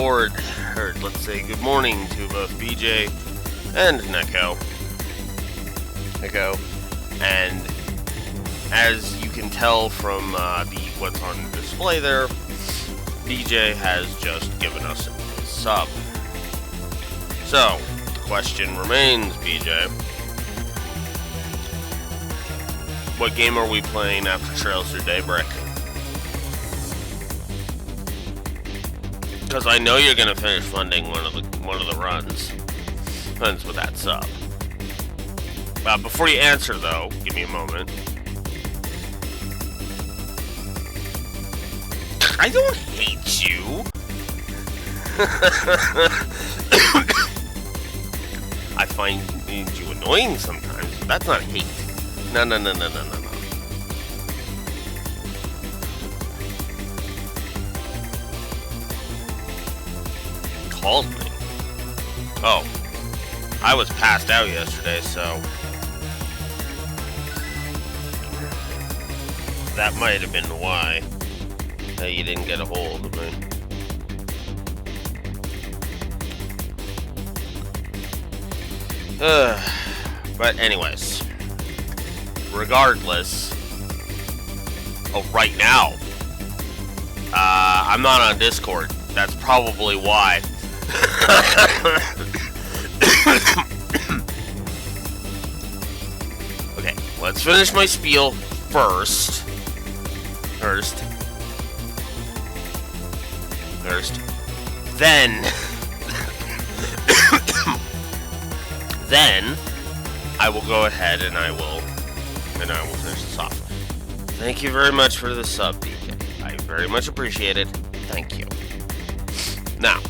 forward, or let's say good morning to both BJ and Neko. And as you can tell from what's on display there, BJ has just given us a sub. So, the question remains, BJ. What game are we playing after Trails Through Daybreak? Because I know you're gonna finish funding one of the runs with that sub. Before you answer, though, give me a moment. I don't hate you. I find you annoying sometimes, but that's not hate. No. Called me. Oh. I was passed out yesterday, so that might have been why you didn't get a hold of me. But anyways, regardless, right now, I'm not on Discord. That's probably why. Okay, let's finish my spiel first. Then I will go ahead and I will finish this off. Thank you very much for the sub, DJ. I very much appreciate it. Thank you. Now,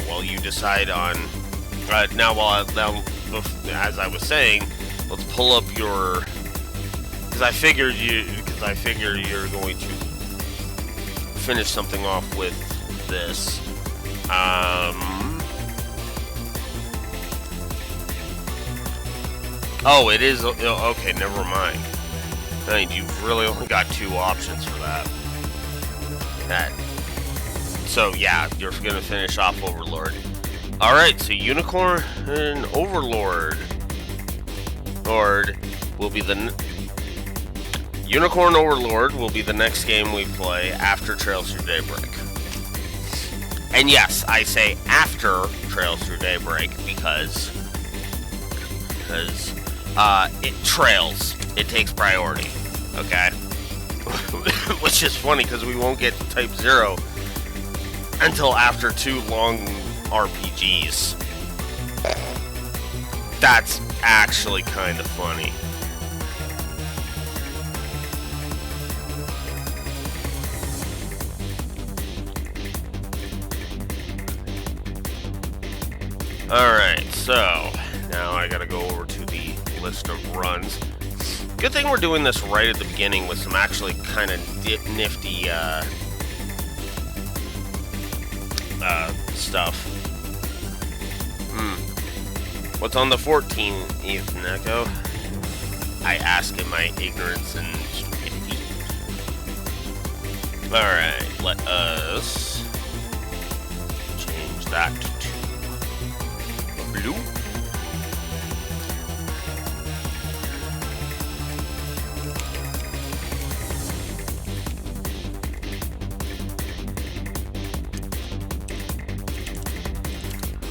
while you decide on, as I was saying, let's pull up your, because I figure you're going to finish something off with this. Oh, it is, okay, never mind. I mean, you've really only got two options for that. So, yeah, you're gonna finish off Overlord. Alright, so Unicorn and Overlord. Unicorn Overlord will be the next game we play after Trails Through Daybreak. And yes, I say after Trails Through Daybreak because it trails. It takes priority. Okay? Which is funny because we won't get to Type 0 until after 2 long RPGs. That's actually kind of funny. Alright, so now I gotta go over to the list of runs. Good thing we're doing this right at the beginning with some actually kind of nifty stuff. What's on the 14th, Neko? I ask in my ignorance and stupidity. Alright, let us change that to blue.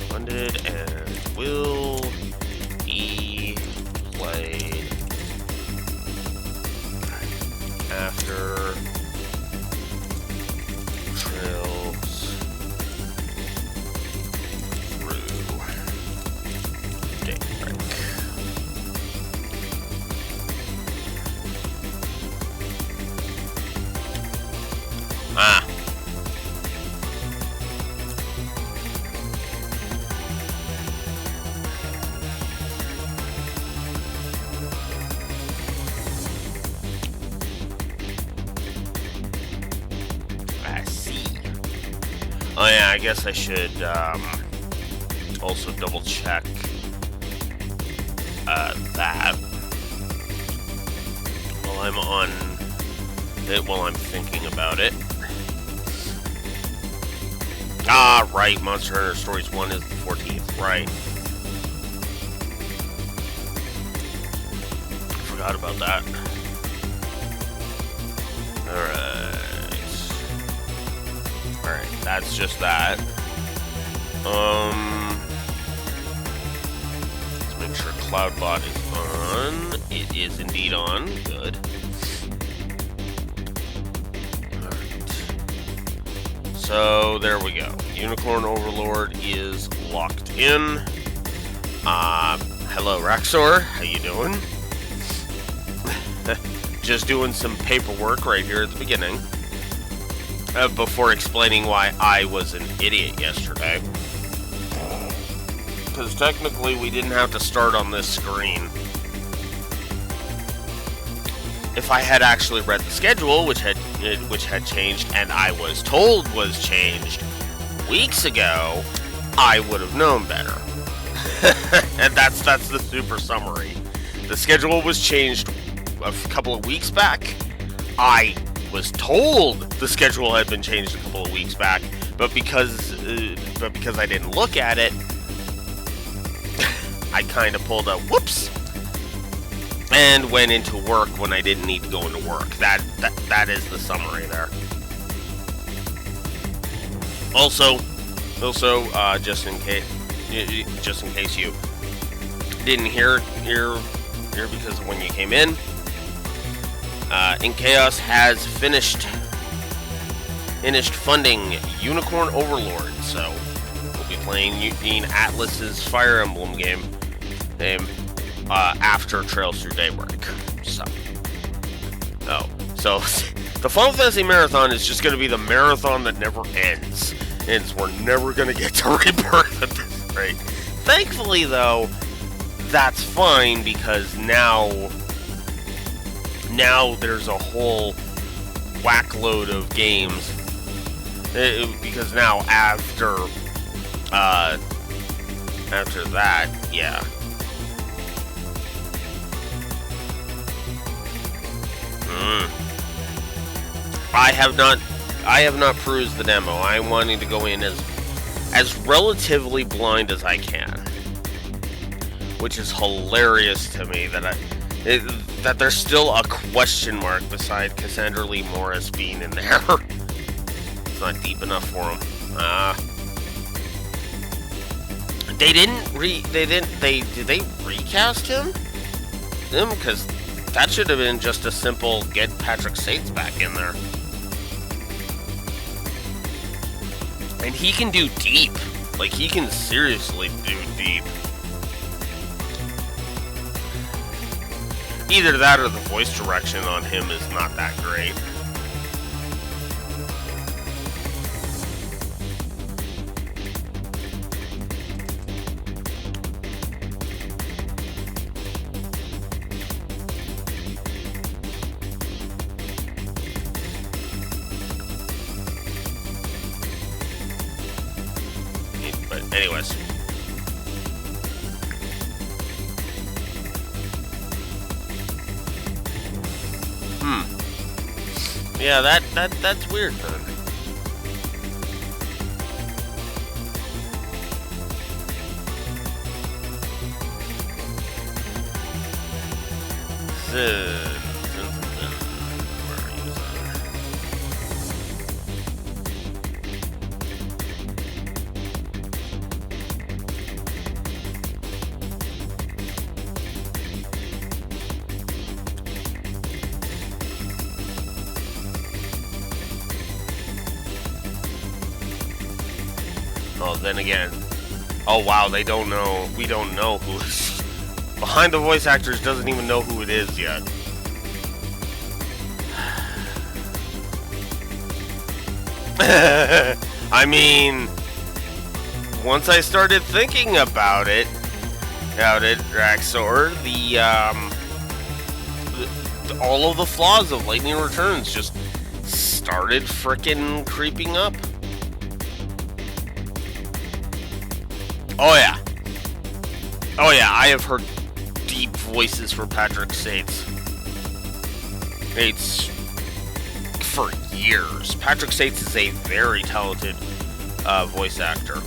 Funded and will be played after Trails Through Daybreak. Oh yeah, I guess I should also double check that. while I'm on it, while I'm thinking about it. Ah, right, Monster Hunter Stories 1 is the 14th, right. Forgot about that. Alright, that's just that. Let's make sure CloudBot is on. It is indeed on. Good. Alright. So, there we go. Unicorn Overlord is locked in. Hello, Raxor. How you doing? Just doing some paperwork right here at the beginning. Before explaining why I was an idiot yesterday. Because technically we didn't have to start on this screen. If I had actually read the schedule, which had changed, and I was told was changed weeks ago, I would have known better. And that's the super summary. The schedule was changed a couple of weeks back. I was told the schedule had been changed a couple of weeks back, but because I didn't look at it, I kind of pulled a whoops and went into work when I didn't need to go into work. That is the summary there. Also, just in case you didn't hear because of when you came in. Chaos has finished funding Unicorn Overlord, so we'll be playing Atlas's Fire Emblem game after Trails Through Daybreak. So the Final Fantasy Marathon is just going to be the marathon that never ends, and we're never going to get to Rebirth at this rate. Thankfully, though, that's fine because now there's a whole whackload of games. Because now after that, yeah. I have not perused the demo. I'm wanting to go in as relatively blind as I can, which is hilarious to me that there's still a question mark beside Cassandra Lee Morris being in there. It's not deep enough for him. Did they recast him? Because that should have been just a simple get Patrick Sates back in there. And he can do deep. Like, he can seriously do deep. Either that or the voice direction on him is not that great. But anyways. Yeah, that's weird, man. Where are you? Oh, then again. Oh, wow, they don't know. We don't know who is. Behind the voice actors doesn't even know who it is yet. I mean, once I started thinking about it, Draxor, all of the flaws of Lightning Returns just started frickin' creeping up. Oh yeah, I have heard deep voices for Patrick Sates. It's for years. Patrick States is a very talented voice actor.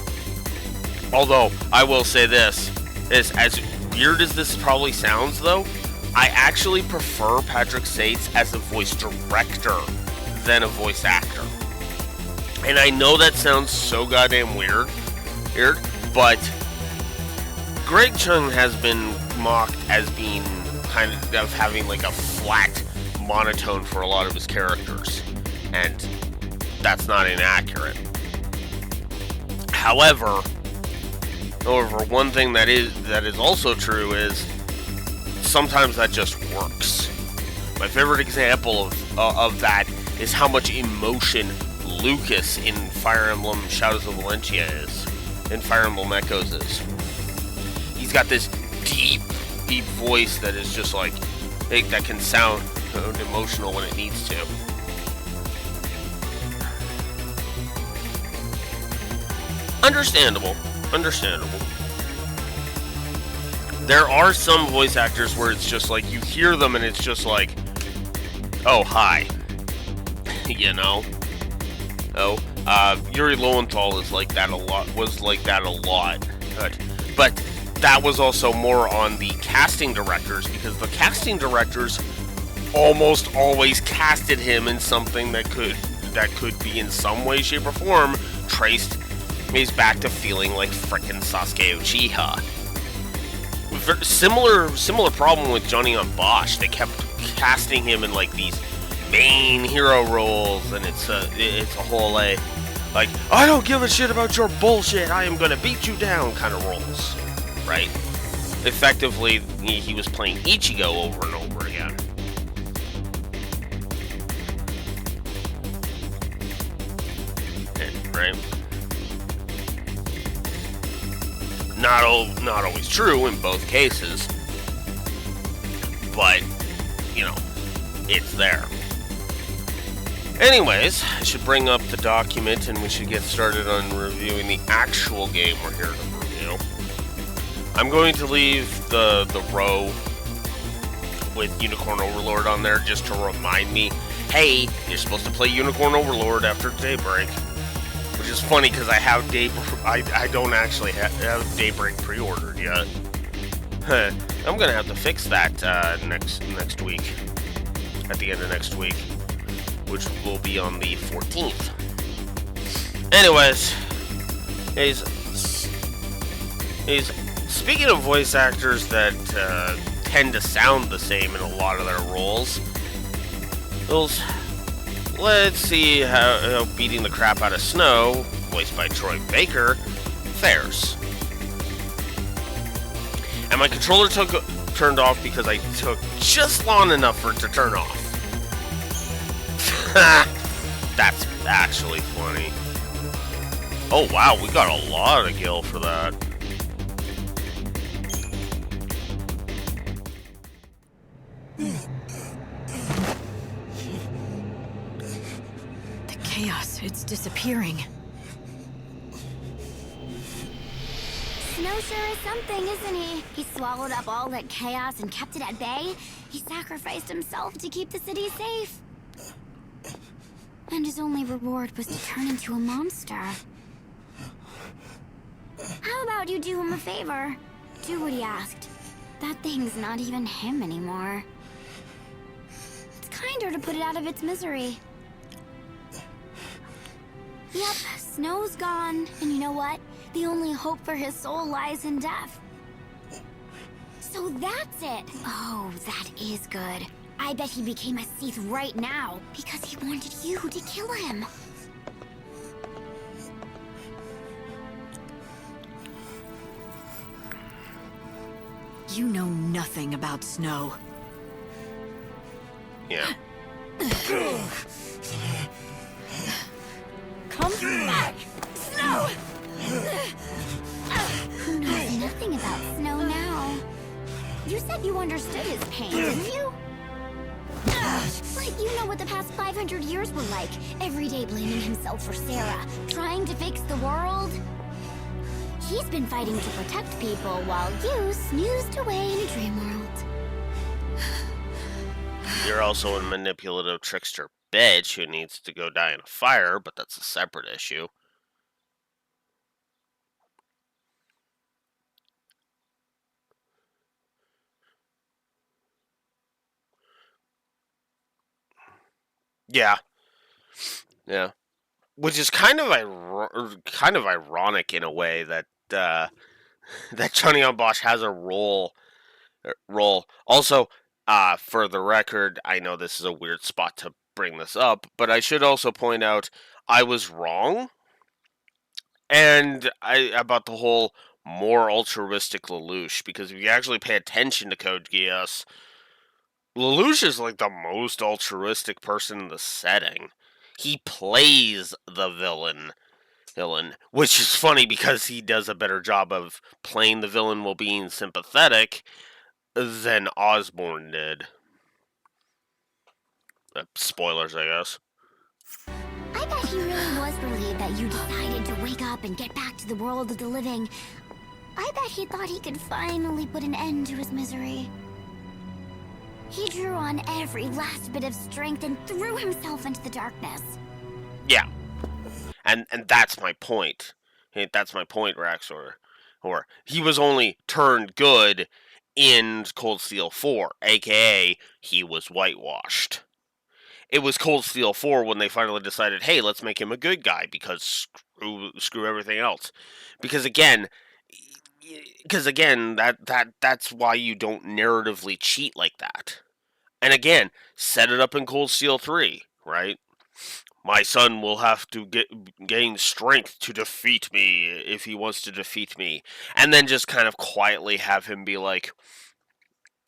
Although, I will say this, is as weird as this probably sounds, though, I actually prefer Patrick States as a voice director than a voice actor. And I know that sounds so goddamn weird, but Greg Chung has been mocked as being kind of having like a flat monotone for a lot of his characters, and that's not inaccurate. However, one thing that is also true is sometimes that just works. My favorite example of that is how much emotion Lucas in Fire Emblem Shadows of Valentia is, in Fire Emblem Echoes is. He's got this deep voice that is just like, that can sound emotional when it needs to. Understandable. There are some voice actors where it's just like, you hear them and it's just like, oh, hi. You know? Yuri Lowenthal was like that a lot. But that was also more on the casting directors, because the casting directors almost always casted him in something that could be in some way, shape, or form traced his back to feeling like frickin' Sasuke Uchiha. Similar problem with Johnny on Bosch. They kept casting him in like these main hero roles, and it's a whole like I don't give a shit about your bullshit, I am gonna beat you down kind of roles, right? Effectively, he was playing Ichigo over and over again. Right? Not always true in both cases, but, you know, it's there. Anyways, I should bring up the document and we should get started on reviewing the actual game we're here to review. I'm going to leave the row with Unicorn Overlord on there just to remind me, hey, you're supposed to play Unicorn Overlord after Daybreak. Which is funny because I have I don't actually have Daybreak pre-ordered yet. I'm gonna have to fix that next week, at the end of next week, which will be on the 14th. Anyways, speaking of voice actors that tend to sound the same in a lot of their roles, let's see how Beating the Crap Out of Snow, voiced by Troy Baker, fares. And my controller turned off because I took just long enough for it to turn off. That's actually funny. Oh wow, we got a lot of gil for that. Chaos, it's disappearing. Snow sure is something, isn't he? He swallowed up all that chaos and kept it at bay. He sacrificed himself to keep the city safe. And his only reward was to turn into a monster. How about you do him a favor? Do what he asked. That thing's not even him anymore. It's kinder to put it out of its misery. Yep, Snow's gone, and you know what? The only hope for his soul lies in death. So that's it! Oh, that is good. I bet he became a Sith right now, because he wanted you to kill him. You know nothing about Snow. Yeah. Come back! Snow! Who knows nothing about Snow now? You said you understood his pain, didn't you? Like you know what the past 500 years were like. Every day blaming himself for Sarah, trying to fix the world. He's been fighting to protect people while you snoozed away in a dream world. You're also a manipulative trickster bitch who needs to go die in a fire, but that's a separate issue. Yeah, yeah. Which is kind of ironic in a way that that Johnny on Bosch has a role. Also, for the record, I know this is a weird spot to bring this up, but I should also point out I was wrong, and I about the whole more altruistic Lelouch, because if you actually pay attention to Code Geass, Lelouch is like the most altruistic person in the setting. He plays the villain, which is funny because he does a better job of playing the villain while being sympathetic than Osborne did. Spoilers, I guess. I bet he really was relieved that you decided to wake up and get back to the world of the living. I bet he thought he could finally put an end to his misery. He drew on every last bit of strength and threw himself into the darkness. Yeah. And that's my point. That's my point, Rex. Or he was only turned good in Cold Steel 4, aka he was whitewashed. It was Cold Steel 4 when they finally decided, hey, let's make him a good guy because screw everything else. Because again, that's why you don't narratively cheat like that. And again, set it up in Cold Steel 3, right? My son will have to gain strength to defeat me if he wants to defeat me. And then just kind of quietly have him be like,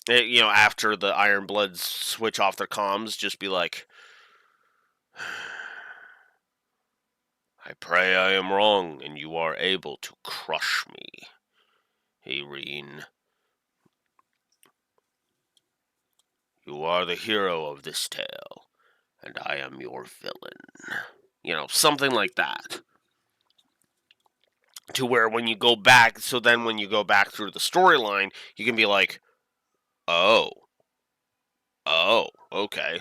after the Iron Bloods switch off their comms, just be like, I pray I am wrong and you are able to crush me, Irene. You are the hero of this tale, and I am your villain. Something like that. To where when you go back, when you go back through the storyline, you can be like, oh, okay.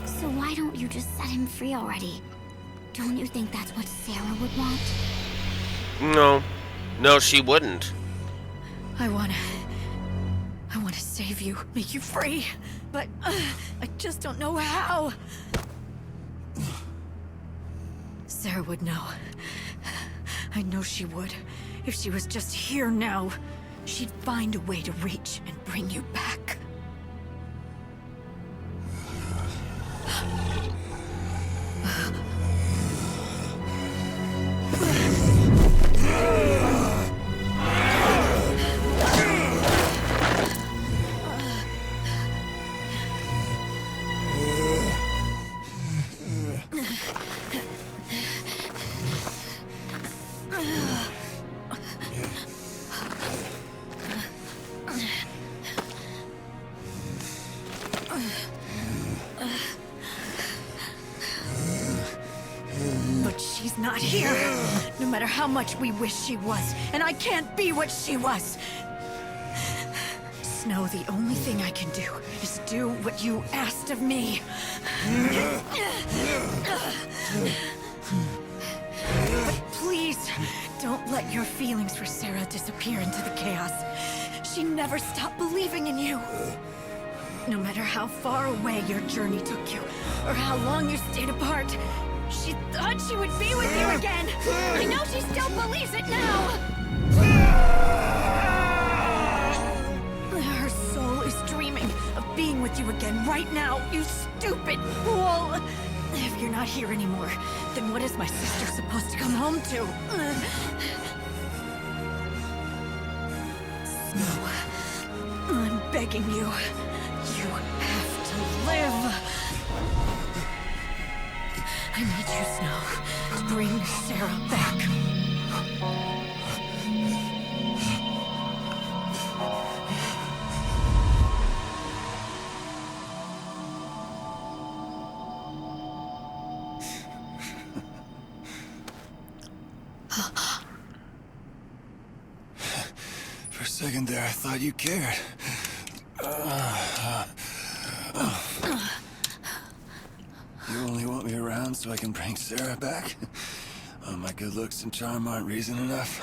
So why don't you just set him free already? Don't you think that's what Sarah would want? No, she wouldn't. I wanna save you, make you free, but I just don't know how. Sarah would know. I know she would. If she was just here now, she'd find a way to reach and bring you back. Not here. No matter how much we wish she was, and I can't be what she was. Snow, the only thing I can do is do what you asked of me. But please, don't let your feelings for Sarah disappear into the chaos. She never stopped believing in you. No matter how far away your journey took you, or how long you stayed apart, she thought she would be with you again! I know she still believes it now! Her soul is dreaming of being with you again right now, you stupid fool! If you're not here anymore, then what is my sister supposed to come home to? Snow, I'm begging you. You have to live! I need you, Snow, to bring Sarah back. For a second there, I thought you cared. You only want me around so I can bring Sarah back? Oh, my good looks and charm aren't reason enough.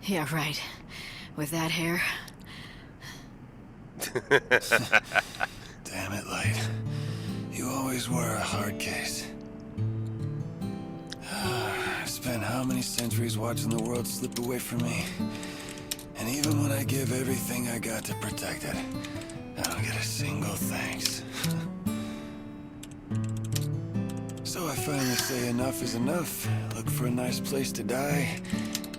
Yeah, right. With that hair. Damn it, Light. You always were a hard case. I've spent how many centuries watching the world slip away from me? And even when I give everything I got to protect it, I don't get a single thanks. So I finally say enough is enough. Look for a nice place to die,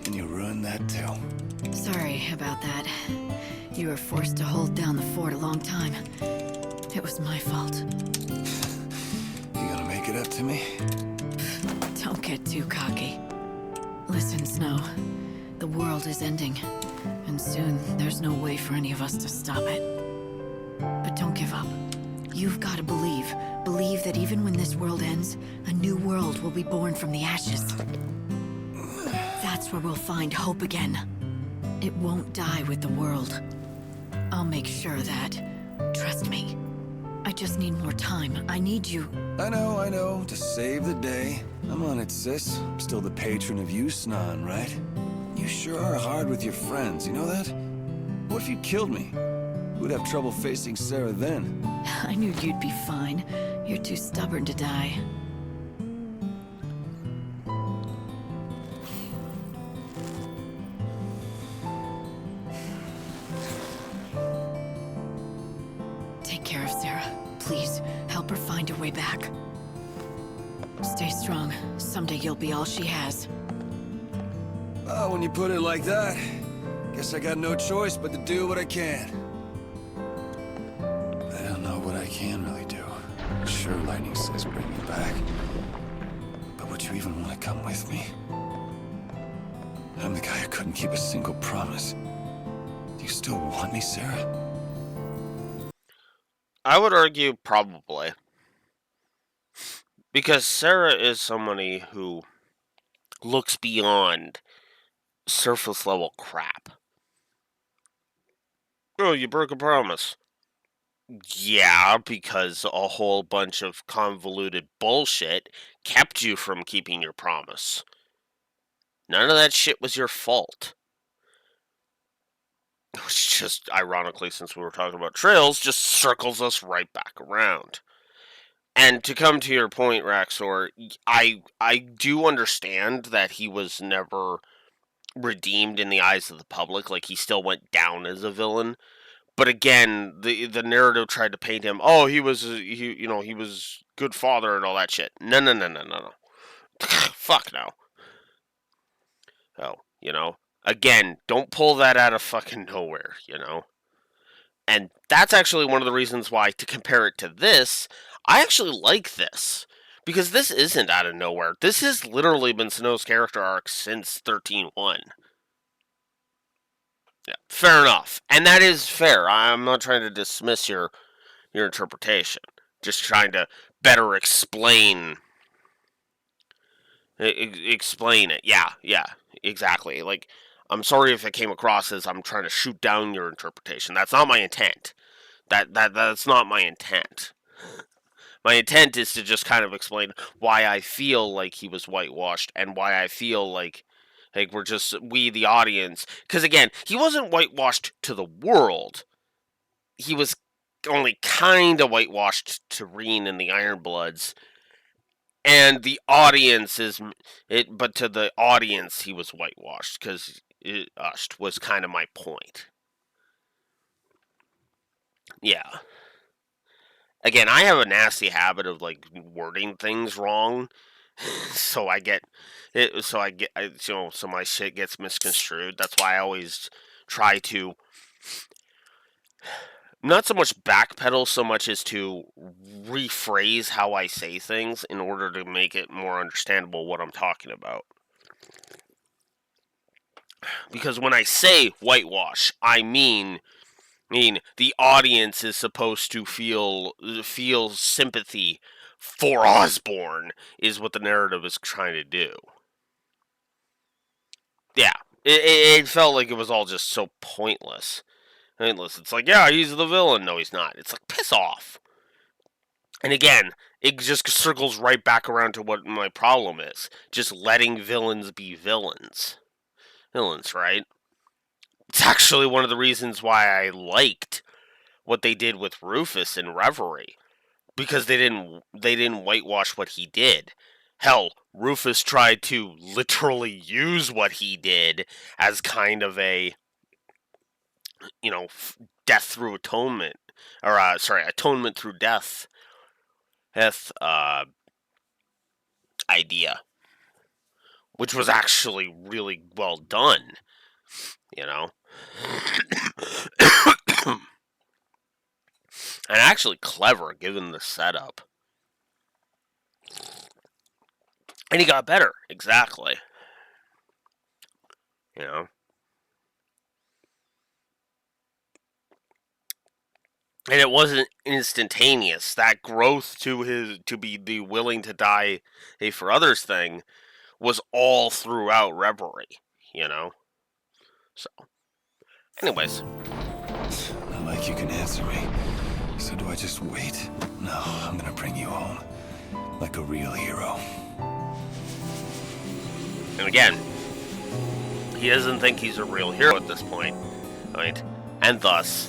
and you ruin that too. Sorry about that. You were forced to hold down the fort a long time. It was my fault. You gonna make it up to me? Don't get too cocky. Listen, Snow. The world is ending. And soon, there's no way for any of us to stop it. But don't give up. You've got to believe. Believe that even when this world ends, a new world will be born from the ashes. That's where we'll find hope again. It won't die with the world. I'll make sure that. Trust me. I just need more time. I need you. I know. To save the day. I'm on it, sis. I'm still the patron of you, Snan, right? You sure are hard with your friends, you know that? What if you killed me? Who'd have trouble facing Sarah then? I knew you'd be fine. You're too stubborn to die. Take care of Sarah. Please, help her find her way back. Stay strong. Someday you'll be all she has. Oh, when you put it like that, guess I got no choice but to do what I can. I don't know what I can really do. Sure, Lightning says bring me back. But would you even want to come with me? I'm the guy who couldn't keep a single promise. Do you still want me, Sarah? I would argue probably. Because Sarah is somebody who looks beyond surface level crap. Oh, you broke a promise. Yeah, because a whole bunch of convoluted bullshit kept you from keeping your promise. None of that shit was your fault. Which just, ironically, since we were talking about trails, just circles us right back around. And to come to your point, Raxor, I do understand that he was never redeemed in the eyes of the public. Like, he still went down as a villain. But again, the narrative tried to paint him. Oh, he was good father and all that shit. No. Fuck no. Oh, again, don't pull that out of fucking nowhere. And that's actually one of the reasons why, to compare it to this, I actually like this. Because this isn't out of nowhere. This has literally been Snow's character arc since 13-1. Yeah, fair enough. And that is fair. I'm not trying to dismiss your interpretation. Just trying to better explain it. Yeah, exactly. Like, I'm sorry if it came across as I'm trying to shoot down your interpretation. That's not my intent. That's not my intent. My intent is to just kind of explain why I feel like he was whitewashed and why I feel like we the audience, because again, he wasn't whitewashed to the world. He was only kind of whitewashed to Reen and the Ironbloods, and the audience but to the audience he was whitewashed because it was kind of my point. Yeah. Again, I have a nasty habit of like wording things wrong, so I get it. So my shit gets misconstrued. That's why I always try to not so much backpedal so much as to rephrase how I say things in order to make it more understandable what I'm talking about. Because when I say whitewash, I mean the audience is supposed to feel sympathy for Osborn is what the narrative is trying to do. Yeah, It felt like it was all just so pointless. Pointless. It's like, yeah, he's the villain. No, he's not. It's like, piss off. And again, it just circles right back around to what my problem is. Just letting villains be villains. Villains, right? It's actually one of the reasons why I liked what they did with Rufus in Reverie. Because they didn't whitewash what he did. Hell, Rufus tried to literally use what he did as kind of a, death through atonement, or atonement through death, idea, which was actually really well done, and actually clever given the setup. And he got better, exactly. And it wasn't instantaneous. That growth to be willing to die for others thing was all throughout Reverie. So, anyways. Not like you can answer me. So do I just wait? No, I'm gonna bring you home. Like a real hero. And again, he doesn't think he's a real hero at this point, right? And thus,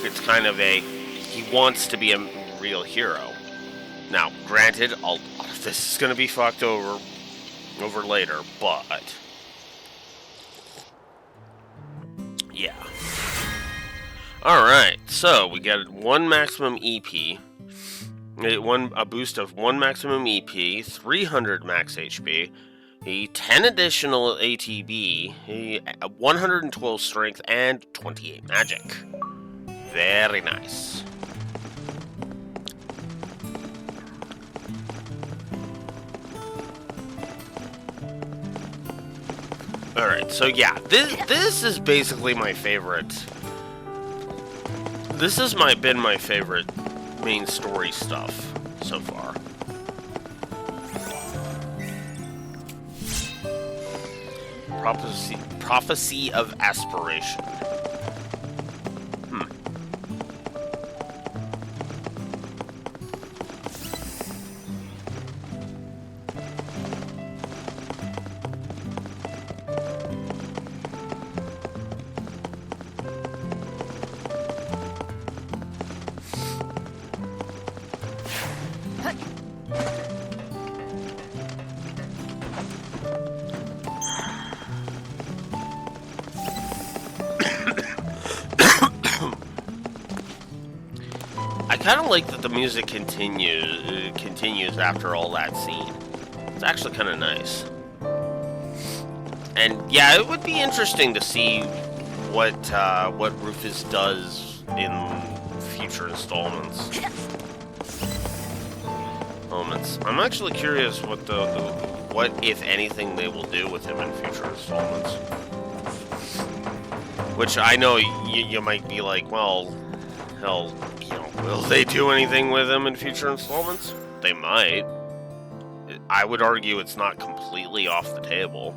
it's kind of he wants to be a real hero. Now, granted, a lot of this is going to be fucked over later, but yeah. Alright, so we get one maximum EP, a boost of 1 maximum EP, 300 max HP, 10 additional ATB, 112 strength, and 28 magic. Very nice. Alright, so yeah, this is basically my favorite. This has been my favorite main story stuff so far. Prophecy of Aspiration. I kind of like that the music continues after all that scene. It's actually kind of nice. And yeah, it would be interesting to see what Rufus does in future installments. I'm actually curious what if anything they will do with him in future installments. Which I know you might be like, well, hell, will they do anything with him in future installments? They might. I would argue it's not completely off the table.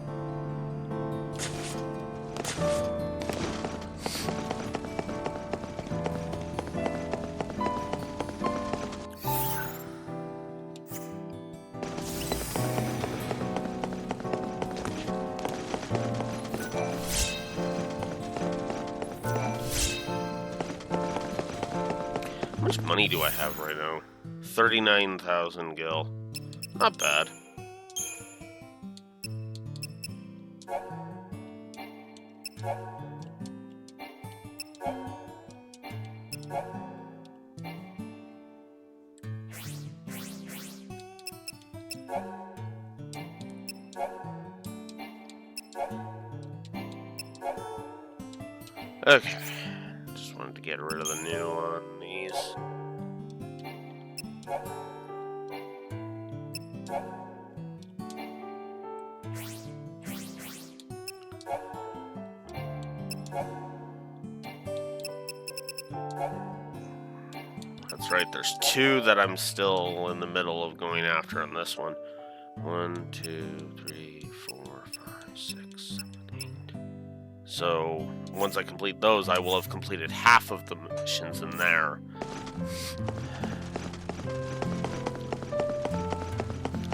How much money do I have right now? 39,000 gil. Not bad. Okay. Just wanted to get rid of the new on these. That's right, there's two that I'm still in the middle of going after on this one. 1, 2, 3, 4, 5, 6, 7, 8. So, once I complete those, I will have completed half of the missions in there.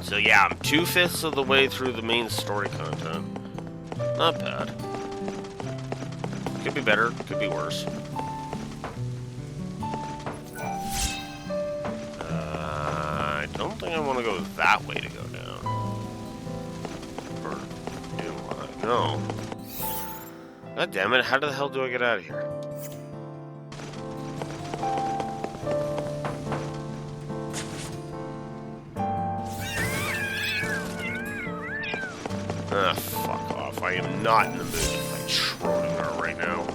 So yeah, I'm 2/5 of the way through the main story content. Not bad. Could be better, could be worse. I don't think I want to go that way to go down. Or do I? No. God damn it, how the hell do I get out of here? Ah, fuck off. I am not in the mood to fight Schrodinger right now.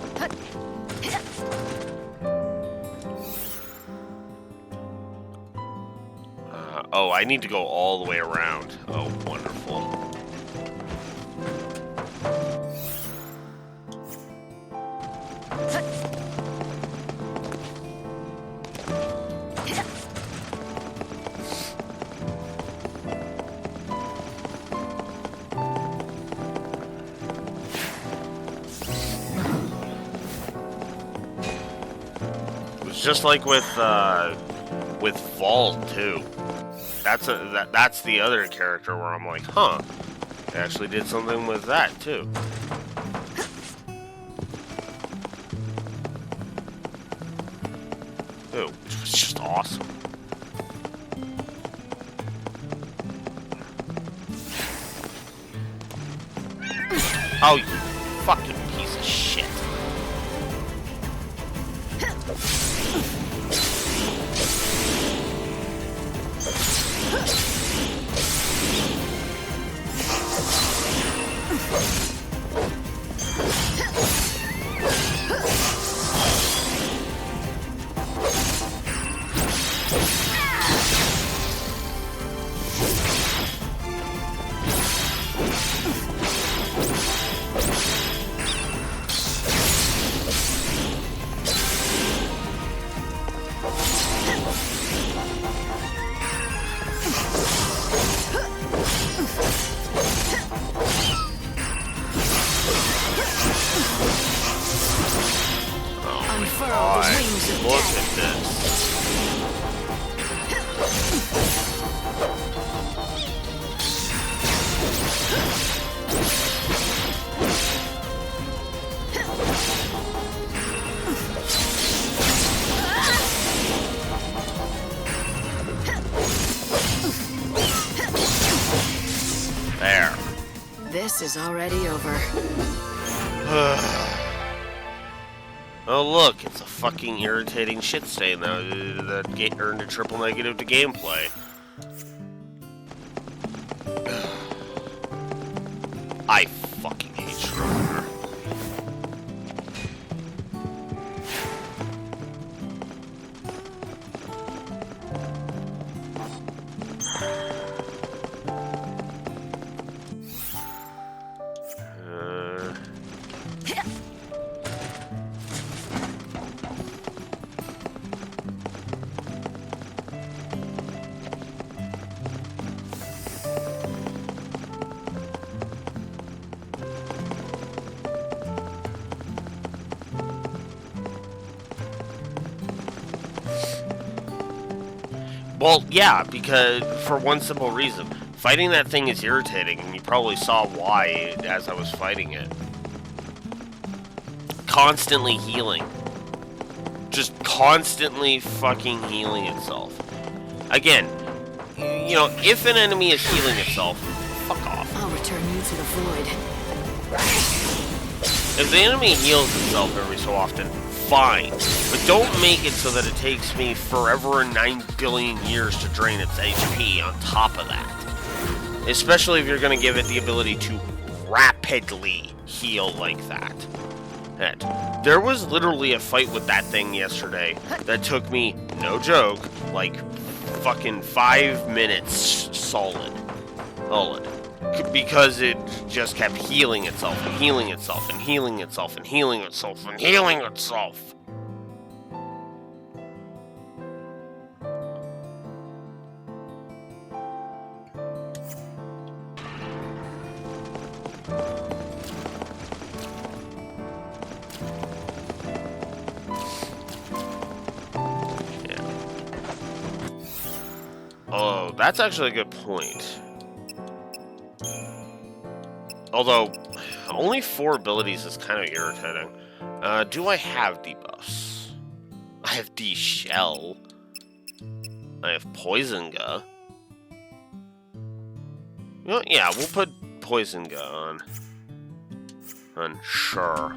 Oh, I need to go all the way around. Oh, wonderful. Just like with Vault too. That's the other character where I'm like, huh, they actually did something with that too. Ooh, it's just awesome. Oh, you fucking piece of shit. Look at this. There. This is already over. Oh look, it's a fucking irritating shit stain that earned a triple negative to gameplay. I fucking hate Schrodinger. Well, yeah, because for one simple reason. Fighting that thing is irritating, and you probably saw why as I was fighting it. Constantly healing. Just constantly fucking healing itself. Again, you know, if an enemy is healing itself, fuck off. I'll return you to the void. If the enemy heals itself every so often, fine. But don't make it so that it takes me forever and 9 billion years to drain its HP on top of that. Especially if you're going to give it the ability to rapidly heal like that. And there was literally a fight with that thing yesterday that took me, no joke, like fucking 5 minutes solid. Because it just kept healing itself and healing itself and healing itself and healing itself and healing itself. that's actually a good point. Although, only 4 abilities is kind of irritating. Do I have debuffs? I have D-Shell. I have Poison Gu. Well, yeah, we'll put Poison Gu on. Sure.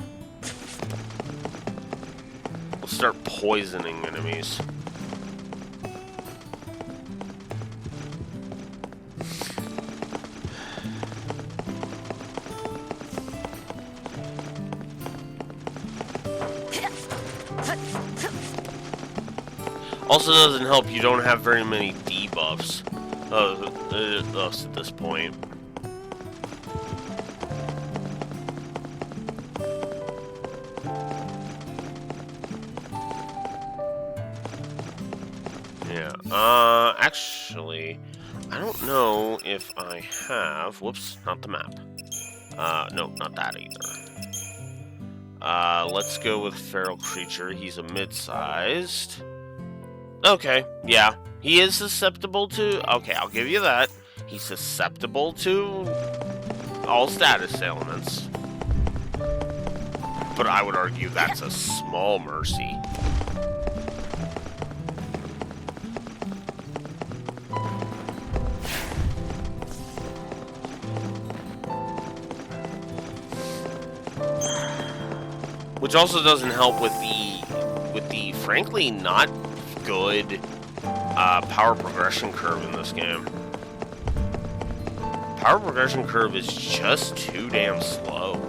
We'll start poisoning enemies. Also doesn't help you don't have very many debuffs us at this point. Yeah, actually, I don't know if I have... Whoops, not the map. No, not that either. Let's go with Feral Creature. He's a mid-sized. Okay, yeah. He is susceptible to... Okay, I'll give you that. He's susceptible to all status ailments. But I would argue that's a small mercy. Which also doesn't help with the frankly not good power progression curve in this game. Power progression curve is just too damn slow.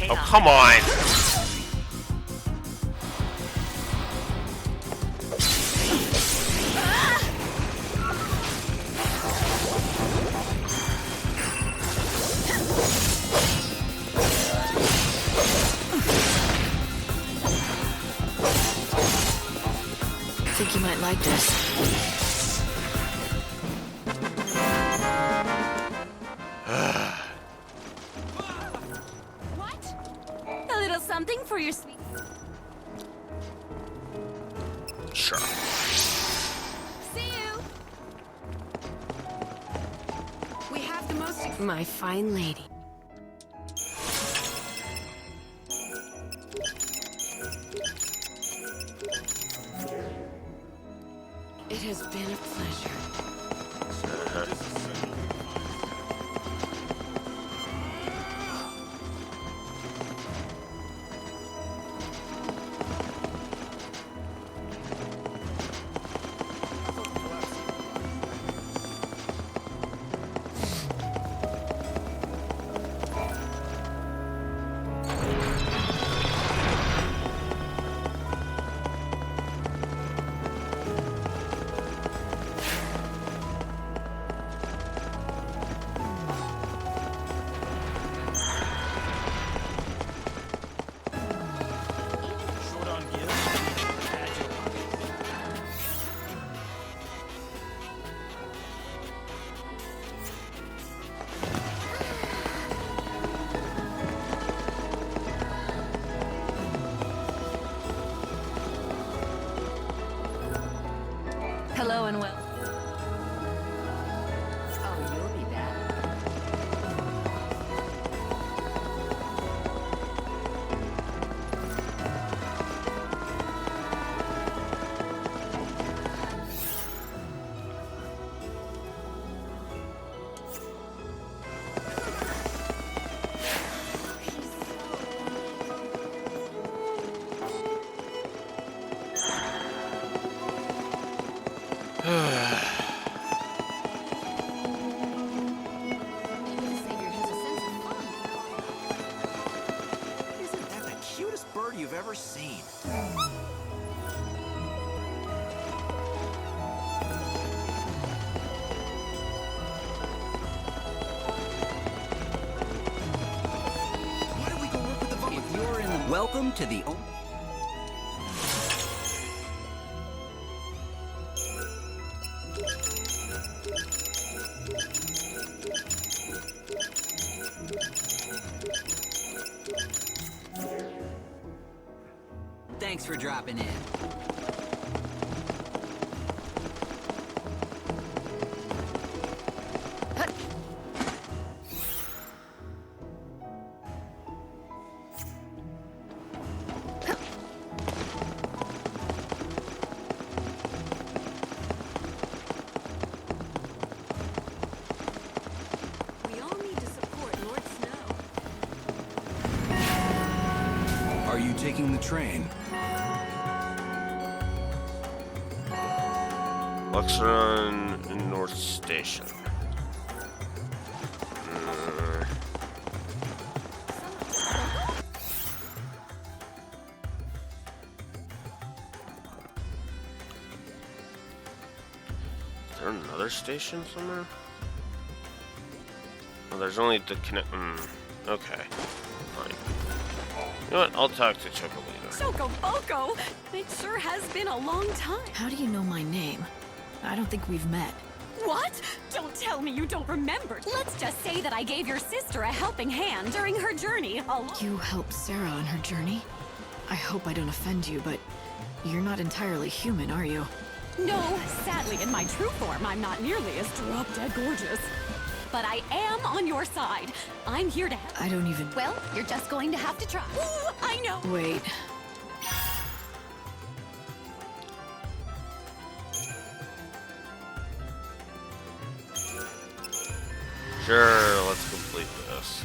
Oh, come on! I think you might like this. Something for your sweet. Sure. See you. We have the most... My fine lady. It has been a pleasure. Hello and well. Oh, you'll be back. Isn't that the cutest bird you've ever seen? Welcome to the... Thanks for dropping in. We all need to support Lord Snow. Are you taking the train? Luxon North Station. Is there another station somewhere? Oh, there's only the connect. Okay. Fine. You know what? I'll talk to Chocolito. Chocoboco! It sure has been a long time. How do you know my name? I don't think we've met. What? Don't tell me you don't remember. Let's just say that I gave your sister a helping hand during her journey alone. You helped Sarah on her journey? I hope I don't offend you, but you're not entirely human, are you? No, sadly, in my true form, I'm not nearly as drop-dead gorgeous. But I am on your side. I'm here to help. I don't even... Well, you're just going to have to try. Ooh, I know. Wait. Sure, let's complete this.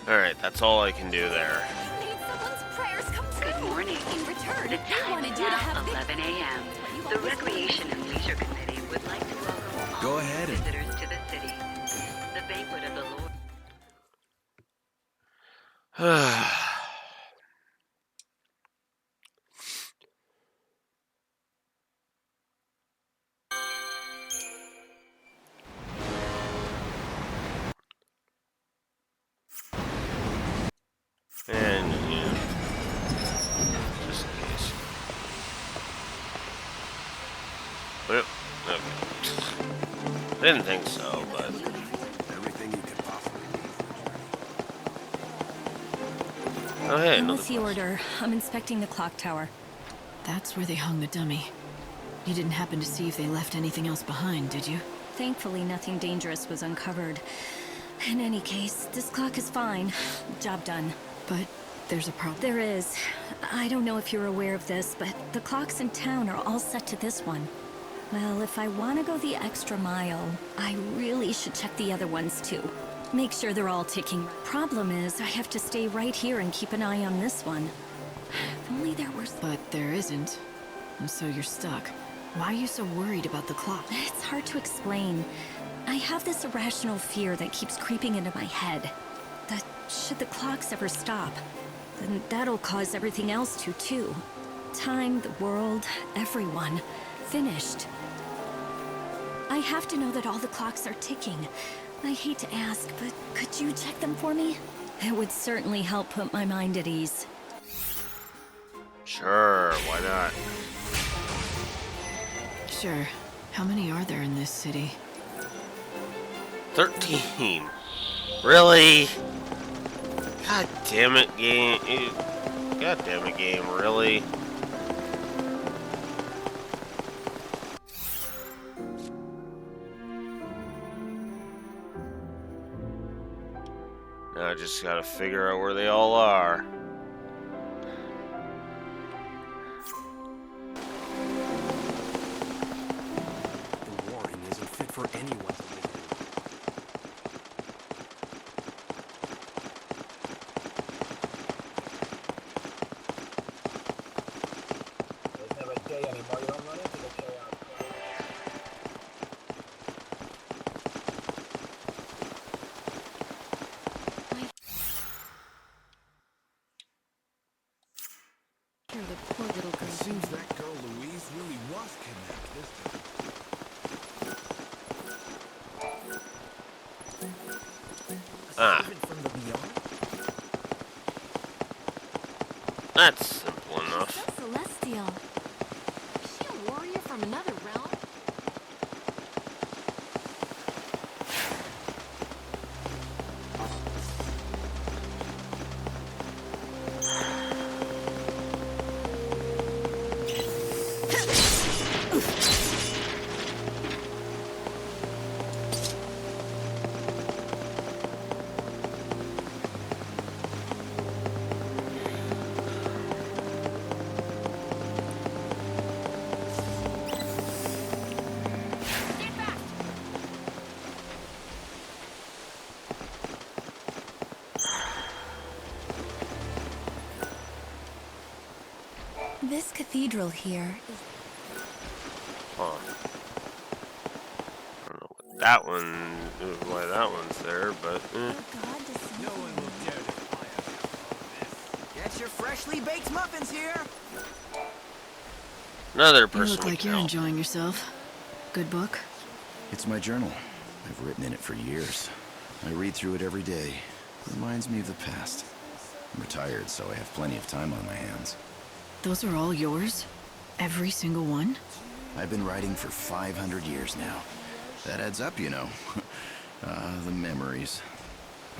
Alright, that's all I can do there. Made someone's prayers come true. Good morning. In return, The we time wanted is you to now have 11 a.m. The Recreation and Leisure Committee would like to welcome all Go ahead and- visitors to the city. The banquet of the Lord. And, yeah. Just in case. Well, okay. Didn't think so, but... Everything you can possibly need. Oh, hey, another What's the quest. order? I'm inspecting the clock tower. That's where they hung the dummy. You didn't happen to see if they left anything else behind, did you? Thankfully, nothing dangerous was uncovered. In any case, this clock is fine. Job done. But there's a problem. There is. I don't know if you're aware of this, but the clocks in town are all set to this one. Well, if I want to go the extra mile, I really should check the other ones too. Make sure they're all ticking. Problem is, I have to stay right here and keep an eye on this one. If only there were... But there isn't. And so you're stuck. Why are you so worried about the clock? It's hard to explain. I have this irrational fear that keeps creeping into my head. That should the clocks ever stop, then that'll cause everything else to, too. Time, the world, everyone. Finished. I have to know that all the clocks are ticking. I hate to ask, but could you check them for me? It would certainly help put my mind at ease. Sure, why not? Sure. How many are there in this city? 13. Really? God damn it, game. God damn it, game, really? Now I just gotta figure out where they all are. The warren isn't fit for anyone to live in. There's never a day anymore you don't run into the chaos. The poor little girl. It seems that girl Louise really was kidnapped this time. Ah, Even from the beyond? that's simple enough. So celestial. Is she a warrior from another realm? This cathedral here is... Huh. I don't know what that one, why that one's there, but Oh God, to see No one will dare defy us after all of this. Get your freshly baked muffins here! another You person look we like can you're help. enjoying yourself. Good book? It's my journal. I've written in it for years. I read through it every day. Reminds me of the past. I'm retired, so I have plenty of time on my hands. Those are all yours? Every single one? I've been writing for 500 years now. That adds up, you know. The memories.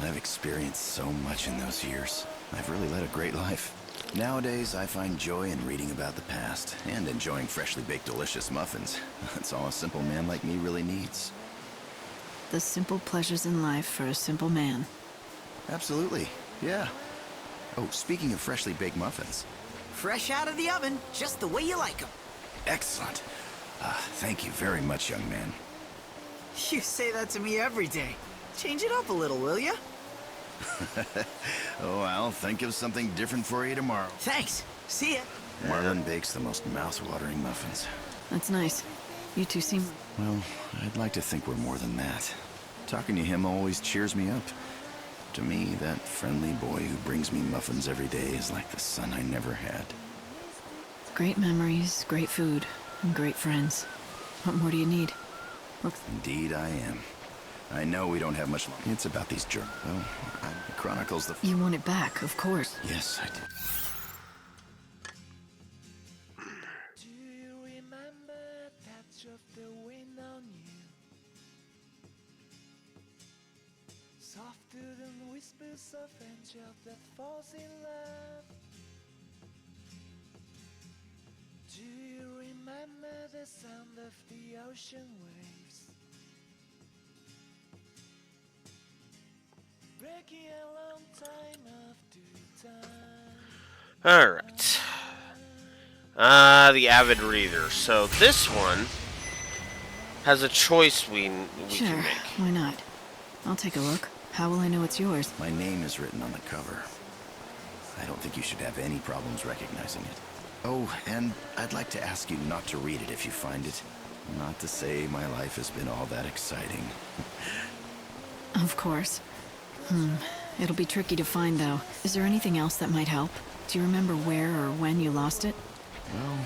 I've experienced so much in those years. I've really led a great life. Nowadays, I find joy in reading about the past and enjoying freshly baked delicious muffins. That's all a simple man like me really needs. The simple pleasures in life for a simple man. Absolutely, yeah. Oh, speaking of freshly baked muffins. Fresh out of the oven, just the way you like them. Excellent. Thank you very much, young man. You say that to me every day. Change it up a little, will ya? Oh, I'll think of something different for you tomorrow. Thanks. See ya. Marlon bakes the most mouth-watering muffins. That's nice. You two seem... Well, I'd like to think we're more than that. Talking to him always cheers me up. To me, that friendly boy who brings me muffins every day is like the son I never had. Great memories, great food, and great friends. What more do you need? Looks... Indeed I am. I know we don't have much longer. It's about these journals. Well, it chronicles the... You want it back, of course. Yes, I do. Do you remember touch of the wind on you? Softer than whispers of angel that falls in love. Do you remember the sound of the ocean waves? Breaking a long time after time. Alright. The avid reader. So this one has a choice we Sure, can make. why not? I'll take a look. How will I know it's yours? My name is written on the cover. I don't think you should have any problems recognizing it. Oh, and I'd like to ask you not to read it if you find it. Not to say my life has been all that exciting. Of course. It'll be tricky to find, though. Is there anything else that might help? Do you remember where or when you lost it? Well,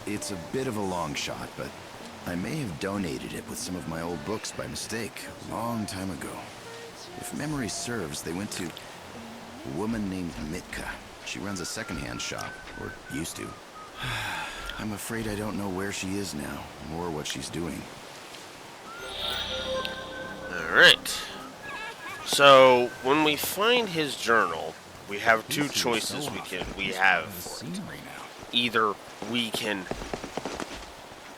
it's a bit of a long shot, but I may have donated it with some of my old books by mistake a long time ago. If memory serves, they went to a woman named Mitka. She runs a secondhand shop, or used to. I'm afraid I don't know where she is now, or what she's doing. Alright. So when we find his journal, we have two choices we have for it. Either we can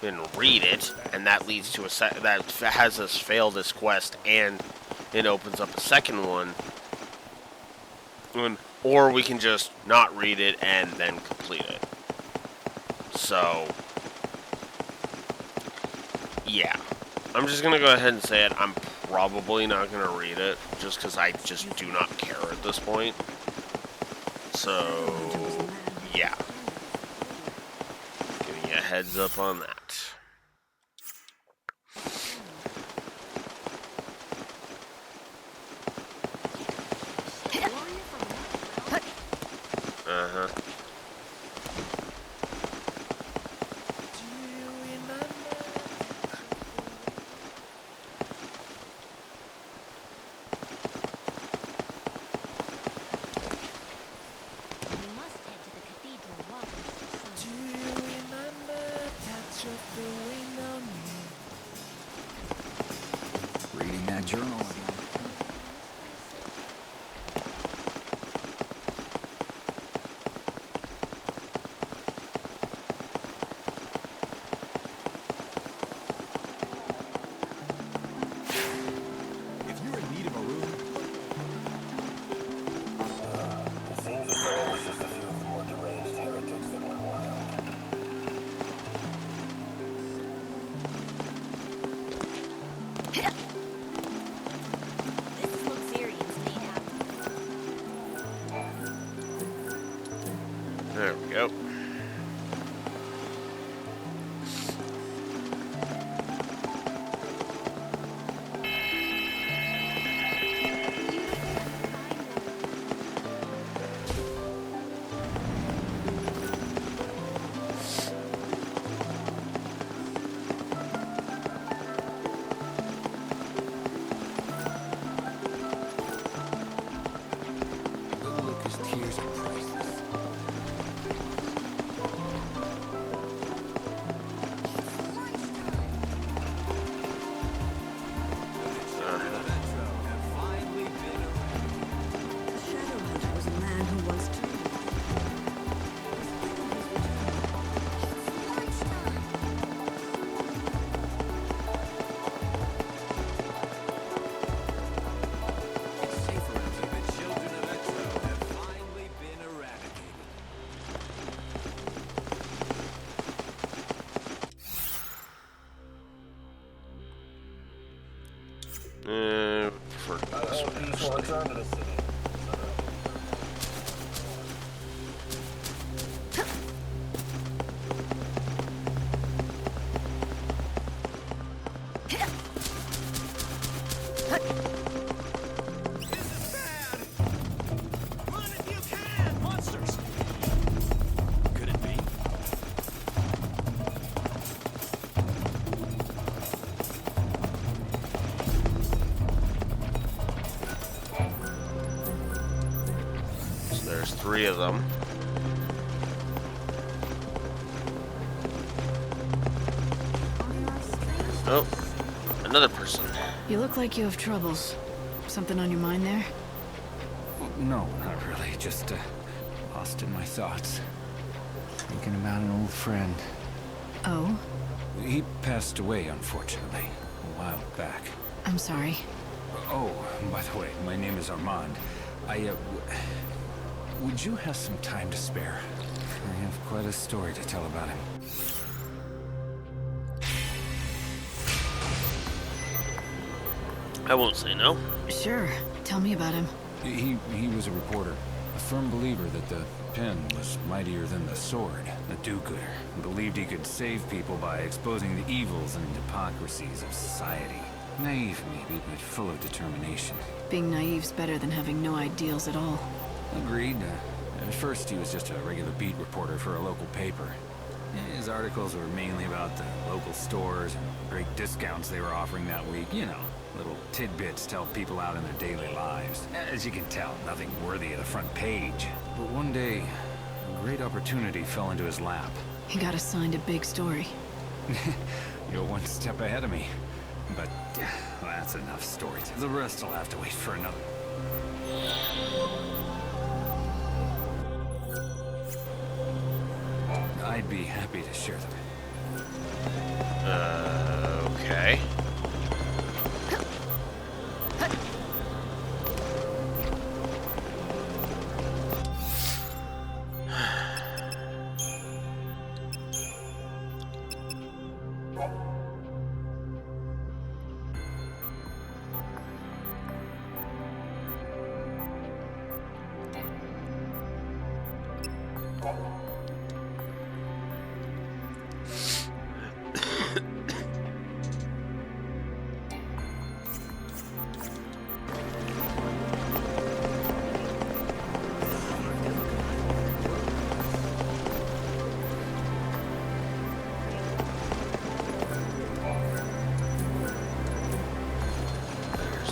then read it, and that leads to that has us fail this quest and it opens up a second one. Or we can just not read it and then complete it. So, yeah. I'm just going to go ahead and say it. I'm probably not going to read it, just because I just do not care at this point. So, yeah. Giving you a heads up on that. Uh-huh. Reading that journal again. If you're in need of a room, It seems as though it's just a few of the more deranged heretics that went wild. This is Luxurian's made out. There we go. Lucas' tears are priceless. Shadowhunter was a man who once trained. it's safer out here. The children of XIII have finally been eradicated. For this one, These will actually. return to the city. Could it be? So there's 3 of them. Oh, another person. You look like you have troubles. Something on your mind there? No, not really. Just lost in my thoughts. Thinking about an old friend. Oh? He passed away, unfortunately, a while back. I'm sorry. Oh, by the way, my name is Armand. Would you have some time to spare? I have quite a story to tell about him. I won't say no. Sure. Tell me about him. He was a reporter, a firm believer that the pen was mightier than the sword, a do-gooder, and believed he could save people by exposing the evils and hypocrisies of society. Naive, maybe, but full of determination. Being naive's better than having no ideals at all. Agreed. At first, he was just a regular beat reporter for a local paper. His articles were mainly about the local stores and great discounts they were offering that week. You know, little tidbits to help people out in their daily lives. As you can tell, nothing worthy of the front page. But one day, a great opportunity fell into his lap. He got assigned a big story. You're one step ahead of me. But that's enough story. The rest will have to wait for another. I'd be happy to share them. Okay.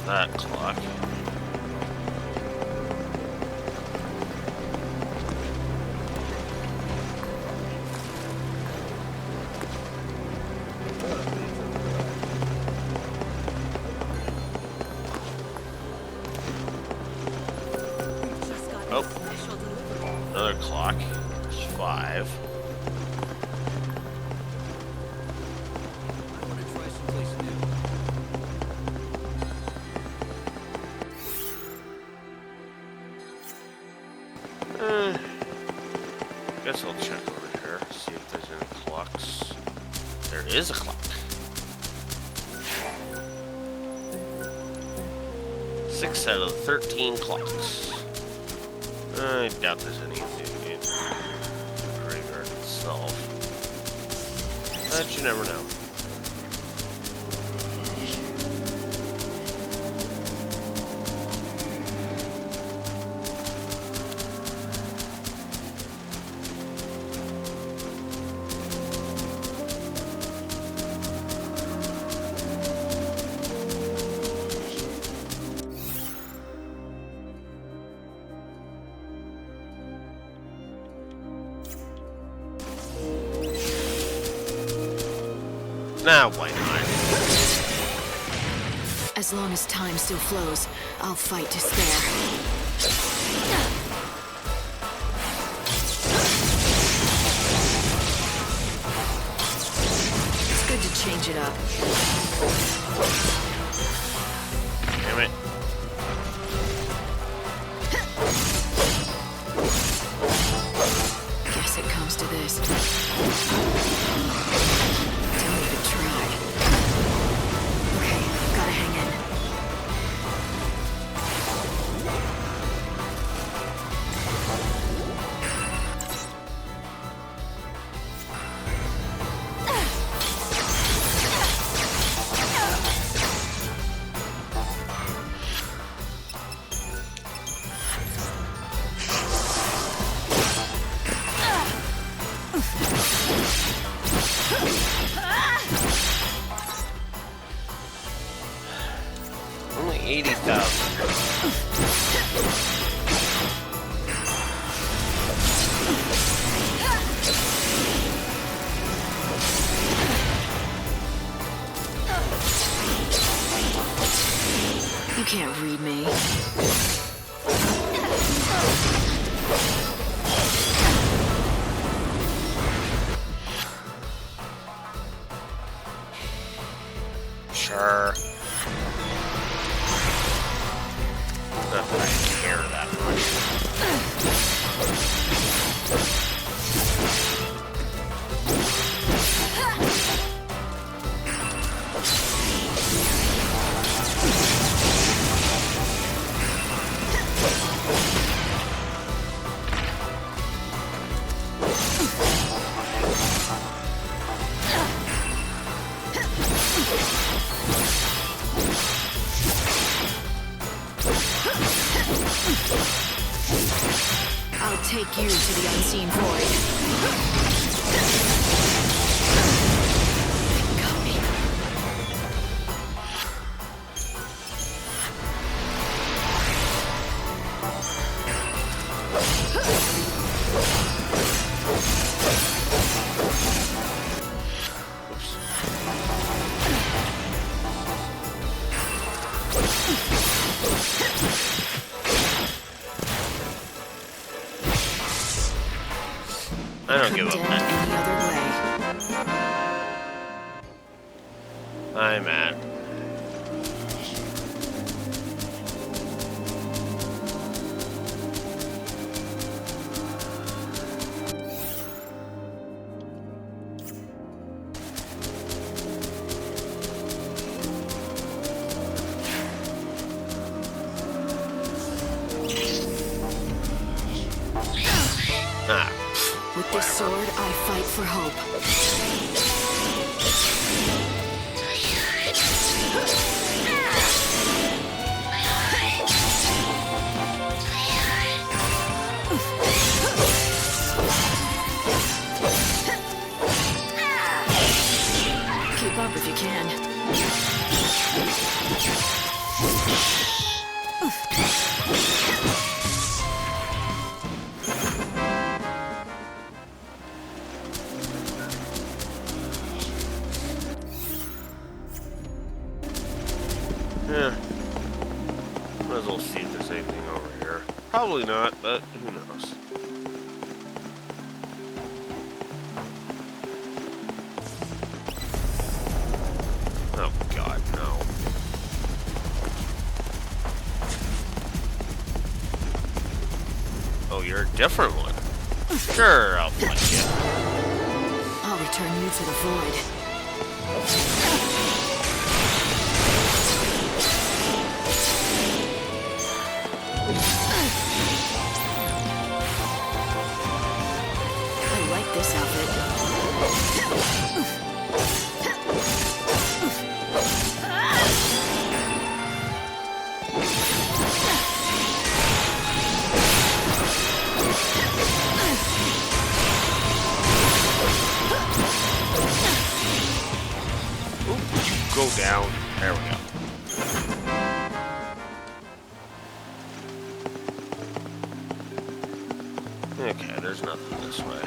That clock. Oh, another clock. There's 5. Guess I'll check over here, see if there's any clocks. There is a clock. 6 out of 13 clocks. I doubt there's anything in the graveyard itself. But you never know. Nah, why not? As long as time still flows, I'll fight to spare. It's good to change it up. Damn it. Guess it comes to this. Don't even try. Okay, gotta hang in. Only 80,000. You can't read me. Sure. Not that I care that much. I'll take you to the unseen void. They got me. I don't give a Couldn't fuck. end any other way. I'm at. Ah. sword, I fight for hope. Keep up if you can. Yeah. Might as well see if there's anything over here. Probably not, but who knows. Oh god, no. Oh, you're a different one. Sure, I'll fight you. I'll return you to the void. I like this outfit. Go down. There we go. Okay, there's nothing this way.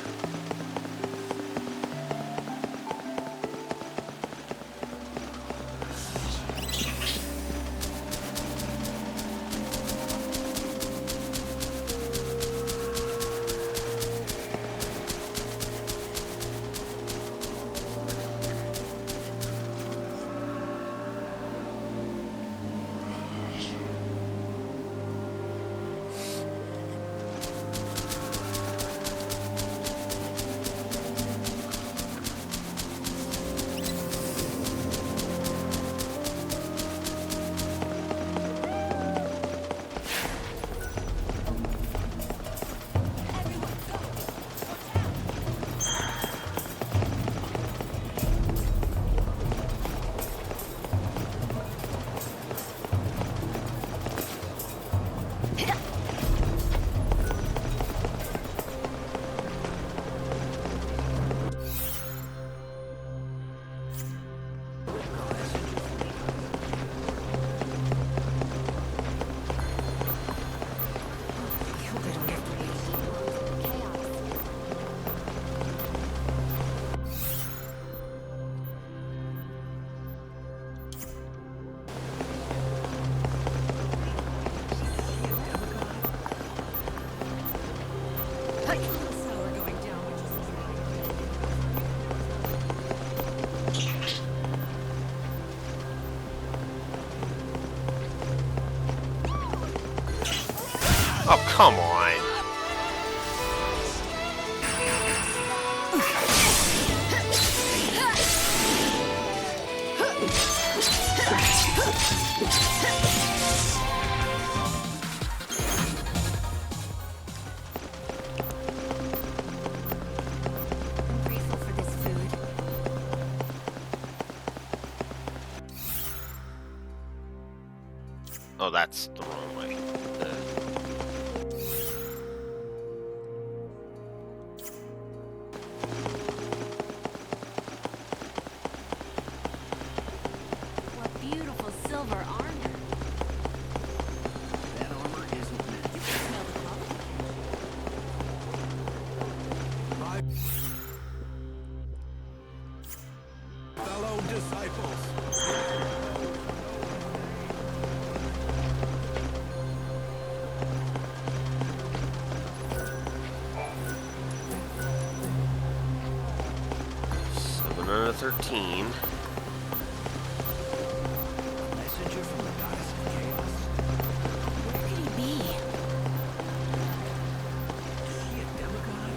Oh, come on. I'm grateful for this food. Oh, that's the wrong way. What beautiful silver armor. That armor isn't meant. You can smell the quality. Fellow disciples. Another 13. Messenger from the goddess of chaos. Where could he be? Is she a demigod?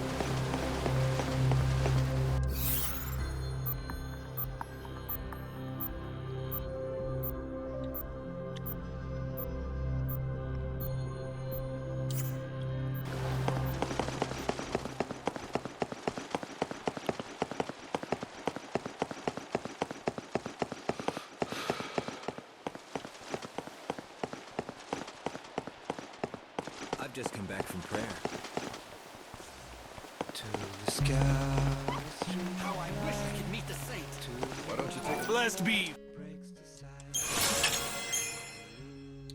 just come back from prayer. To the sky. How I wish I could meet the saint. Why don't you take blessed be? Breaks the silence.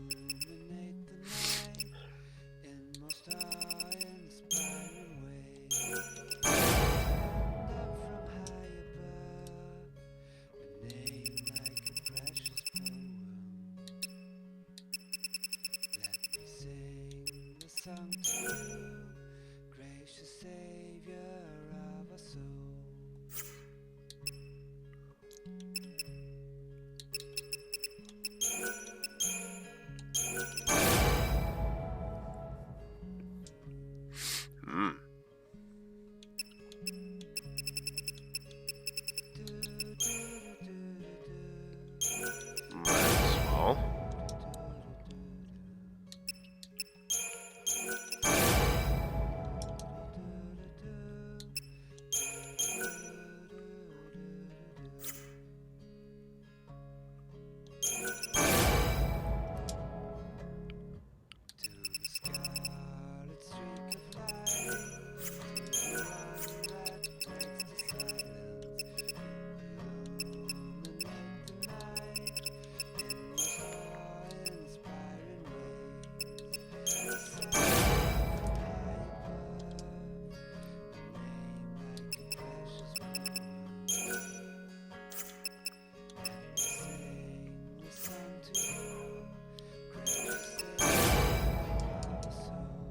Illuminate the night in most awe-inspiring ways. Stand up from high above, a name like a precious poem. Let me sing the song to you, gracious Savior of our souls. Hmm. Might as well. To the scarlet streak of light, to the one that breaks the silence, illuminate the night in most awe-inspiring ways. Sound from high above, a name like a precious poem. Let me sing the song to you, gracious Savior of our souls.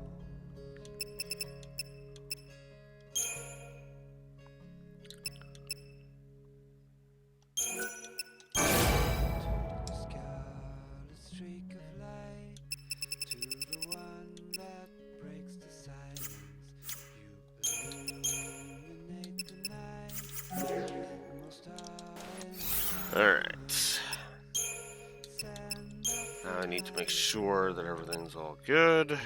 To the scarlet streak of light, to the one that breaks the silence, you illuminate the night in most awe-inspiring. Alright. Stand up Now I need to make sure that everything's all good. name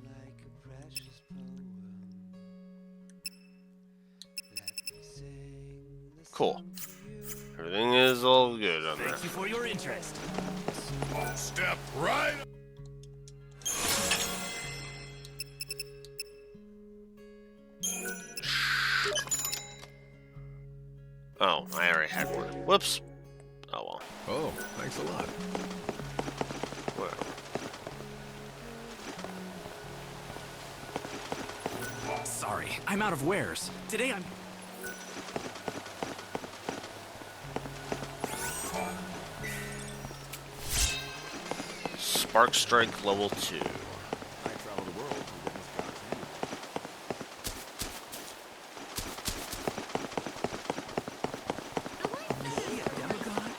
like a precious poem. Let me sing the Cool. song to you. Everything is all good on that. Thank you for your interest. Step right. Oh, I already had one. Whoops. Oh well. Oh, thanks a lot. Whatever. Sorry, I'm out of wares. Today I'm... Spark Strike level 2. I travel the world to witness God's handiwork. Is he a demigod?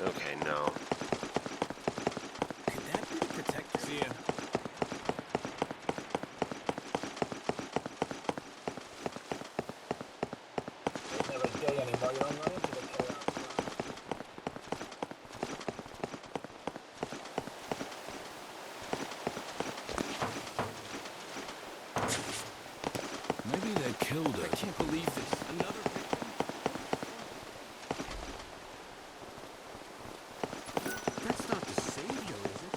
Okay, no. Could that be the protector? See ya. There's never a day anymore you don't run into the chaos. Maybe they killed her. I can't believe this. Another victim? That's not the savior, is it?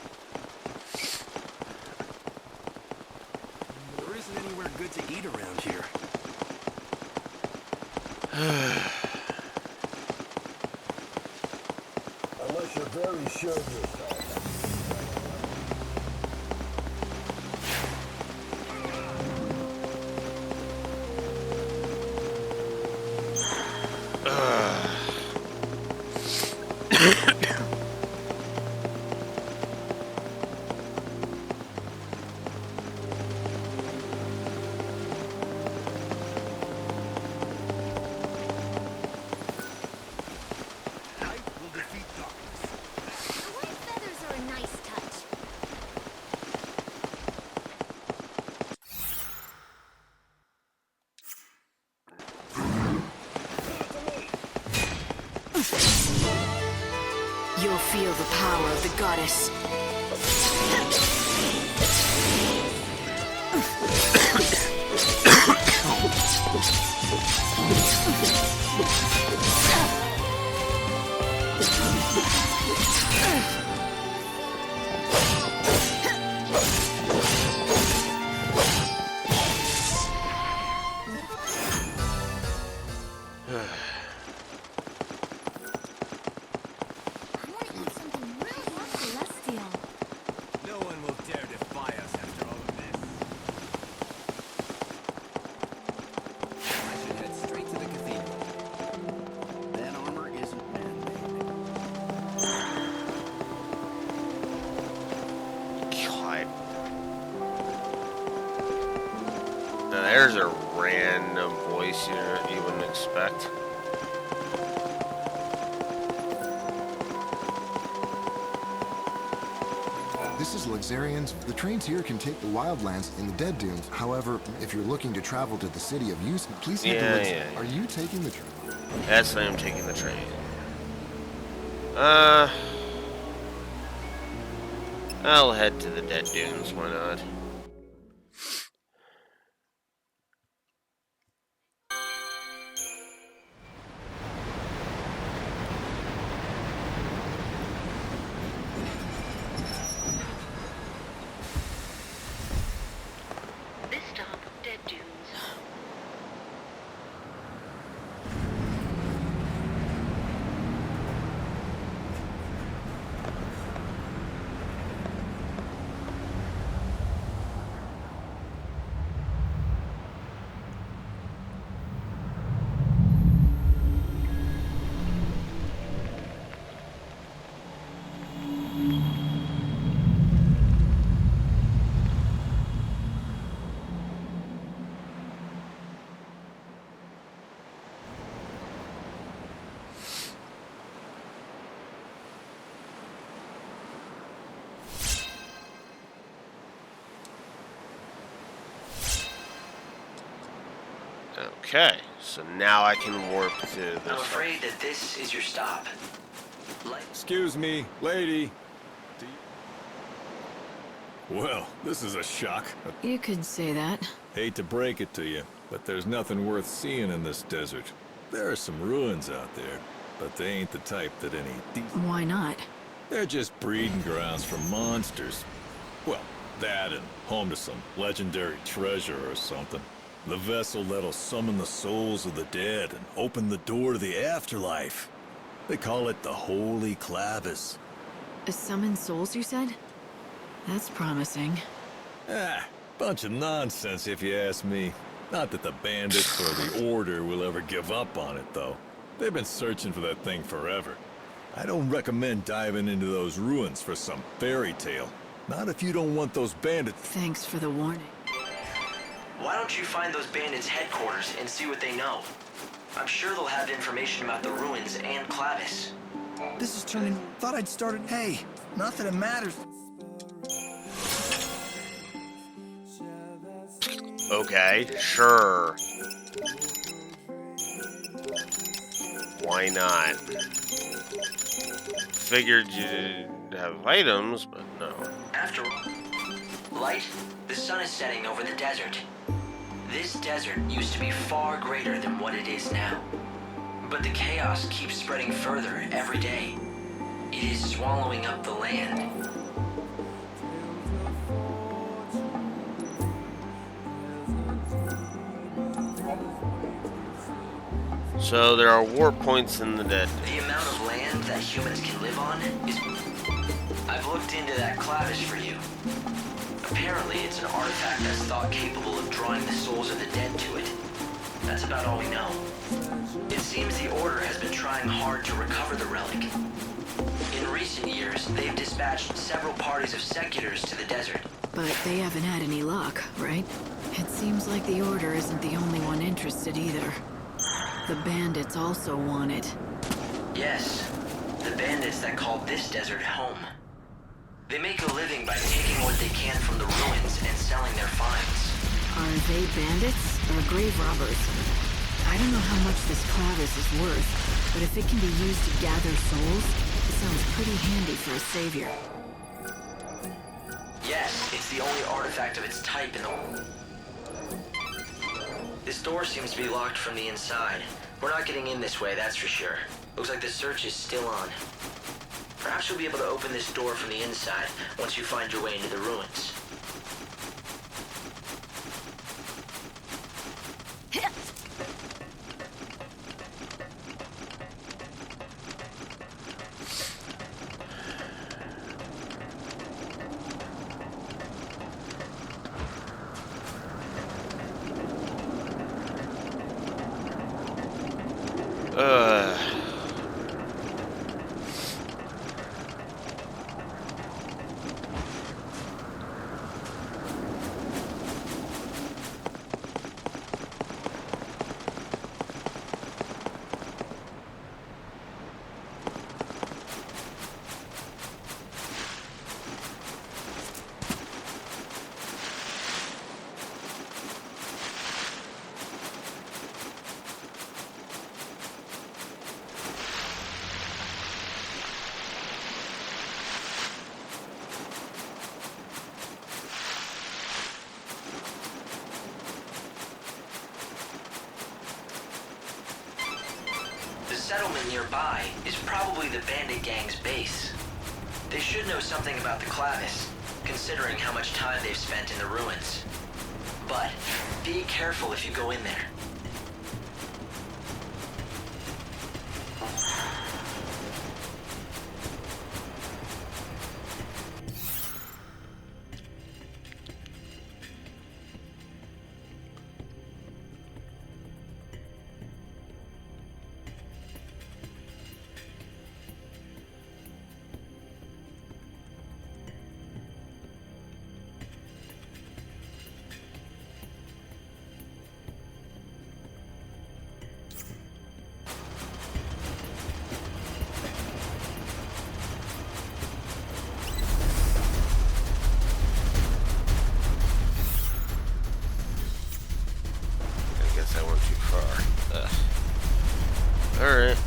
There isn't anywhere good to eat around here. Unless you're very sure of yourself. The white feathers are goddess. No one will dare defy us after all of this. I should head straight to the cathedral. That armor isn't man-made. God. Now there's a random voice you wouldn't expect. This is Luxarians. The trains here can take the Wildlands in the Dead Dunes. However, if you're looking to travel to the city of Houston, please head to Yeah. Are you taking the train? Yes, I am taking the train. I'll head to the Dead Dunes, why not? This stop, Dead Dunes. Okay, so now I can warp to this. I'm afraid that this is your stop. Excuse me, lady. Well, this is a shock. You could say that. Hate to break it to you, but there's nothing worth seeing in this desert. There are some ruins out there, but they ain't the type that any decent... Why not? They're just breeding grounds for monsters. Well, that and home to some legendary treasure or something. The vessel that'll summon the souls of the dead and open the door to the afterlife. They call it the Holy Clavis. Summon souls, you said? That's promising. Ah, bunch of nonsense if you ask me. Not that the bandits or the Order will ever give up on it, though. They've been searching for that thing forever. I don't recommend diving into those ruins for some fairy tale. Not if you don't want those bandits... Thanks for the warning. Why don't you find those bandits' headquarters and see what they know? I'm sure they'll have information about the ruins and Clavis. This is turning... Thought I'd started... Hey, not that it matters. Okay, sure. Why not? Figured you'd have items, but no. After all, Light, the sun is setting over the desert. This desert used to be far greater than what it is now. But the chaos keeps spreading further every day. It is swallowing up the land. So there are war points in the dead. The amount of land that humans can live on is... I've looked into that Clavis for you. Apparently, it's an artifact that's thought capable of drawing the souls of the dead to it. That's about all we know. It seems the Order has been trying hard to recover the relic. In recent years, they've dispatched several parties of seculars to the desert. But they haven't had any luck, right? It seems like the Order isn't the only one interested either. The bandits also want it. Yes, the bandits that call this desert home. They make a living by taking what they can from the ruins and selling their finds. Are they bandits or grave robbers? I don't know how much this Clavis is worth, but if it can be used to gather souls, it Sounds pretty handy for a savior. Yes, it's the only artifact of its type in the world. This door seems to be locked from the inside. We're not getting in this way, that's for sure. Looks like the search is still on. Perhaps you'll be able to open this door from the inside once you find your way into the ruins. The settlement nearby is probably the bandit gang's base. They should know something about the Clavis, considering how much time they've spent in the ruins. But be careful if you go in there. I went too far. Alright.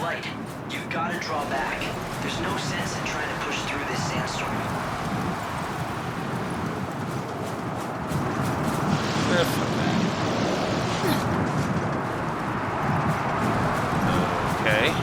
Light, you've got to draw back. There's no sense in trying to push through this sandstorm. Okay.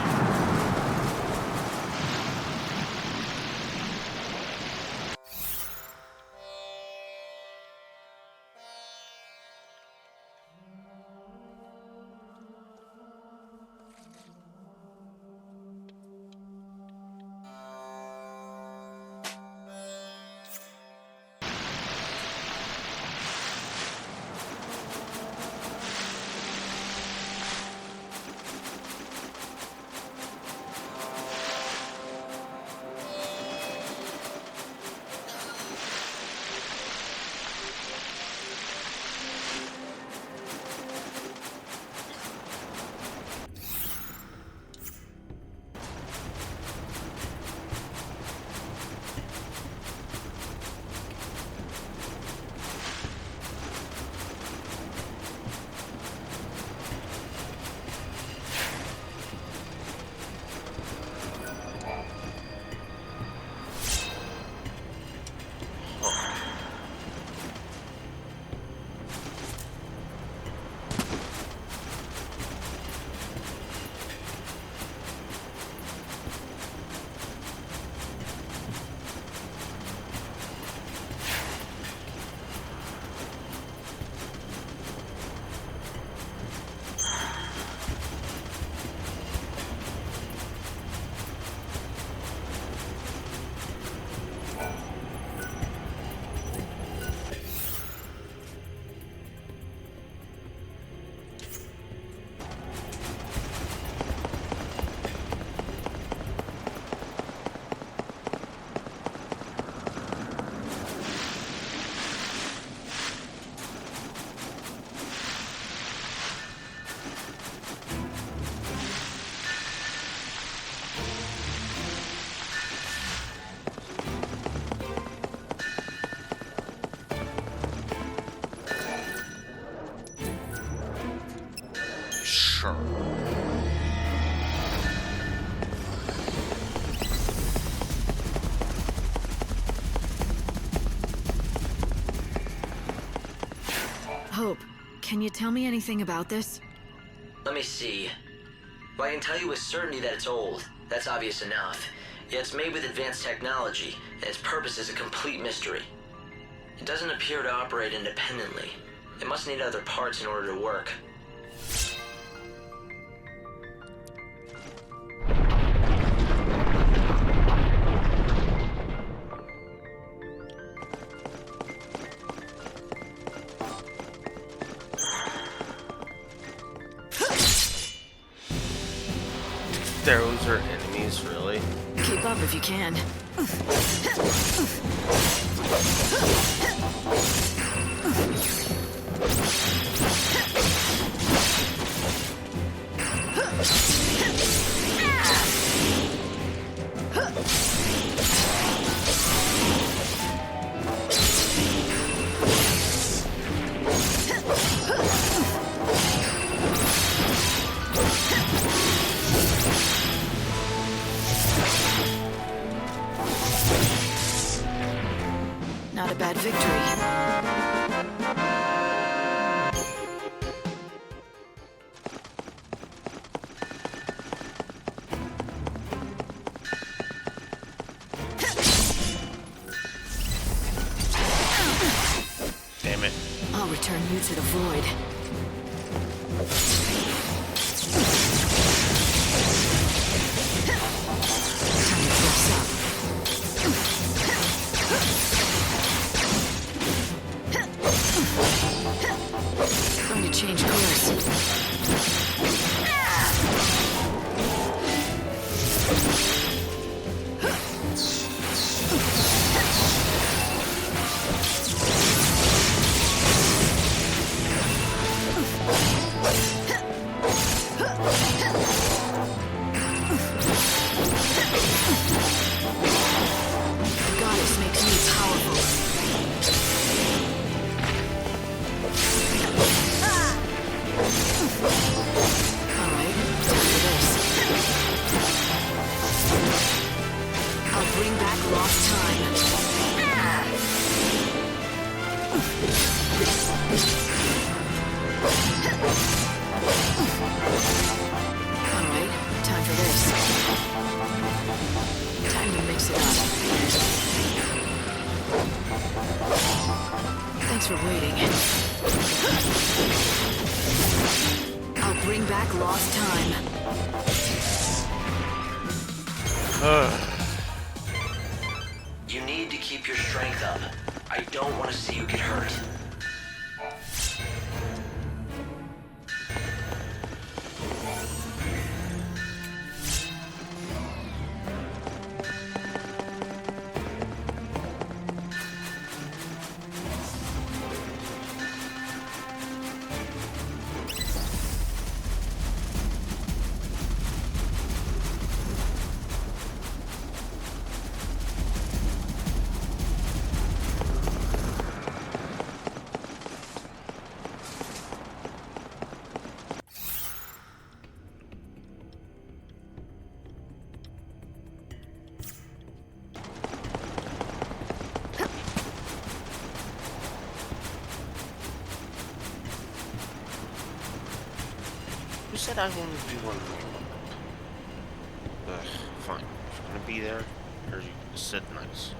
Can you tell me anything about this? Let me see. Well, I can tell you with certainty that it's old. That's obvious enough. Yet it's made with advanced technology, and its purpose is a complete mystery. It doesn't appear to operate independently. It must need other parts in order to work. Those are enemies, really? Keep up if you can. Not a bad victory. Damn it. I'll return you to the void. Time to dress up. Going to change course. The goddess makes me powerful. Alright, time for this. I'll bring back lost time. Alright, time for this. Time to mix it up. Thanks for waiting. I'll bring back lost time. You need to keep your strength up. I don't want to see you get hurt. Who said I wanted to do one? Ugh, fine. If you're gonna be there, or you sit nice.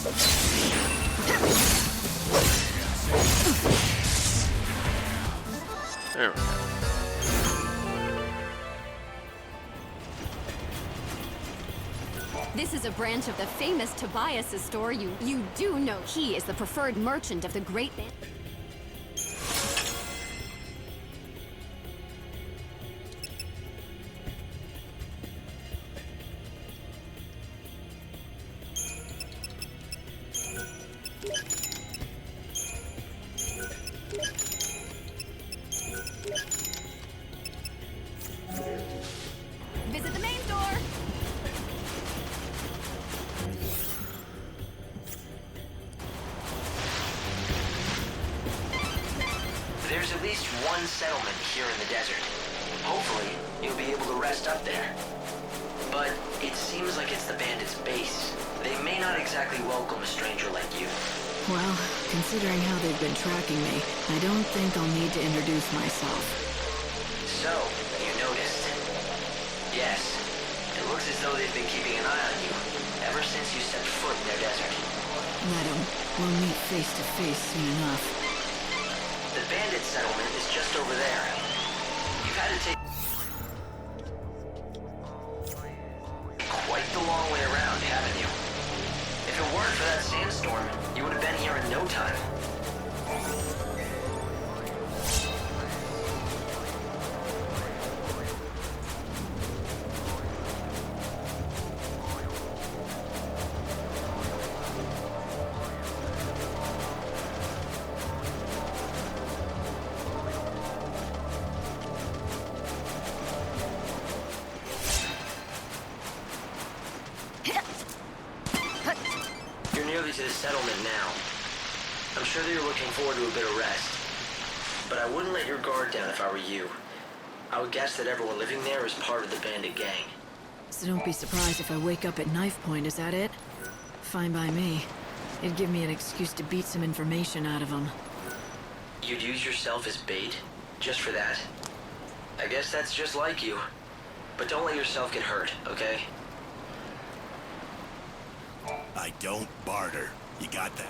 There we go. This is a branch of the famous Tobias's store. You do know he is the preferred merchant of the great band. Visit the main store! There's at least one settlement here in the desert. Hopefully, you'll be able to rest up there. But it seems like it's the bandits' base. They may not exactly welcome a stranger like you. Well, considering how they've been tracking me, I don't think I'll need to introduce myself. So, you noticed. Yes, it looks as though they've been keeping an eye on you ever since you set foot in their desert. Let 'em. We'll meet face to face soon enough. The bandit settlement is just over there. You've had to take quite the long way around, haven't you? If it weren't for that sandstorm, you would have been here in no time. You're nearly to the settlement now. I'm sure that you're looking forward to a bit of rest. But I wouldn't let your guard down if I were you. I would guess that everyone living there is part of the bandit gang. So don't be surprised if I wake up at knife point, is that it? Fine by me. It'd give me an excuse to beat some information out of them. You'd use yourself as bait? Just for that? I guess that's just like you. But don't let yourself get hurt, okay? I don't barter. You got that?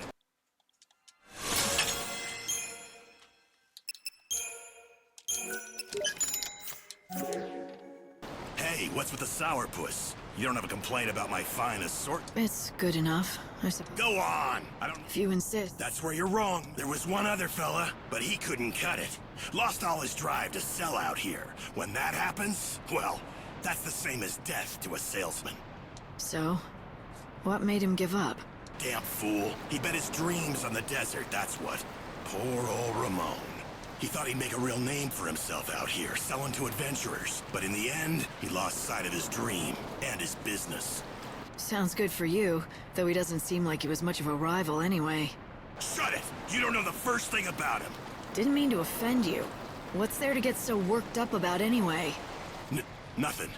Hey, what's with the sourpuss? You don't have a complaint about my fine assortment? It's good enough, I suppose. Go on! I don't... If you insist. That's where you're wrong. There was one other fella, but he couldn't cut it. Lost all his drive to sell out here. When that happens, well, that's the same as death to a salesman. So? What made him give up? Damn fool. He bet his dreams on the desert, that's what. Poor old Ramon. He thought he'd make a real name for himself out here, selling to adventurers. But in the end, he lost sight of his dream and his business. Sounds good for you, though he doesn't seem like he was much of a rival anyway. Shut it! You don't know the first thing about him! Didn't mean to offend you. What's there to get so worked up about anyway? Nothing.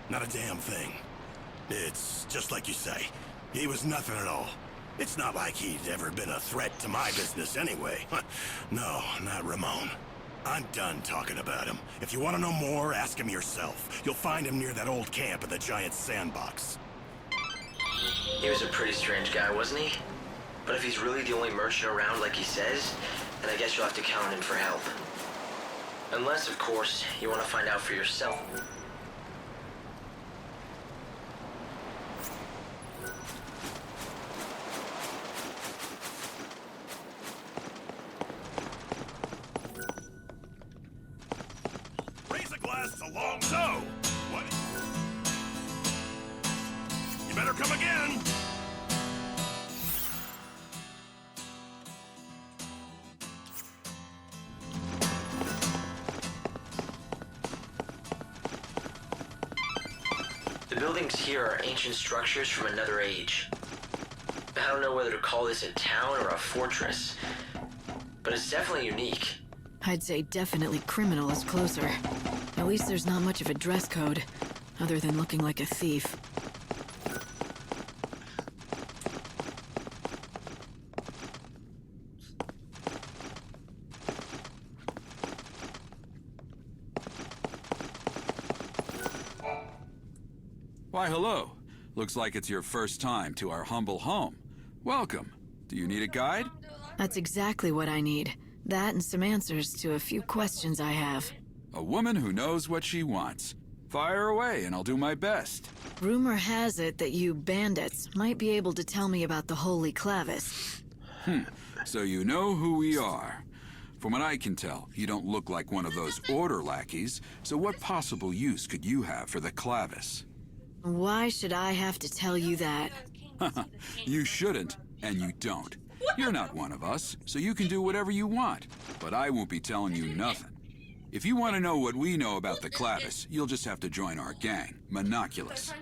Not a damn thing. It's just like you say. He was nothing at all. It's not like he'd ever been a threat to my business anyway. No, not Ramon. I'm done talking about him. If you want to know more, ask him yourself. You'll find him near that old camp at the giant sandbox. He was a pretty strange guy, wasn't he? But if he's really the only merchant around like he says, then I guess you'll have to count on him for help. Unless, of course, you want to find out for yourself. Raise a glass to long so. What? You better come again. The buildings here are ancient structures from another age. I don't know whether to call this a town or a fortress, but it's definitely unique. I'd say definitely criminal is closer. At least there's not much of a dress code, other than looking like a thief. Why, hello. Looks like it's your first time to our humble home. Welcome. Do you need a guide? That's exactly what I need. That and some answers to a few questions I have. A woman who knows what she wants. Fire away and I'll do my best. Rumor has it that you bandits might be able to tell me about the Holy Clavis. So you know who we are. From what I can tell, you don't look like one of those order lackeys, so what possible use could you have for the Clavis? Why should I have to tell you that? You shouldn't, and you don't. You're not one of us, so you can do whatever you want, but I won't be telling you nothing. If you want to know what we know about the Clavis, you'll just have to join our gang, Monoculus.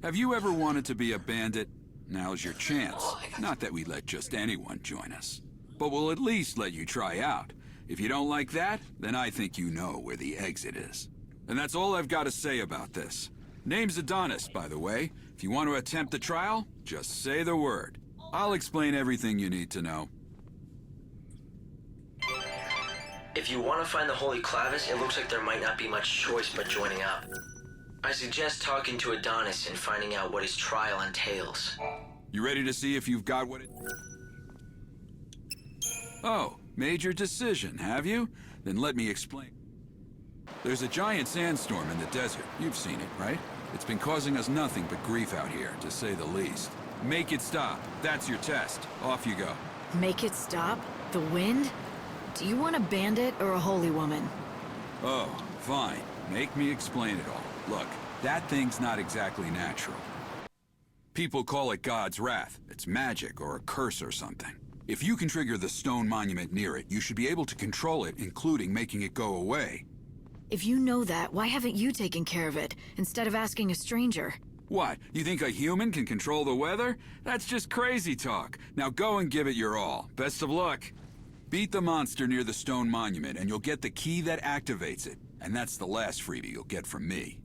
Have you ever wanted to be a bandit? Now's your chance. Not that we let just anyone join us, but we'll at least let you try out. If you don't like that, then I think you know where the exit is. And that's all I've got to say about this. Name's Adonis, by the way. If you want to attempt the trial, just say the word. I'll explain everything you need to know. If you want to find the Holy Clavis, it looks like there might not be much choice but joining up. I suggest talking to Adonis and finding out what his trial entails. You ready to see if you've got what it... Oh, made your decision, have you? Then let me explain. There's a giant sandstorm in the desert. You've seen it, right? It's been causing us nothing but grief out here, to say the least. Make it stop. That's your test. Off you go. Make it stop? The wind? Do you want a bandit or a holy woman? Oh, fine. Make me explain it all. Look, that thing's not exactly natural. People call it God's wrath. It's magic or a curse or something. If you can trigger the stone monument near it, you should be able to control it, including making it go away. If you know that, why haven't you taken care of it, instead of asking a stranger? What, you think a human can control the weather? That's just crazy talk. Now go and give it your all. Best of luck. Beat the monster near the stone monument, and you'll get the key that activates it. And that's the last freebie you'll get from me.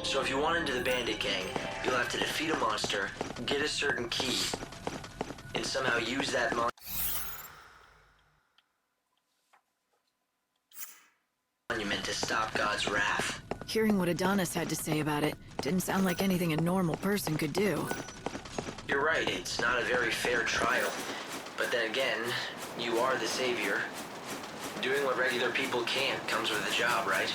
So if you want into the bandit gang, you'll have to defeat a monster, get a certain key, and somehow use that monument to stop God's wrath. Hearing what Adonis had to say about it didn't sound like anything a normal person could do. You're right, it's not a very fair trial. But then again, you are the savior. Doing what regular people can't comes with the job, right?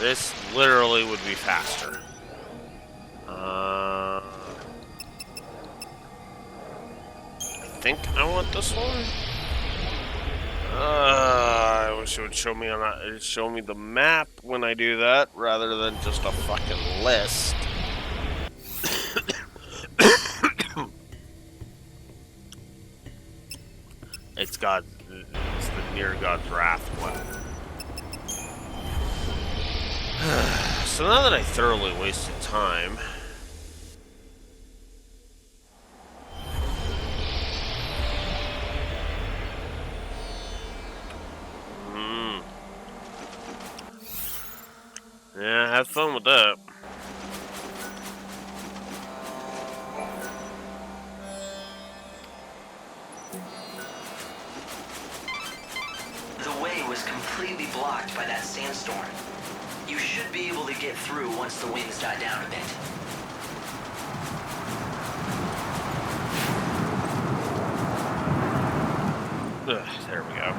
This literally would be faster. I think I want this one. I wish it would show me show me the map when I do that, rather than just a fucking list. It's the near God's wrath one. So now that I thoroughly wasted time, yeah, have fun with that. The way was completely blocked by that sandstorm. You should be able to get through once the winds die down a bit. There we go.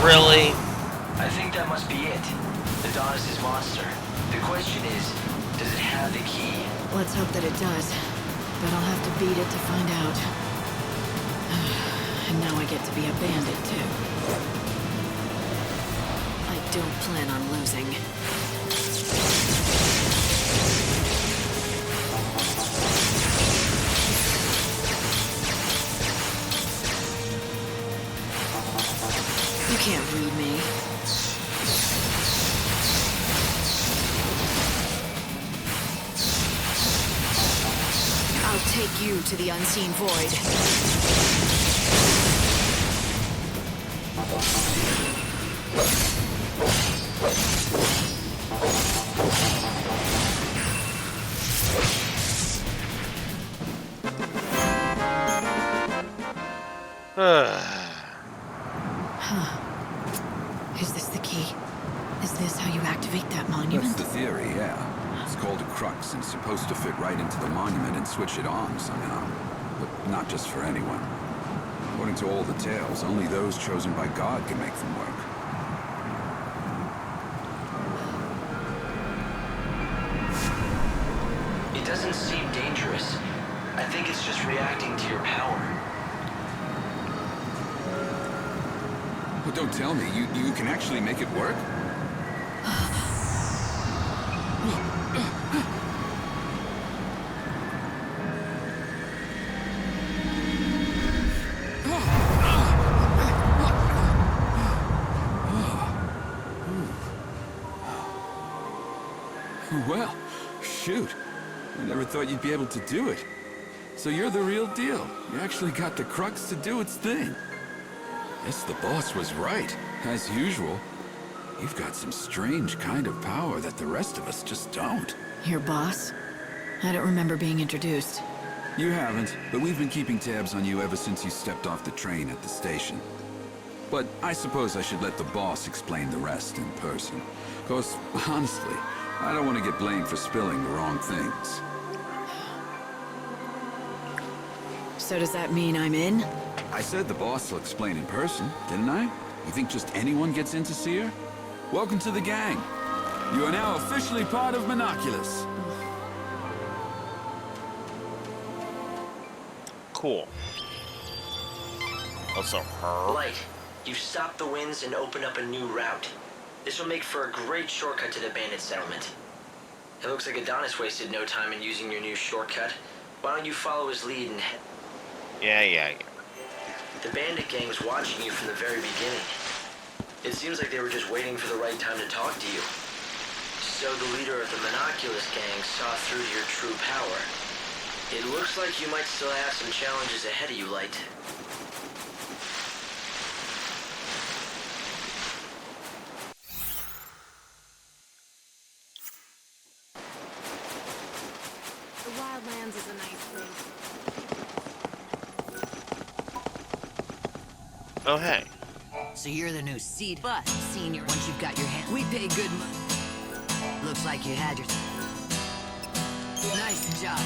Really? I think that must be it. Adonis's monster. The question is, does it have the key? Let's hope that it does. But I'll have to beat it to find out. And now I get to be a bandit, too. I don't plan on losing. You can't read me. I'll take you to the unseen void. Is this the key? Is this how you activate that monument? That's the theory, yeah. It's called a crux and supposed to fit right into the monument and switch it on somehow. But not just for anyone. According to all the tales, only those chosen by God can make them work. It doesn't seem dangerous. I think it's just reacting to your power. Well, don't tell me. You can actually make it work? Well, shoot. I never thought you'd be able to do it. So you're the real deal. You actually got the crux to do its thing. Guess the boss was right, as usual. You've got some strange kind of power that the rest of us just don't. Your boss? I don't remember being introduced. You haven't, but we've been keeping tabs on you ever since you stepped off the train at the station. But I suppose I should let the boss explain the rest in person. 'Cause, honestly, I don't want to get blamed for spilling the wrong things. So does that mean I'm in? I said the boss will explain in person, didn't I? You think just anyone gets in to see her? Welcome to the gang. You are now officially part of Monoculus. Cool. Also, her. Light, you've stopped the winds and opened up a new route. This will make for a great shortcut to the bandit settlement. It looks like Adonis wasted no time in using your new shortcut. Why don't you follow his lead and head... Yeah. The bandit gang's watching you from the very beginning. It seems like they were just waiting for the right time to talk to you. So the leader of the Monoculus gang saw through to your true power. It looks like you might still have some challenges ahead of you, Light. The Wildlands is a nice place. Oh, hey. So you're the new seed, but senior, once you've got your hand, we pay good money. Looks like you had your... Nice job.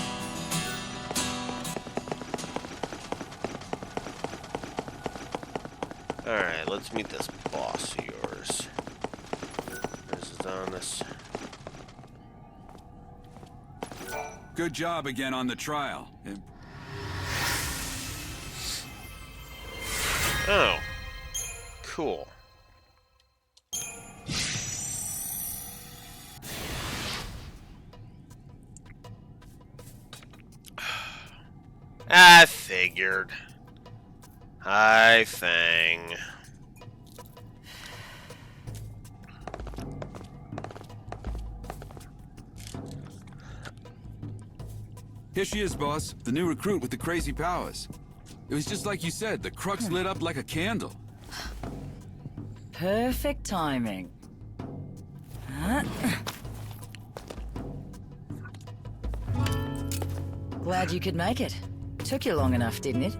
Alright, let's meet this boss of yours. This is honest. Good job again on the trial. Oh. Cool. I figured. Hi, Fang. Here she is, boss. The new recruit with the crazy powers. It was just like you said, the crux lit up like a candle. Perfect timing. Huh? Glad you could make it. Took you long enough, didn't it?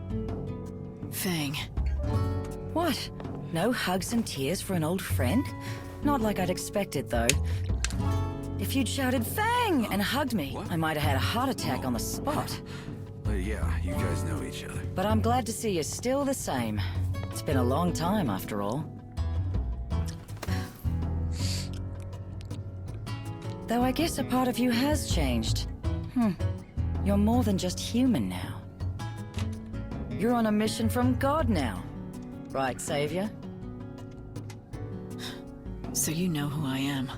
Fang. What? No hugs and tears for an old friend? Not like I'd expected, though. If you'd shouted Fang and hugged me, I might have had a heart attack on the spot. Yeah, you guys know each other. But I'm glad to see you're still the same. It's been a long time, after all. Though I guess a part of you has changed. You're more than just human now. You're on a mission from God now. Right, Savior? So you know who I am.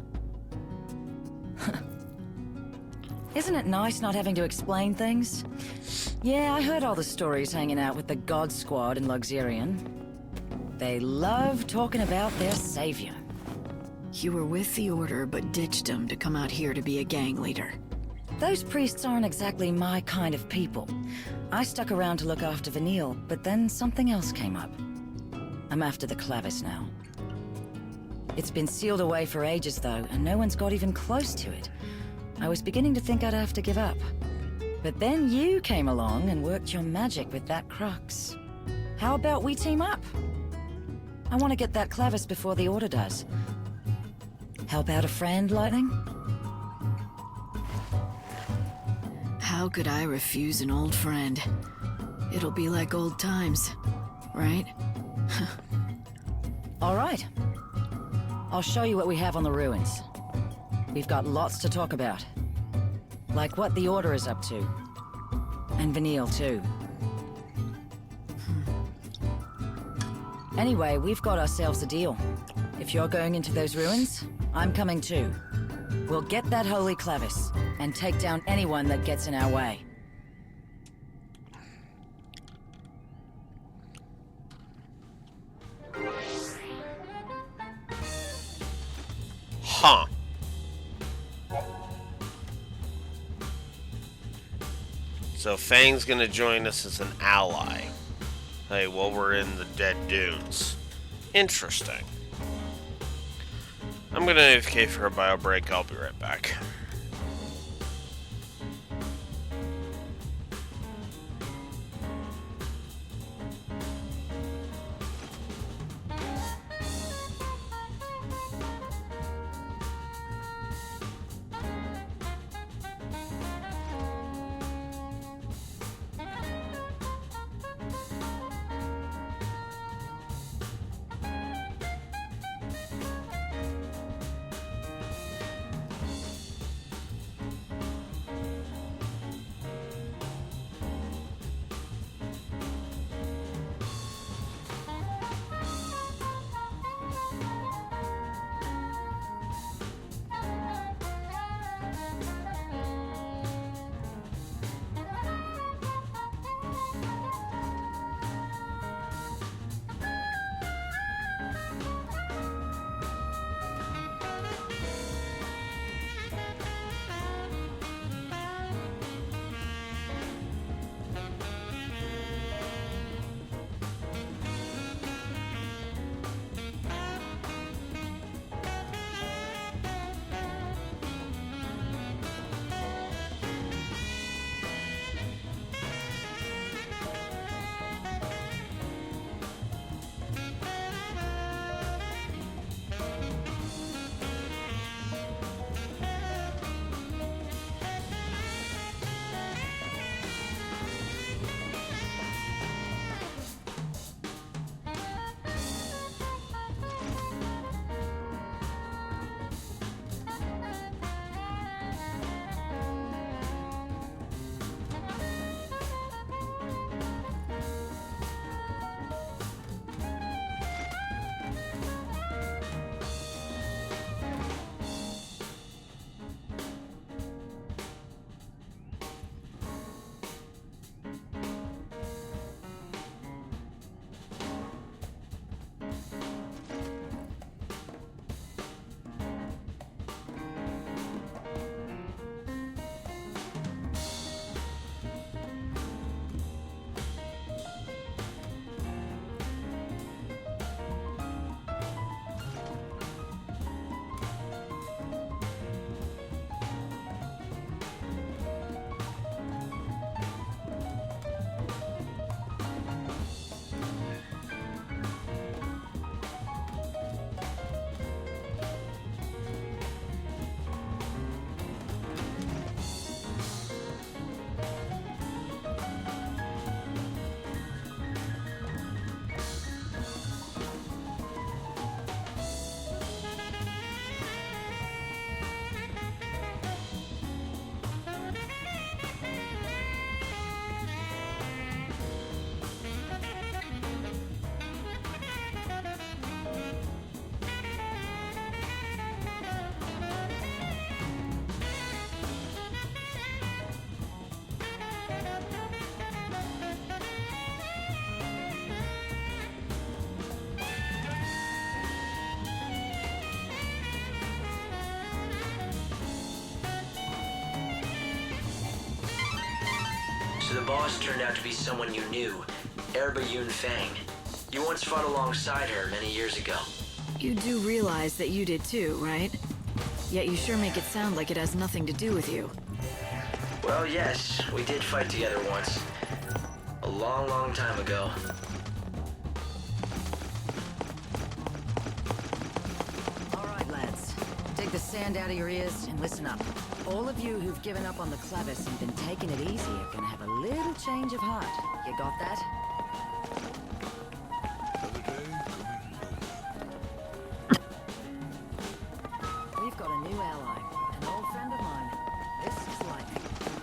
Isn't it nice not having to explain things? Yeah, I heard all the stories hanging out with the God Squad in Luxurion. They love talking about their savior. You were with the Order, but ditched them to come out here to be a gang leader. Those priests aren't exactly my kind of people. I stuck around to look after Vanille, but then something else came up. I'm after the Clavis now. It's been sealed away for ages, though, and no one's got even close to it. I was beginning to think I'd have to give up. But then you came along and worked your magic with that crux. How about we team up? I want to get that Clavis before the Order does. Help out a friend, Lightning? How could I refuse an old friend? It'll be like old times, right? All right. I'll show you what we have on the ruins. We've got lots to talk about. Like what the Order is up to. And Vanille, too. Anyway, we've got ourselves a deal. If you're going into those ruins, I'm coming too. We'll get that holy Clavis, and take down anyone that gets in our way. Huh. So Fang's gonna join us as an ally. Hey, while we're in the Dead Dunes. Interesting. I'm gonna AFK for a bio break. I'll be right back. So the boss turned out to be someone you knew, Erba Yun Fang. You once fought alongside her many years ago. You do realize that you did too, right? Yet you sure make it sound like it has nothing to do with you. Well, yes, we did fight together once. A long, long time ago. All right, lads. Take the sand out of your ears and listen up. All of you who've given up on the clavis and been taking it easy are gonna have a little change of heart. You got that? We've got a new ally, an old friend of mine. This is Lightning.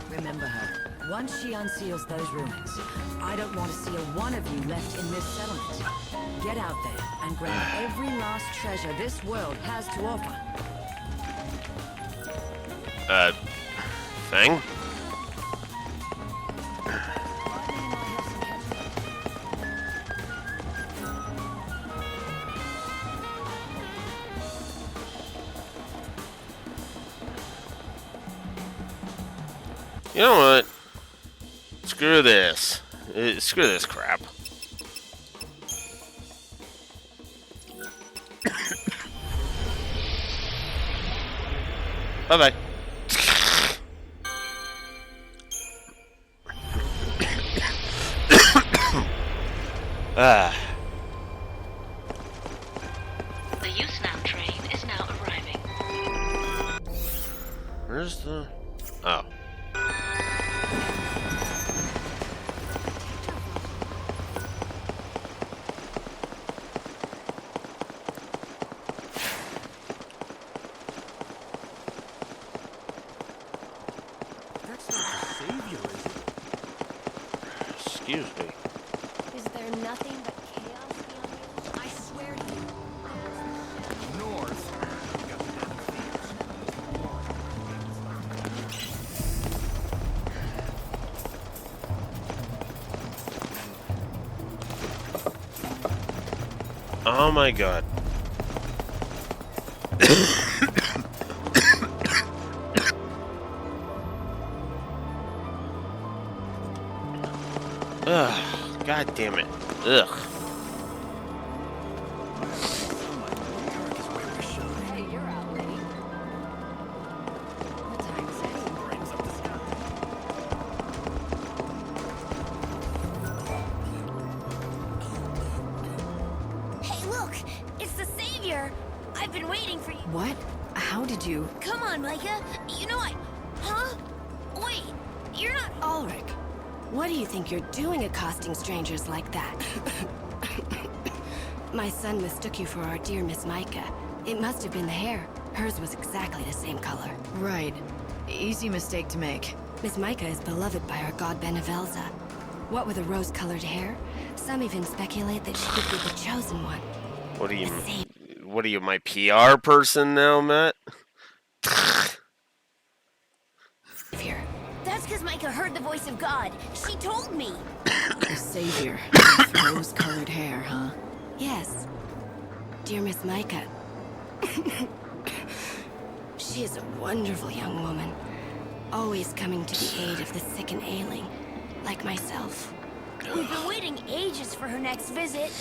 Remember her. Once she unseals those ruins, I don't want to see a one of you left in this settlement. Get out there and grab every last treasure this world has to offer. Thing? You know what? Screw this. Screw this crap. Bye-bye. The XIII train is now arriving. Where's the... Oh. That's not the savior, is it? Excuse me. Is there nothing but chaos beyond you? I swear to you. North. We got the damn thieves. Oh my god. Ugh, god damn it. Ugh. Hey, you're out, lady. What time is it? Brings up the sky. Hey, look! It's the Savior! I've been waiting for you. What? How did you... Come on, Micah. You know I... Huh? Wait, you're not... Ulrich, what do you think you're doing accosting strangers like that? My son mistook you for our dear Miss Micah. It must have been the hair. Hers was exactly the same color. Right. Easy mistake to make. Miss Micah is beloved by our god Benevelza. What with the rose-colored hair, some even speculate that she could be the chosen one. What are you, my PR person now, Matt? Here. That's because Micah heard the voice of God. She told me. The savior. With rose-colored hair, huh? Yes. Dear Miss Micah. She is a wonderful young woman. Always coming to the aid of the sick and ailing, like myself. We've been waiting ages for her next visit.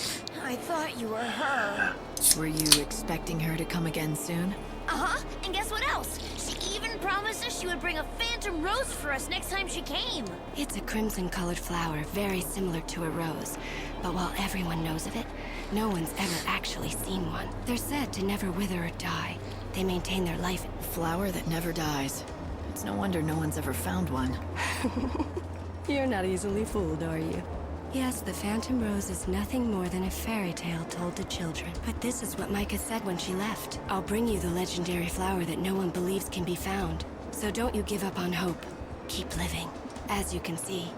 I thought you were her. Were you expecting her to come again soon? Uh-huh, and guess what else? She even promised us she would bring a phantom rose for us next time she came. It's a crimson-colored flower, very similar to a rose. But while everyone knows of it, no one's ever actually seen one. They're said to never wither or die. They maintain their life. Flower that never dies. It's no wonder no one's ever found one. You're not easily fooled, are you? Yes, the Phantom Rose is nothing more than a fairy tale told to children. But this is what Micah said when she left. I'll bring you the legendary flower that no one believes can be found. So don't you give up on hope. Keep living. As you can see,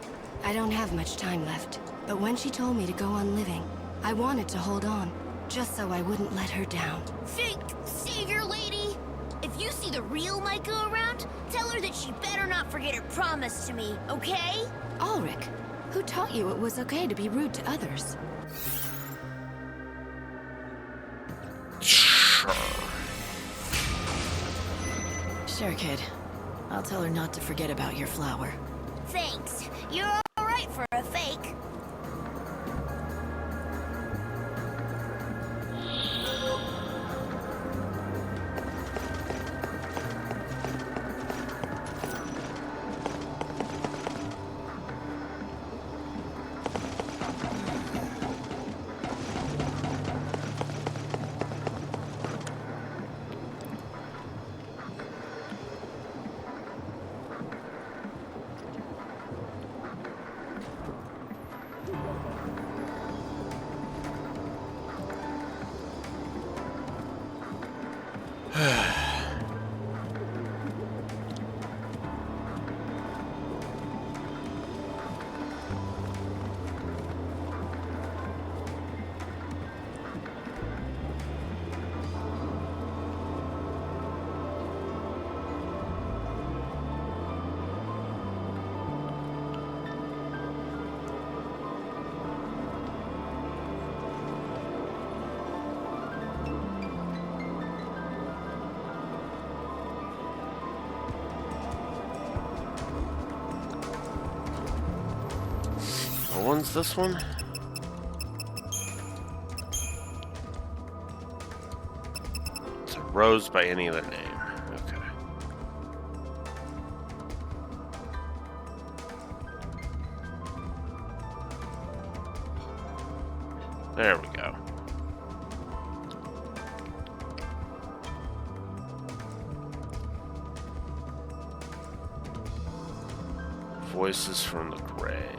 I don't have much time left. But when she told me to go on living, I wanted to hold on, just so I wouldn't let her down. Fake savior lady! If you see the real Micah around, tell her that she better not forget her promise to me, okay? Ulrich, who taught you it was okay to be rude to others? Sure, kid. I'll tell her not to forget about your flower. Thanks. You're for a fake. What one's this one? It's a rose by any other name. Okay. There we go. Voices from the grave.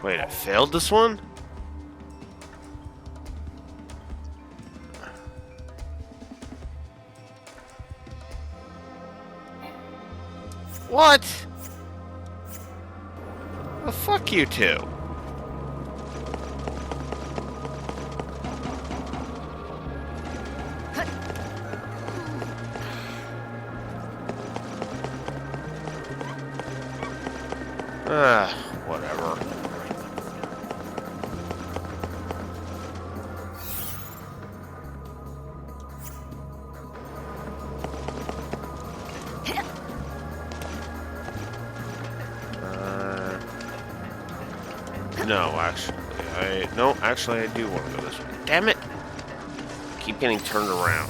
Wait, I failed this one? What? Well, fuck you two. Whatever. No, actually, I do want to go this way. Damn it! Keep getting turned around.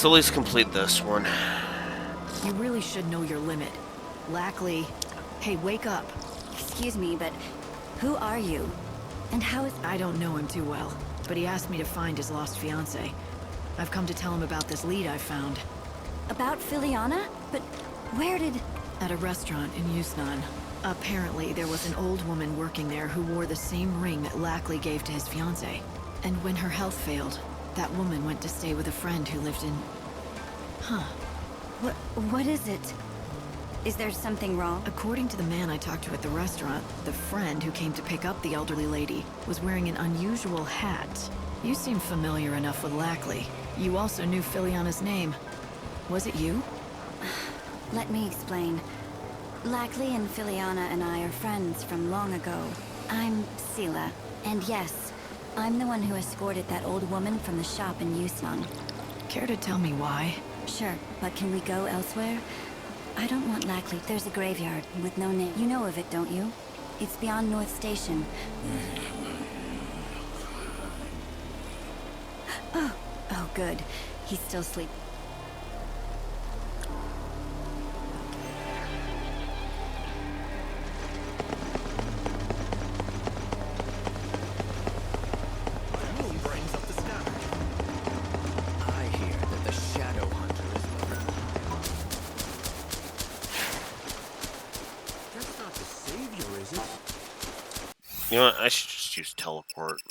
Let's at least complete this one. You really should know your limit. Lackley. Hey, wake up. Excuse me, but who are you? And how is... I don't know him too well, but he asked me to find his lost fiancée. I've come to tell him about this lead I found. About Filiana? But where did... At a restaurant in XIII. Apparently, there was an old woman working there who wore the same ring that Lackley gave to his fiancée. And when her health failed, that woman went to stay with a friend who lived in... Huh. What is it? Is there something wrong? According to the man I talked to at the restaurant, the friend who came to pick up the elderly lady was wearing an unusual hat. You seem familiar enough with Lackley. You also knew Filiana's name. Was it you? Let me explain. Lackley and Filiana and I are friends from long ago. I'm Sela, and yes, I'm the one who escorted that old woman from the shop in Yusnan. Care to tell me why? Sure, but can we go elsewhere? I don't want Lackley. There's a graveyard with no name. You know of it, don't you? It's beyond North Station. Oh, good. He's still asleep. You know what? I should just use teleport.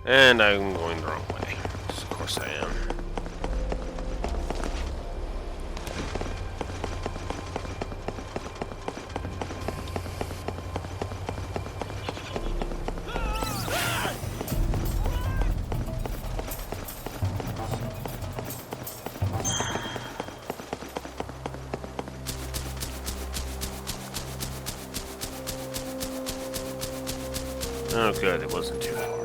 And I'm going the wrong way. Of course I am. Oh good, it wasn't too far.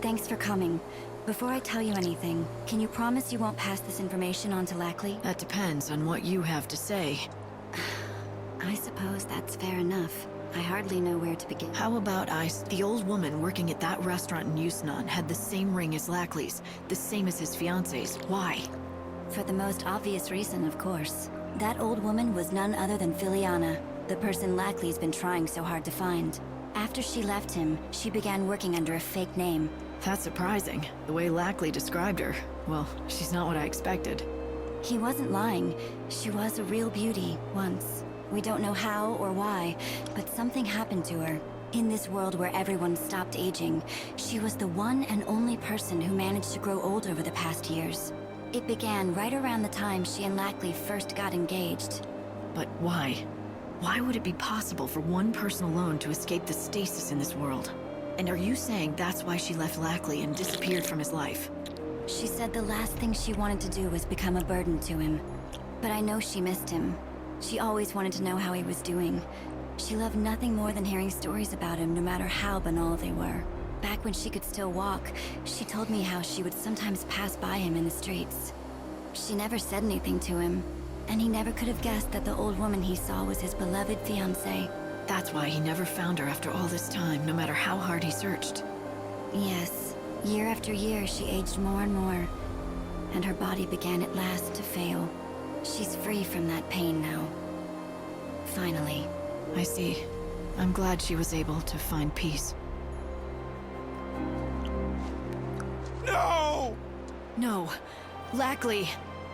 Thanks for coming. Before I tell you anything, can you promise you won't pass this information on to Lackley? That depends on what you have to say. I suppose that's fair enough. I hardly know where to begin. How about the old woman working at that restaurant in Yusnan had the same ring as Lackley's, the same as his fiance's. Why? For the most obvious reason, of course. That old woman was none other than Filiana, the person Lackley's been trying so hard to find. After she left him, she began working under a fake name. That's surprising. The way Lackley described her. Well, she's not what I expected. He wasn't lying. She was a real beauty, once. We don't know how or why, but something happened to her. In this world where everyone stopped aging, she was the one and only person who managed to grow old over the past years. It began right around the time she and Lackley first got engaged. But why? Why would it be possible for one person alone to escape the stasis in this world? And are you saying that's why she left Lackley and disappeared from his life? She said the last thing she wanted to do was become a burden to him. But I know she missed him. She always wanted to know how he was doing. She loved nothing more than hearing stories about him, no matter how banal they were. Back when she could still walk, she told me how she would sometimes pass by him in the streets. She never said anything to him, and he never could have guessed that the old woman he saw was his beloved fiancée. That's why he never found her after all this time, no matter how hard he searched. Yes. Year after year, she aged more and more, and her body began at last to fail. She's free from that pain now. Finally. I see. I'm glad she was able to find peace. No! No. Lackley!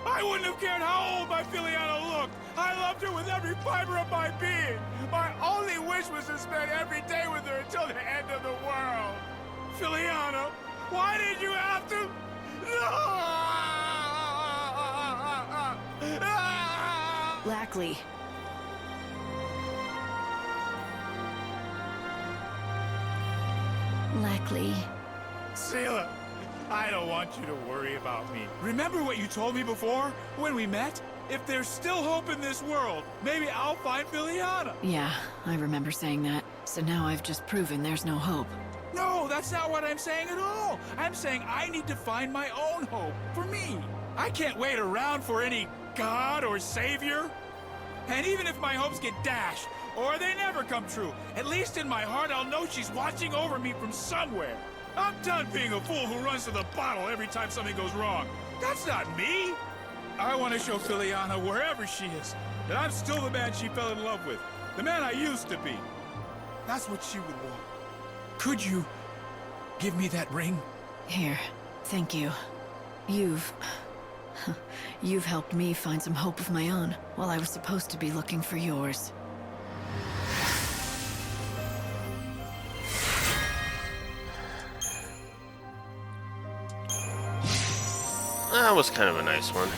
I wouldn't have cared how old my Filiana looked! I loved her with every fiber of my being! My only wish was to spend every day with her until the end of the world! Filiana, why did you have to... Lackley. Lackley. Sela, I don't want you to worry about me. Remember what you told me before, when we met? If there's still hope in this world, maybe I'll find Filiana. Yeah, I remember saying that. So now I've just proven there's no hope. No, that's not what I'm saying at all. I'm saying I need to find my own hope, for me. I can't wait around for any god or savior. And even if my hopes get dashed, or they never come true. At least in my heart, I'll know she's watching over me from somewhere. I'm done being a fool who runs to the bottle every time something goes wrong. That's not me. I want to show Filiana, wherever she is, that I'm still the man she fell in love with. The man I used to be. That's what she would want. Could you give me that ring? Here, thank you. You've helped me find some hope of my own, while I was supposed to be looking for yours. That was kind of a nice one.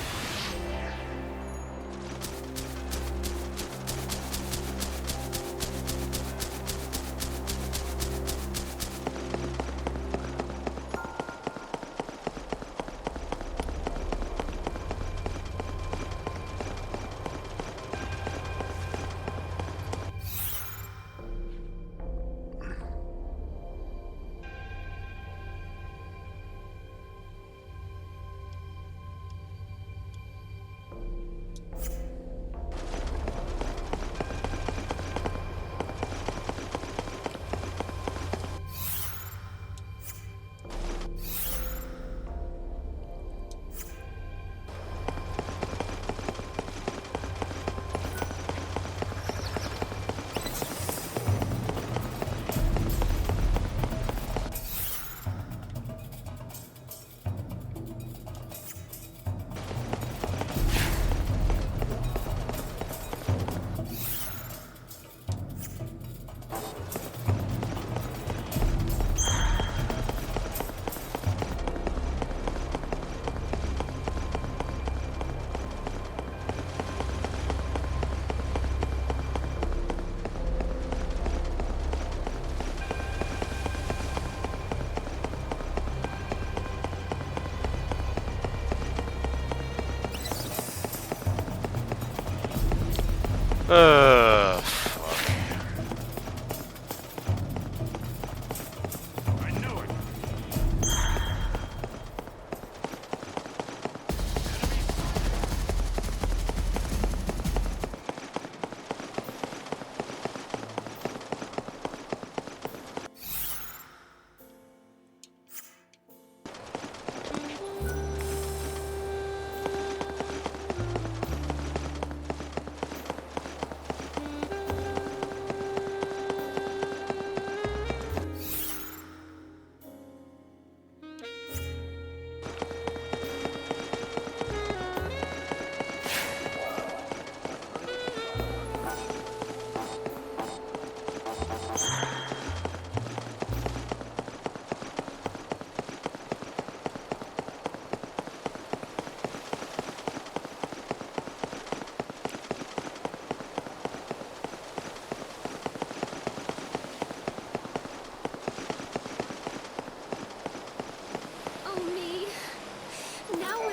Fuck. I knew it.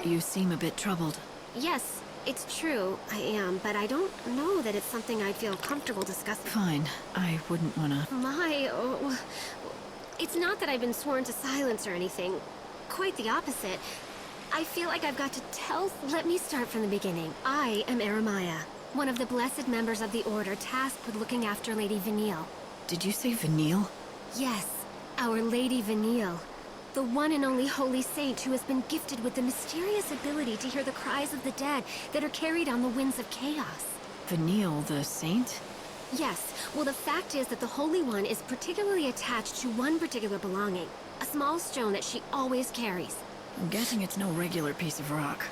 You seem a bit troubled. Yes, it's true, I am, but I don't know that it's something I'd feel comfortable discussing. Fine. I wouldn't wanna... It's not that I've been sworn to silence or anything. Quite the opposite. I feel like I've got to tell... Let me start from the beginning. I am Eremiah, one of the blessed members of the Order tasked with looking after Lady Vanille. Did you say Vanille? Yes, our Lady Vanille. The one and only holy saint who has been gifted with the mysterious ability to hear the cries of the dead that are carried on the winds of chaos. Vanille, the saint? Yes. Well, the fact is that the Holy One is particularly attached to one particular belonging. A small stone that she always carries. I'm guessing it's no regular piece of rock.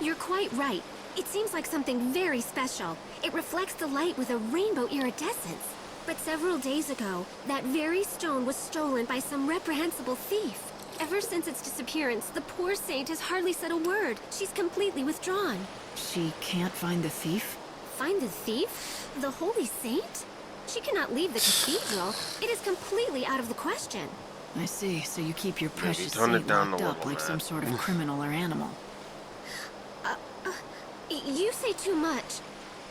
You're quite right. It seems like something very special. It reflects the light with a rainbow iridescence. But several days ago, that very stone was stolen by some reprehensible thief. Ever since its disappearance, the poor saint has hardly said a word. She's completely withdrawn. She can't find the thief? Find the thief? The holy saint? She cannot leave the cathedral. It is completely out of the question. I see. So you keep your precious tone it saint down locked a up little, like man. some sort of criminal or animal. You say too much.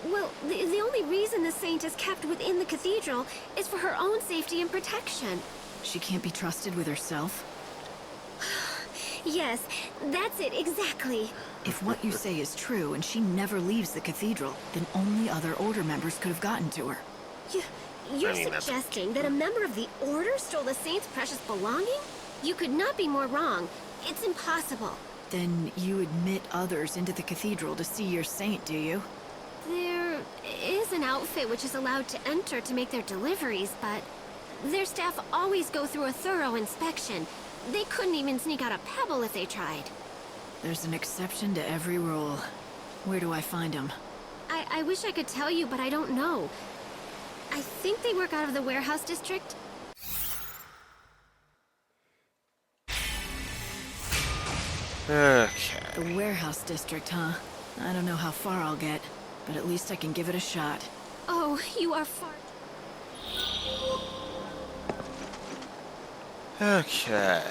Well, the only reason the saint is kept within the cathedral is for her own safety and protection. She can't be trusted with herself? Yes, that's it, exactly. If what you say is true and she never leaves the cathedral, then only other Order members could have gotten to her. You're I mean, that's suggesting that a member of the Order stole the Saint's precious belonging? You could not be more wrong. It's impossible. Then you admit others into the cathedral to see your saint, do you? There is an outfit which is allowed to enter to make their deliveries, but their staff always go through a thorough inspection. They couldn't even sneak out a pebble if they tried. There's an exception to every rule. Where do I find them? I wish I could tell you, but I don't know. I think they work out of the warehouse district. Okay. The warehouse district, huh? I don't know how far I'll get, but at least I can give it a shot. Oh, you are far... Okay.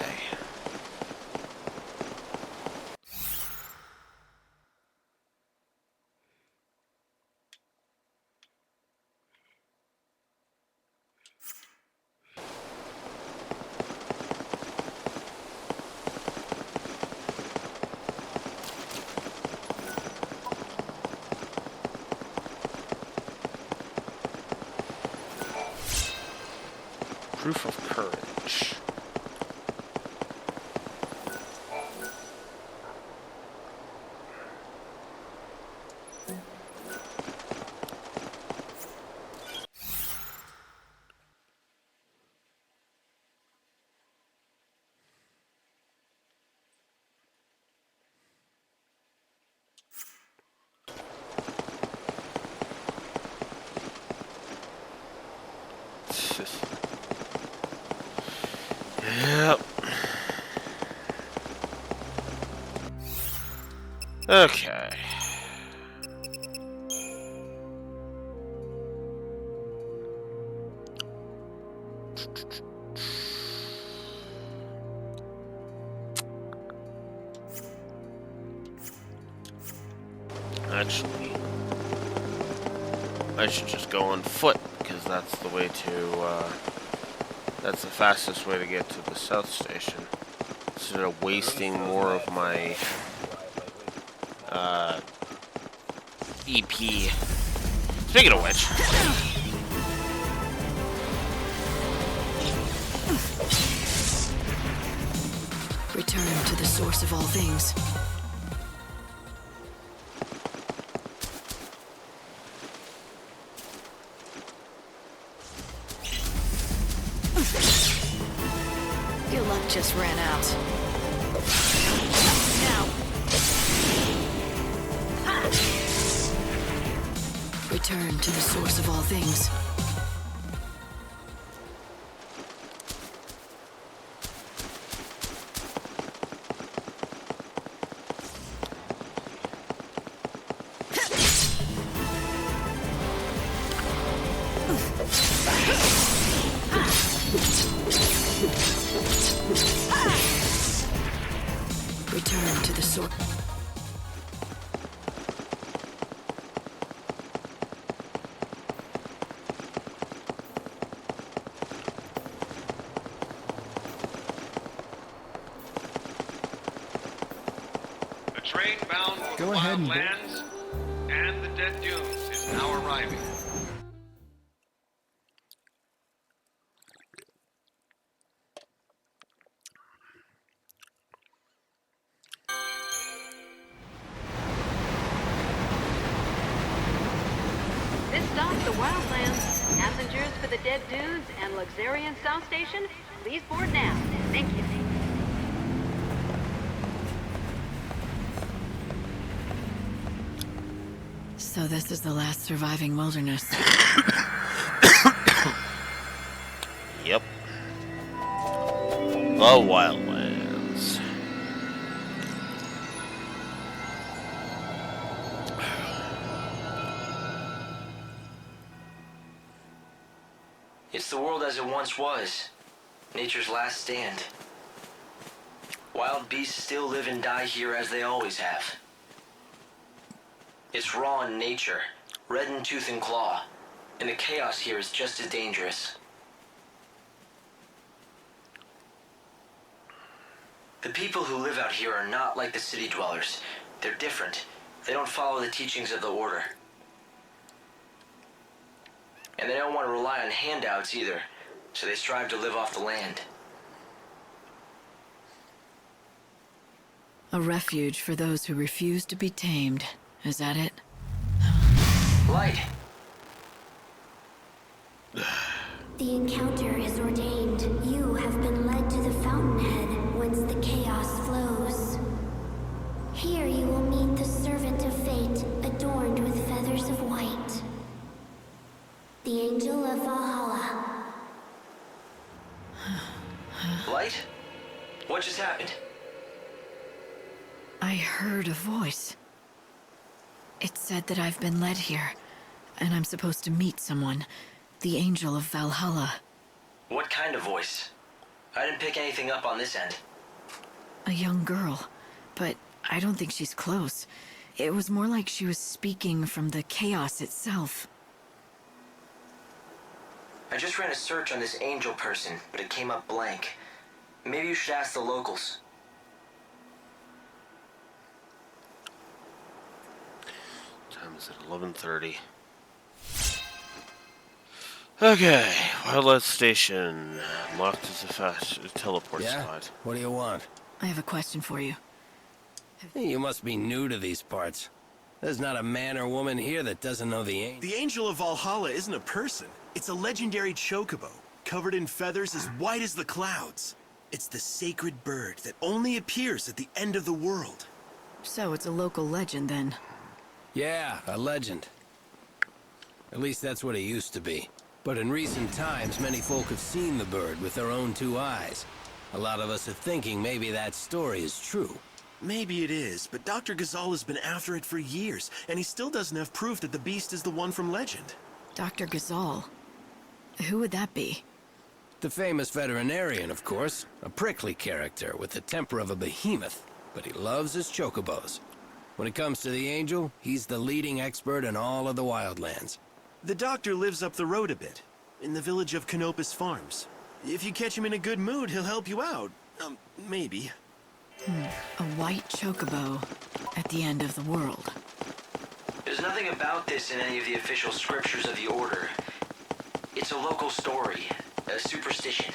Proof of courage. Yep. Okay. Actually, I should just go on foot, because that's the way to, that's the fastest way to get to the South Station. Instead of wasting more of my, EP. Speaking of which... Return to the source of all things. Your luck just ran out. Now. Return to the source of all things. Return to the source. A train bound for Go the ahead and Wildlands and the Dead Dunes is now arriving. This stops the Wildlands. Passengers for the Dead Dunes and Luxurian South Station, please board now. Thank you. So this is the last surviving wilderness. Yep. The Wildlands. It's the world as it once was. Nature's last stand. Wild beasts still live and die here as they always have. It's raw in nature, red in tooth and claw, and the chaos here is just as dangerous. The people who live out here are not like the city dwellers. They're different. They don't follow the teachings of the Order. And they don't want to rely on handouts either, so they strive to live off the land. A refuge for those who refuse to be tamed. Is that it? Light! The encounter is ordained. You have been led to the fountainhead, whence the chaos flows. Here you will meet the servant of fate, adorned with feathers of white. The angel of Valhalla. Light? What just happened? I heard a voice. It said that I've been led here, and I'm supposed to meet someone. The angel of Valhalla. What kind of voice? I didn't pick anything up on this end. A young girl, but I don't think she's close. It was more like she was speaking from the chaos itself. I just ran a search on this angel person, but it came up blank. Maybe you should ask the locals. Time is at 11:30. Okay, Wildlife Station. Locked as a fast teleport spot. What do you want? I have a question for you. Hey, you must be new to these parts. There's not a man or woman here that doesn't know the angel. The Angel of Valhalla isn't a person. It's a legendary chocobo, covered in feathers as white as the clouds. It's the sacred bird that only appears at the end of the world. So it's a local legend, then? Yeah, a legend. At least that's what it used to be. But in recent times, many folk have seen the bird with their own two eyes. A lot of us are thinking maybe that story is true. Maybe it is, but Dr. Ghazal has been after it for years, and he still doesn't have proof that the beast is the one from legend. Dr. Ghazal? Who would that be? The famous veterinarian, of course. A prickly character with the temper of a behemoth, but he loves his chocobos. When it comes to the angel, he's the leading expert in all of the wildlands. The doctor lives up the road a bit, in the village of Canopus Farms. If you catch him in a good mood, he'll help you out. Maybe. A white chocobo at the end of the world. There's nothing about this in any of the official scriptures of the Order. It's a local story, a superstition.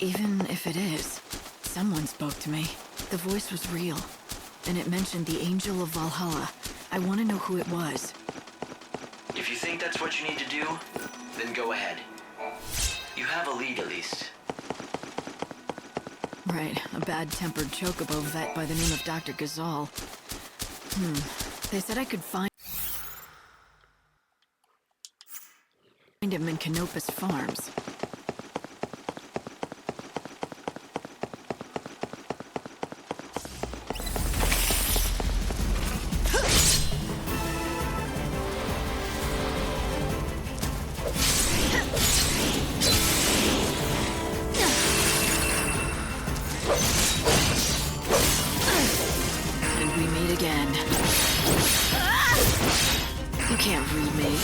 Even if it is, someone spoke to me. The voice was real, and it mentioned the Angel of Valhalla. I want to know who it was. If you think that's what you need to do, then go ahead. You have a lead, at least. Right, a bad-tempered chocobo vet by the name of Dr. Ghazal. They said I could find him in Canopus Farms. And we meet again. You can't read me.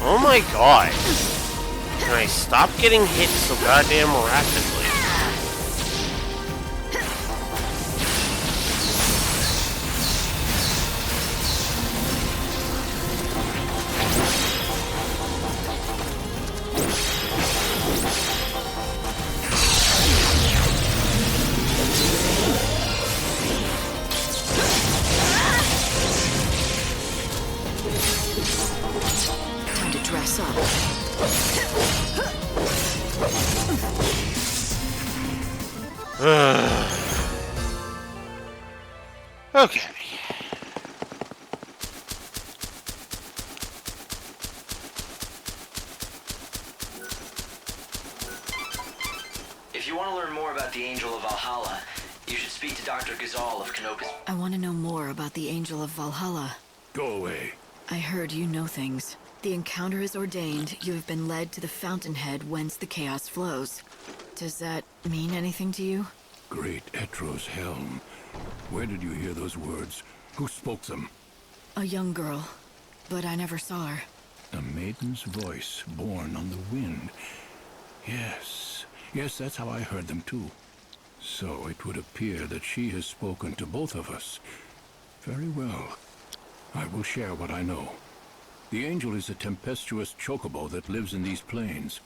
Oh my god. Can I stop getting hit so goddamn rapidly? Time to dress up. Okay. If you want to learn more about the Angel of Valhalla, you should speak to Dr. Ghazal of Canopus. I want to know more about the Angel of Valhalla. Go away. I heard you know things. The encounter is ordained. You have been led to the fountainhead whence the chaos flows. Does that mean anything to you? Great Etro's helm. Where did you hear those words? Who spoke them? A young girl, but I never saw her. A maiden's voice born on the wind. Yes, that's how I heard them too. So it would appear that she has spoken to both of us. Very well. I will share what I know. The angel is a tempestuous chocobo that lives in these plains.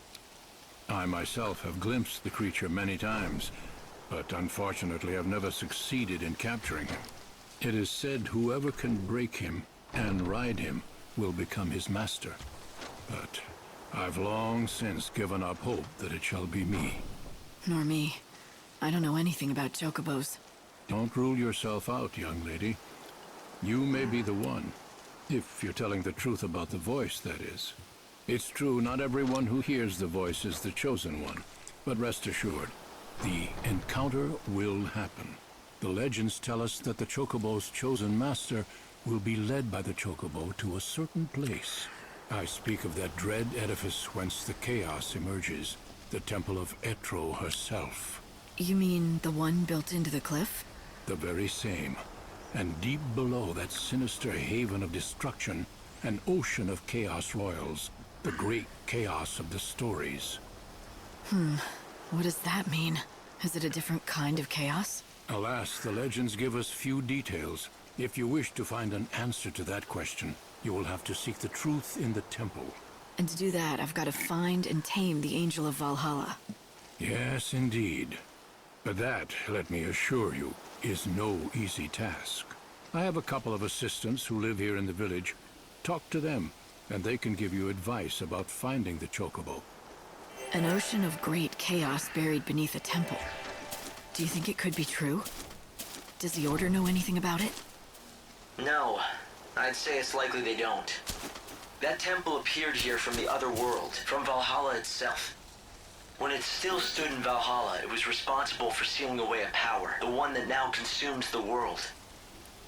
I myself have glimpsed the creature many times, but unfortunately I've never succeeded in capturing him. It is said whoever can break him and ride him will become his master. But I've long since given up hope that it shall be me. Nor me. I don't know anything about chocobos. Don't rule yourself out, young lady. You may be the one. If you're telling the truth about the voice, that is. It's true, not everyone who hears the voice is the chosen one. But rest assured, the encounter will happen. The legends tell us that the chocobo's chosen master will be led by the chocobo to a certain place. I speak of that dread edifice whence the chaos emerges, the temple of Etro herself. You mean the one built into the cliff? The very same. And deep below that sinister haven of destruction, an ocean of chaos royals, the great chaos of the stories. What does that mean? Is it a different kind of chaos? Alas, the legends give us few details. If you wish to find an answer to that question, you will have to seek the truth in the temple. And to do that, I've got to find and tame the Angel of Valhalla. Yes, indeed. But that, let me assure you, is no easy task. I have a couple of assistants who live here in the village. Talk to them, and they can give you advice about finding the chocobo. An ocean of great chaos buried beneath a temple. Do you think it could be true? Does the Order know anything about it? No, I'd say it's likely they don't. That temple appeared here from the other world, from Valhalla itself. When it still stood in Valhalla, it was responsible for sealing away a power, the one that now consumes the world.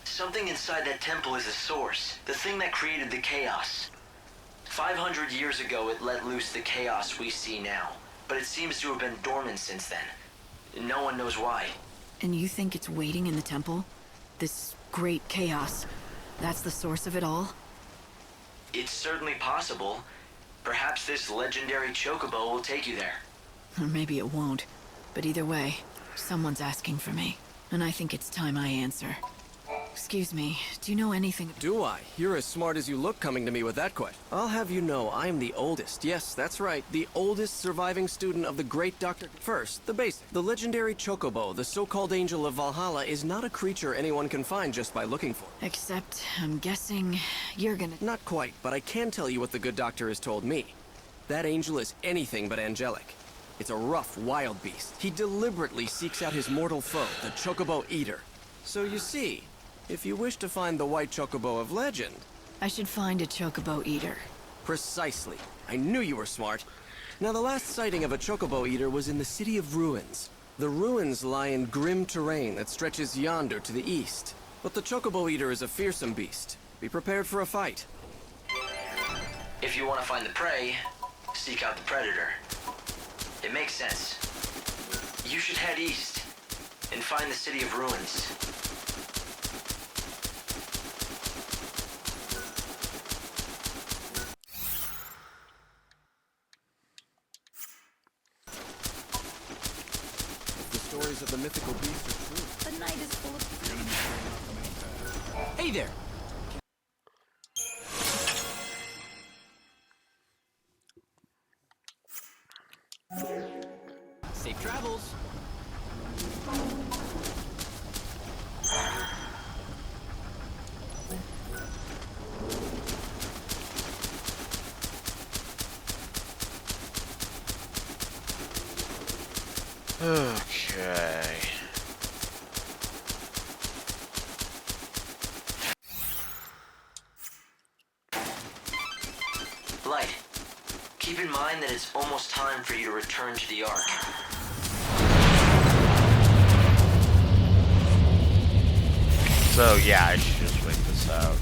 Something inside that temple is the source, the thing that created the chaos. 500 years ago, it let loose the chaos we see now, but it seems to have been dormant since then. No one knows why. And you think it's waiting in the temple? This great chaos, that's the source of it all? It's certainly possible. Perhaps this legendary chocobo will take you there. Or maybe it won't. But either way, someone's asking for me. And I think it's time I answer. Excuse me, do you know anything? Do I? You're as smart as you look coming to me with that question. I'll have you know I am the oldest, yes, that's right, the oldest surviving student of the great Dr. First, the basic. The legendary chocobo, the so-called Angel of Valhalla, is not a creature anyone can find just by looking for it. Except, I'm guessing you're gonna... Not quite, but I can tell you what the good doctor has told me. That angel is anything but angelic. It's a rough, wild beast. He deliberately seeks out his mortal foe, the chocobo eater. So you see, if you wish to find the white chocobo of legend... I should find a chocobo eater. Precisely. I knew you were smart. Now, the last sighting of a chocobo eater was in the City of Ruins. The ruins lie in grim terrain that stretches yonder to the east. But the chocobo eater is a fearsome beast. Be prepared for a fight. If you want to find the prey, seek out the predator. It makes sense. You should head east and find the City of Ruins. The stories of the mythical beasts are true. The night is full of... Hey there! Safe travels! Okay. Light, keep in mind that it's almost time for you to return to the Ark. So yeah, I should just wait this out.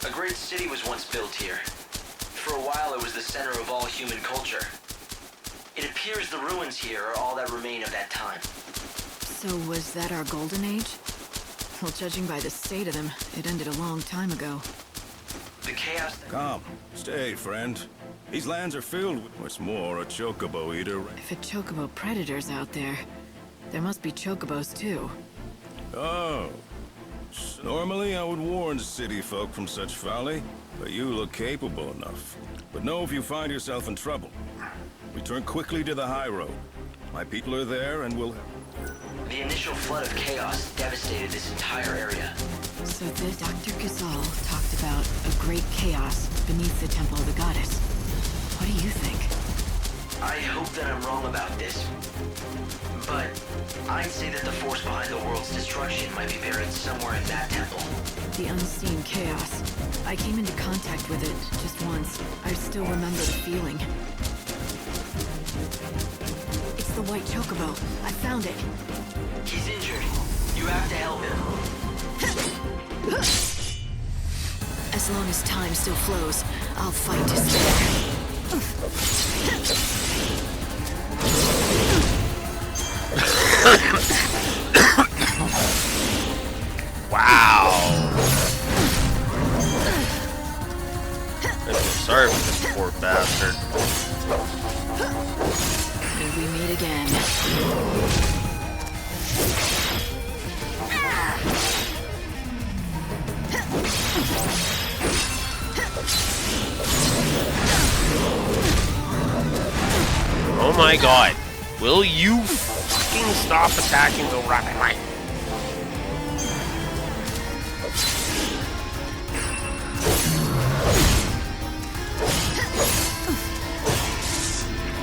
A great city was once built here. For a while it was the center of all human culture. It appears the ruins here are all that remain of that time. So was that our golden age? Well, judging by the state of them, it ended a long time ago. The chaos... Calm. Stay, friend. These lands are filled with what's more, a chocobo eater. If a chocobo predator's out there, there must be chocobos too. Oh. Normally I would warn city folk from such folly, but you look capable enough. But know if you find yourself in trouble, return quickly to the high road. My people are there and will... The initial flood of chaos devastated this entire area. So this Dr. Gazal talked about a great chaos beneath the Temple of the Goddess. What do you think? I hope that I'm wrong about this, but I'd say that the force behind the world's destruction might be buried somewhere in that temple. The unseen chaos. I came into contact with it just once. I still remember the feeling. It's the white chocobo. I found it. He's injured. You have to help him. As long as time still flows, I'll fight to stay. Wow. I feel sorry for this poor bastard. May we meet again. Oh my god. Will you fucking stop attacking so rapidly?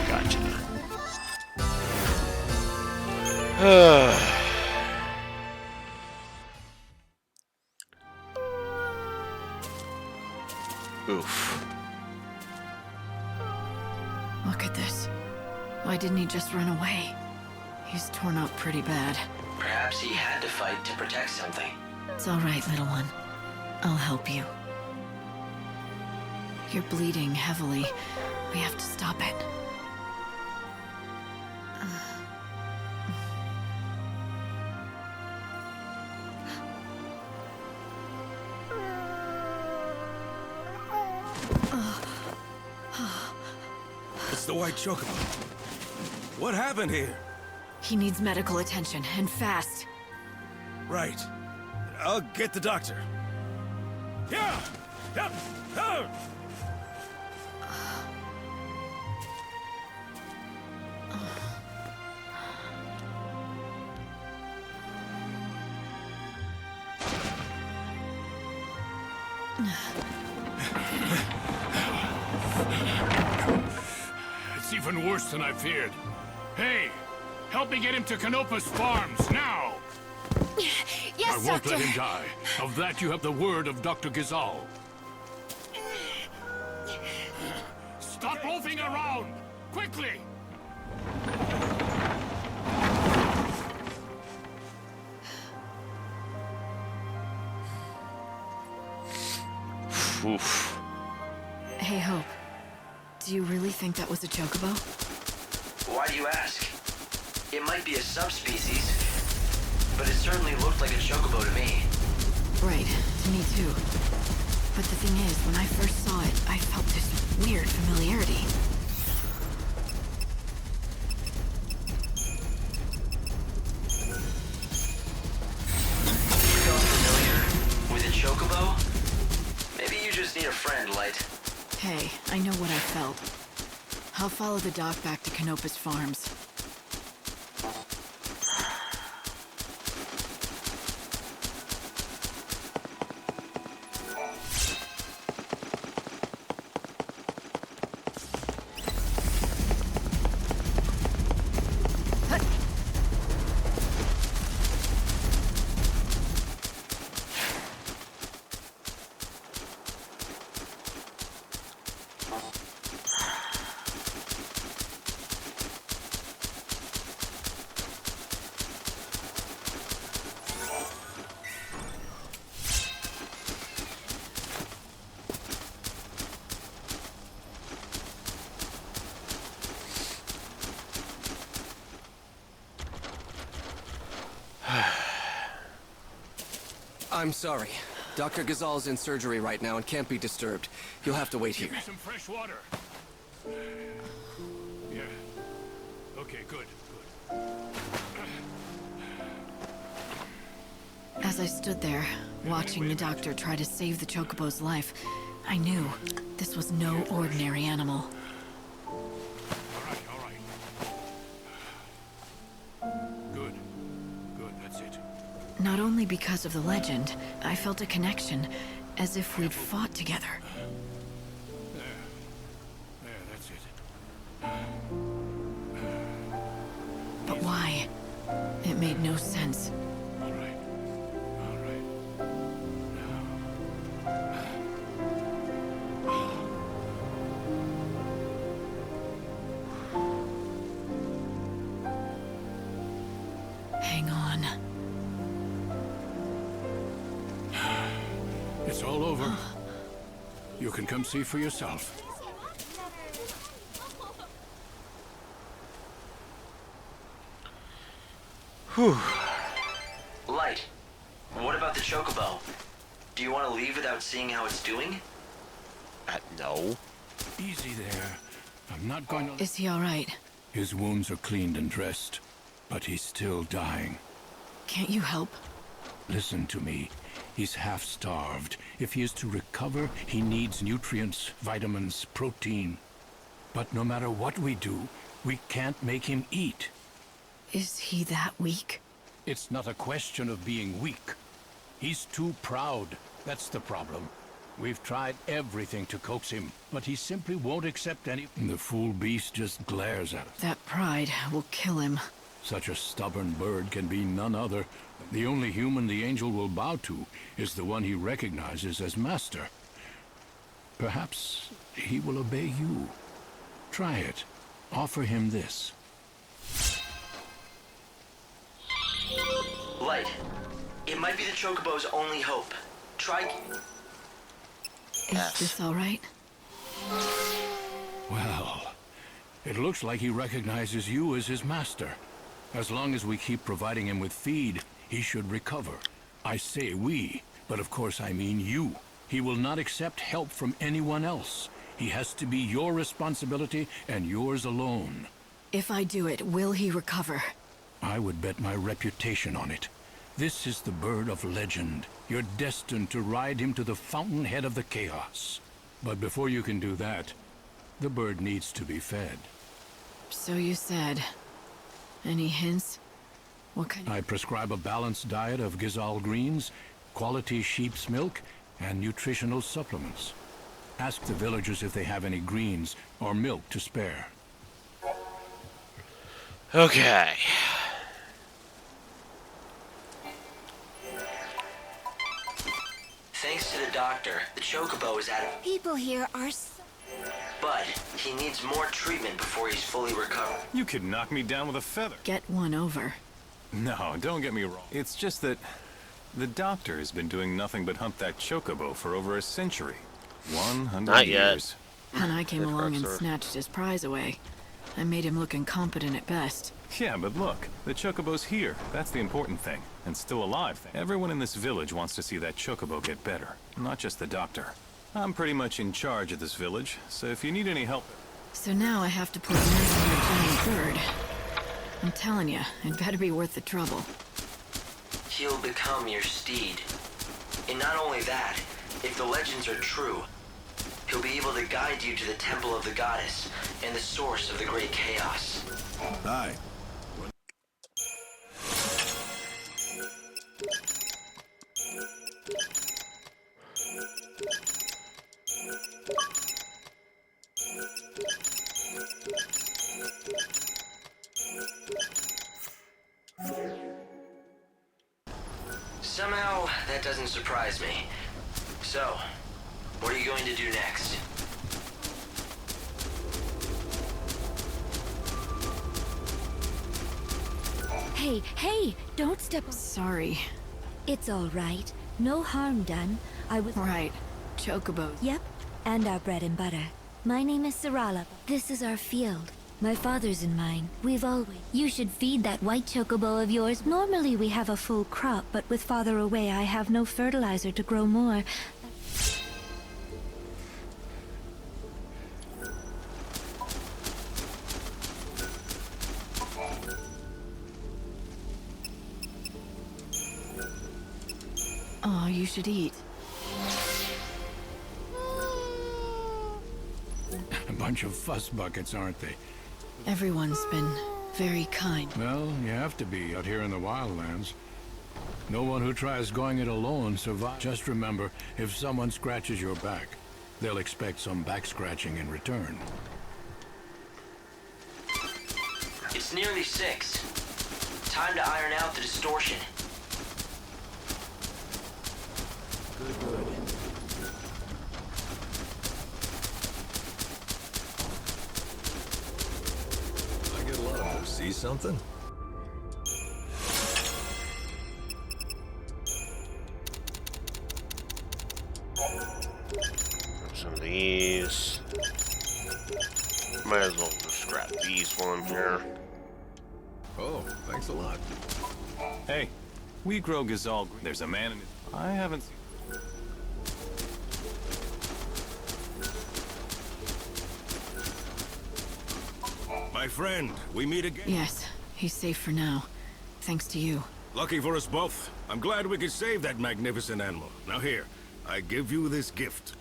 Gotcha. Oof. Look at this. Why didn't he just run away? He's torn up pretty bad. Perhaps he had to fight to protect something. It's all right, little one. I'll help you. You're bleeding heavily. We have to stop it. It's the white chocobo. What happened here? He needs medical attention, and fast. Right. I'll get the doctor. Yeah! Yep! It's even worse than I feared. Hey, help me get him to Canopus Farms, now! Yes, I won't Doctor. let him die. Of that you have the word of Dr. Gazal. Stop loafing around! Quickly! Oof. Hey, Hope. Do you really think that was a chocobo? Why do you ask? It might be a subspecies, but it certainly looked like a chocobo to me. Right, to me too. But the thing is, when I first saw it, I felt this weird familiarity. You felt familiar with a chocobo? Maybe you just need a friend, Light. Hey, I know what I felt. I'll follow the doc back to Canopus Farms. I'm sorry. Dr. Ghazal's in surgery right now and can't be disturbed. You'll have to wait here. Give me some fresh water. Yeah. Okay, good. As I stood there, watching the doctor try to save the chocobo's life, I knew this was no ordinary animal. All right. Good, that's it. Not only because of the legend, I felt a connection, as if we'd fought together. There, that's it. But why? It made no sense. All right. Hang on. It's all over. You can come see for yourself. Whew. Light, what about the chocobo? Do you want to leave without seeing how it's doing? No. Easy there. I'm not going to... Is he all right? His wounds are cleaned and dressed, but he's still dying. Can't you help? Listen to me. He's half-starved. If he is to recover, he needs nutrients, vitamins, protein. But no matter what we do, we can't make him eat. Is he that weak? It's not a question of being weak. He's too proud. That's the problem. We've tried everything to coax him, but he simply won't accept any... The fool beast just glares at us. That pride will kill him. Such a stubborn bird can be none other. The only human the angel will bow to is the one he recognizes as master. Perhaps he will obey you. Try it. Offer him this. Light, it might be the chocobo's only hope. Try... Is this all right? Well, it looks like he recognizes you as his master. As long as we keep providing him with feed, he should recover. I say we, but of course I mean you. He will not accept help from anyone else. He has to be your responsibility and yours alone. If I do it, will he recover? I would bet my reputation on it. This is the bird of legend. You're destined to ride him to the fountainhead of the chaos. But before you can do that, the bird needs to be fed. So you said. Any hints? What kind of... I prescribe a balanced diet of Ghazal greens, quality sheep's milk, and nutritional supplements. Ask the villagers if they have any greens or milk to spare. Okay. Thanks to the doctor, the chocobo is out of... People here are But he needs more treatment before he's fully recovered. You could knock me down with a feather. Get one over. No, don't get me wrong. It's just that the doctor has been doing nothing but hunt that chocobo for over a century. 100 Not yet. years. And I came along and snatched his prize away. I made him look incompetent at best. Yeah, but look, the chocobo's here. That's the important thing. And still alive. Everyone in this village wants to see that chocobo get better. Not just the doctor. I'm pretty much in charge of this village, so if you need any help... So now I have to put a nurse on a giant bird. I'm telling you, it better be worth the trouble. He'll become your steed. And not only that, if the legends are true, he'll be able to guide you to the temple of the goddess and the source of the great chaos. Hi. Somehow, that doesn't surprise me. So, what are you going to do next? Hey, don't step... Sorry. It's all right. No harm done. I was... Right. Chocobos. Yep. And our bread and butter. My name is Sarala. This is our field. My father's and mine. We've always... You should feed that white chocobo of yours. Normally we have a full crop, but with father away, I have no fertilizer to grow more. Oh, you should eat. A bunch of fuss buckets, aren't they? Everyone's been very kind. Well, you have to be out here in the wildlands. No one who tries going it alone survives. Just remember, if someone scratches your back, they'll expect some back scratching in return. It's nearly 6. Time to iron out the distortion. Good. I get a lot of them. See something? Some of these. Might as well just grab these while I'm here. Oh, thanks a lot. Hey, we grow gazal. There's a man in it. I haven't seen... My friend, we meet again. Yes, he's safe for now. Thanks to you. Lucky for us both. I'm glad we could save that magnificent animal. Now here, I give you this gift.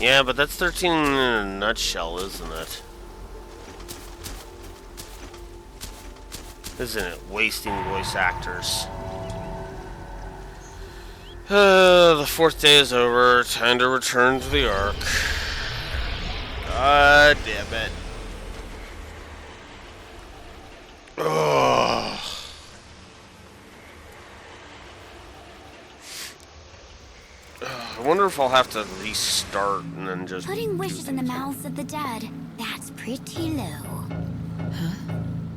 Yeah, but that's 13 in a nutshell, isn't it? Isn't it? Wasting voice actors. The 4th day is over. Time to return to the Ark. God damn it. Ugh. I wonder if I'll have to restart and then just... Putting wishes in the mouths of the dead, that's pretty low. Huh?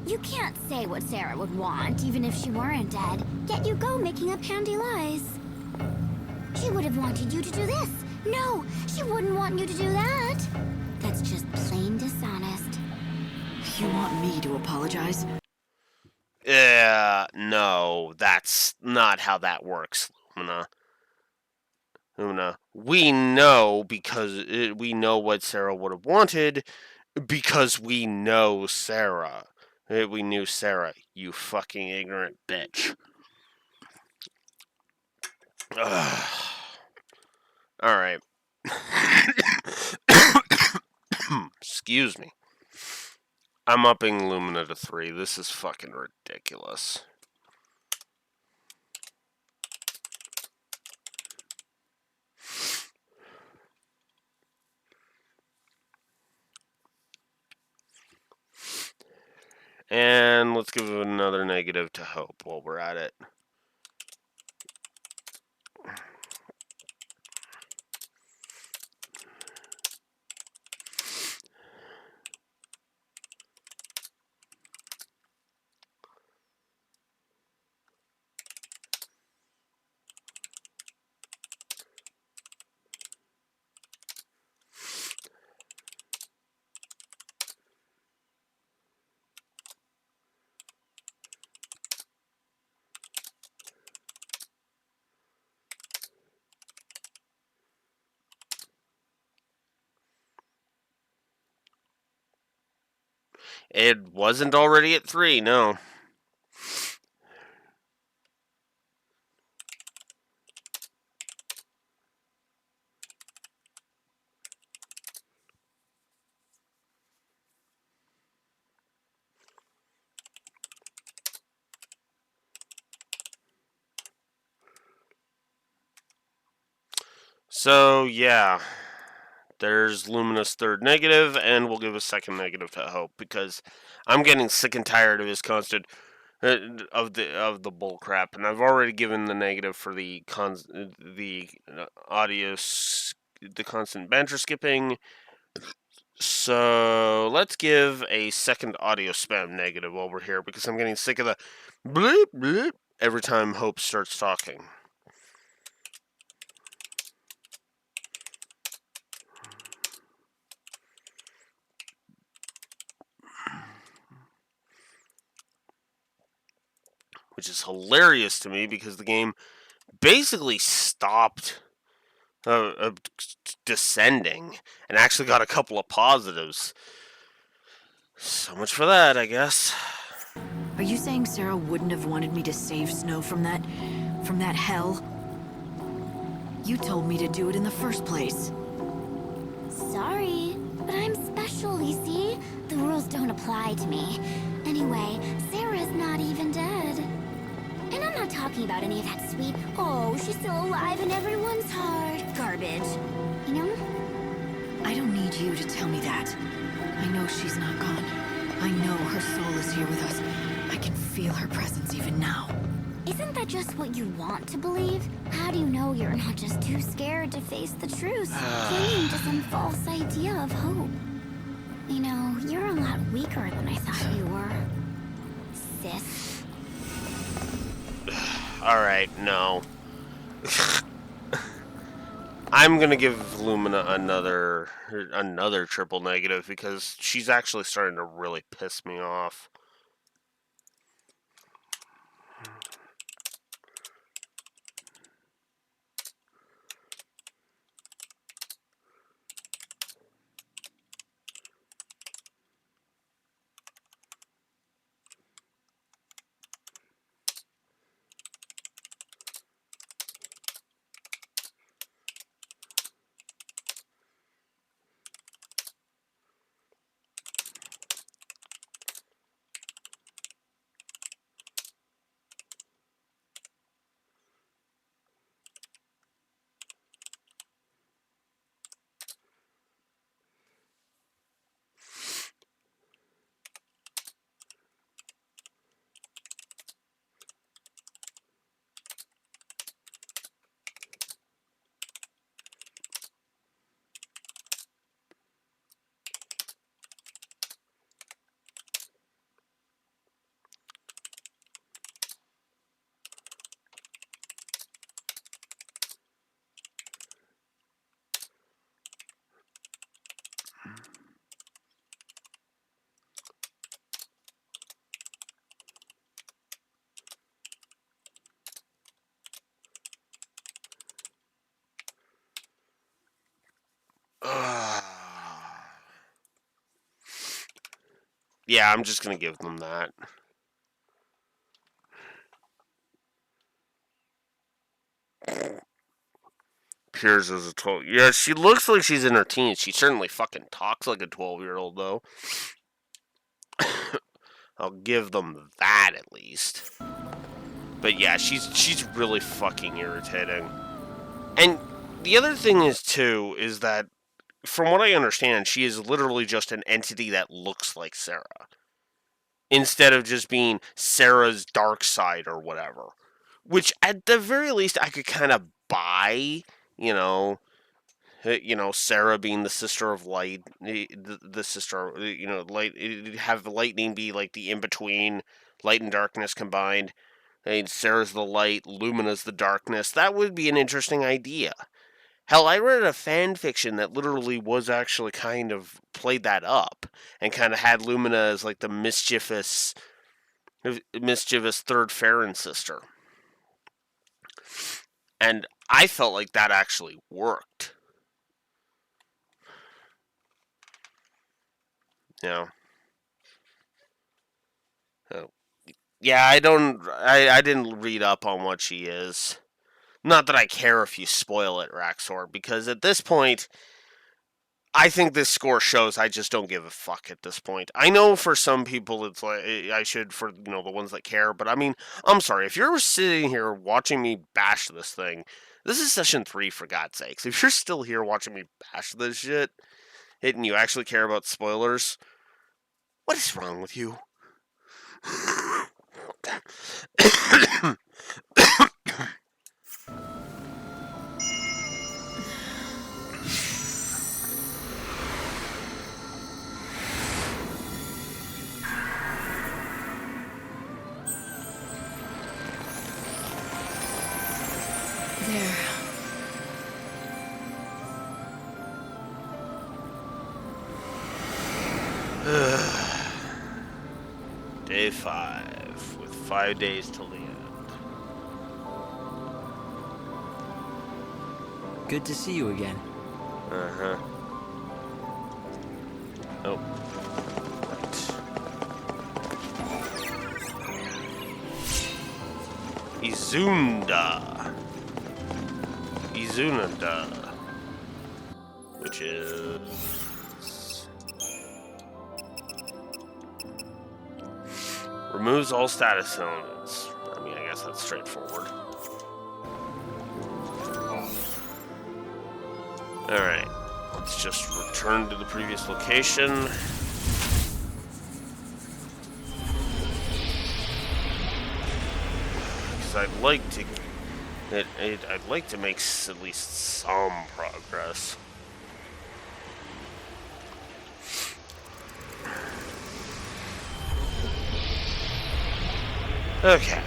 You can't say what Sarah would want, even if she weren't dead. Yet you go making up handy lies. She would have wanted you to do this. No, she wouldn't want you to do that. That's just plain dishonest. You want me to apologize? No, that's not how that works, Lumina. We know because we know what Sarah would have wanted because we know Sarah. We knew Sarah, you fucking ignorant bitch. Alright. Excuse me. I'm upping Lumina to 3. This is fucking ridiculous. And let's give it another negative to hope while we're at it. It wasn't already at 3, no. So, yeah. There's Lumina's third negative, and we'll give a second negative to Hope, because I'm getting sick and tired of his constant of the bull crap, and I've already given the negative for the audio the constant banter skipping. So let's give a second audio spam negative over here, because I'm getting sick of the bleep bleep every time Hope starts talking. Which is hilarious to me, because the game basically stopped descending and actually got a couple of positives. So much for that, I guess. Are you saying Sarah wouldn't have wanted me to save Snow from that hell? You told me to do it in the first place. Sorry, but I'm special, you see? The rules don't apply to me. Anyway, Sarah's not even dead. And I'm not talking about any of that sweet, oh, she's still alive in everyone's heart garbage. You know? I don't need you to tell me that. I know she's not gone. I know her soul is here with us. I can feel her presence even now. Isn't that just what you want to believe? How do you know you're not just too scared to face the truth, clinging to some false idea of hope? You know, you're a lot weaker than I thought you were, sis. Alright, no. I'm gonna give Lumina another triple negative, because she's actually starting to really piss me off. Yeah, I'm just gonna give them that. Piers is a 12. Yeah, she looks like she's in her teens. She certainly fucking talks like a 12-year-old, though. I'll give them that at least. But yeah, she's really fucking irritating. And the other thing is too is that, from what I understand, she is literally just an entity that looks like Sarah, instead of just being Sarah's dark side or whatever. Which, at the very least, I could kind of buy. You know, Sarah being the sister of light, the sister, light, have the lightning be like the in between, light and darkness combined. I mean, Sarah's the light, Lumina's the darkness. That would be an interesting idea. Hell, I read a fan fiction that literally was actually kind of played that up and kind of had Lumina as like the mischievous third Farron sister. And I felt like that actually worked. You know? Oh. Yeah, I didn't read up on what she is. Not that I care if you spoil it, Raxor, because at this point, I think this score shows I just don't give a fuck at this point. I know for some people it's like I should, for the ones that care, but I mean, I'm sorry, if you're sitting here watching me bash this thing, this is session 3 for God's sakes. If you're still here watching me bash this shit, and you actually care about spoilers, what is wrong with you? There. Day 5, with 5 days till the end. Good to see you again. Uh-huh. Oh. Right. Izunada. Which is... removes all status elements. I mean, I guess that's straightforward. Alright. Let's just return to the previous location. Because I'd like to... I'd like to make at least some progress. Okay.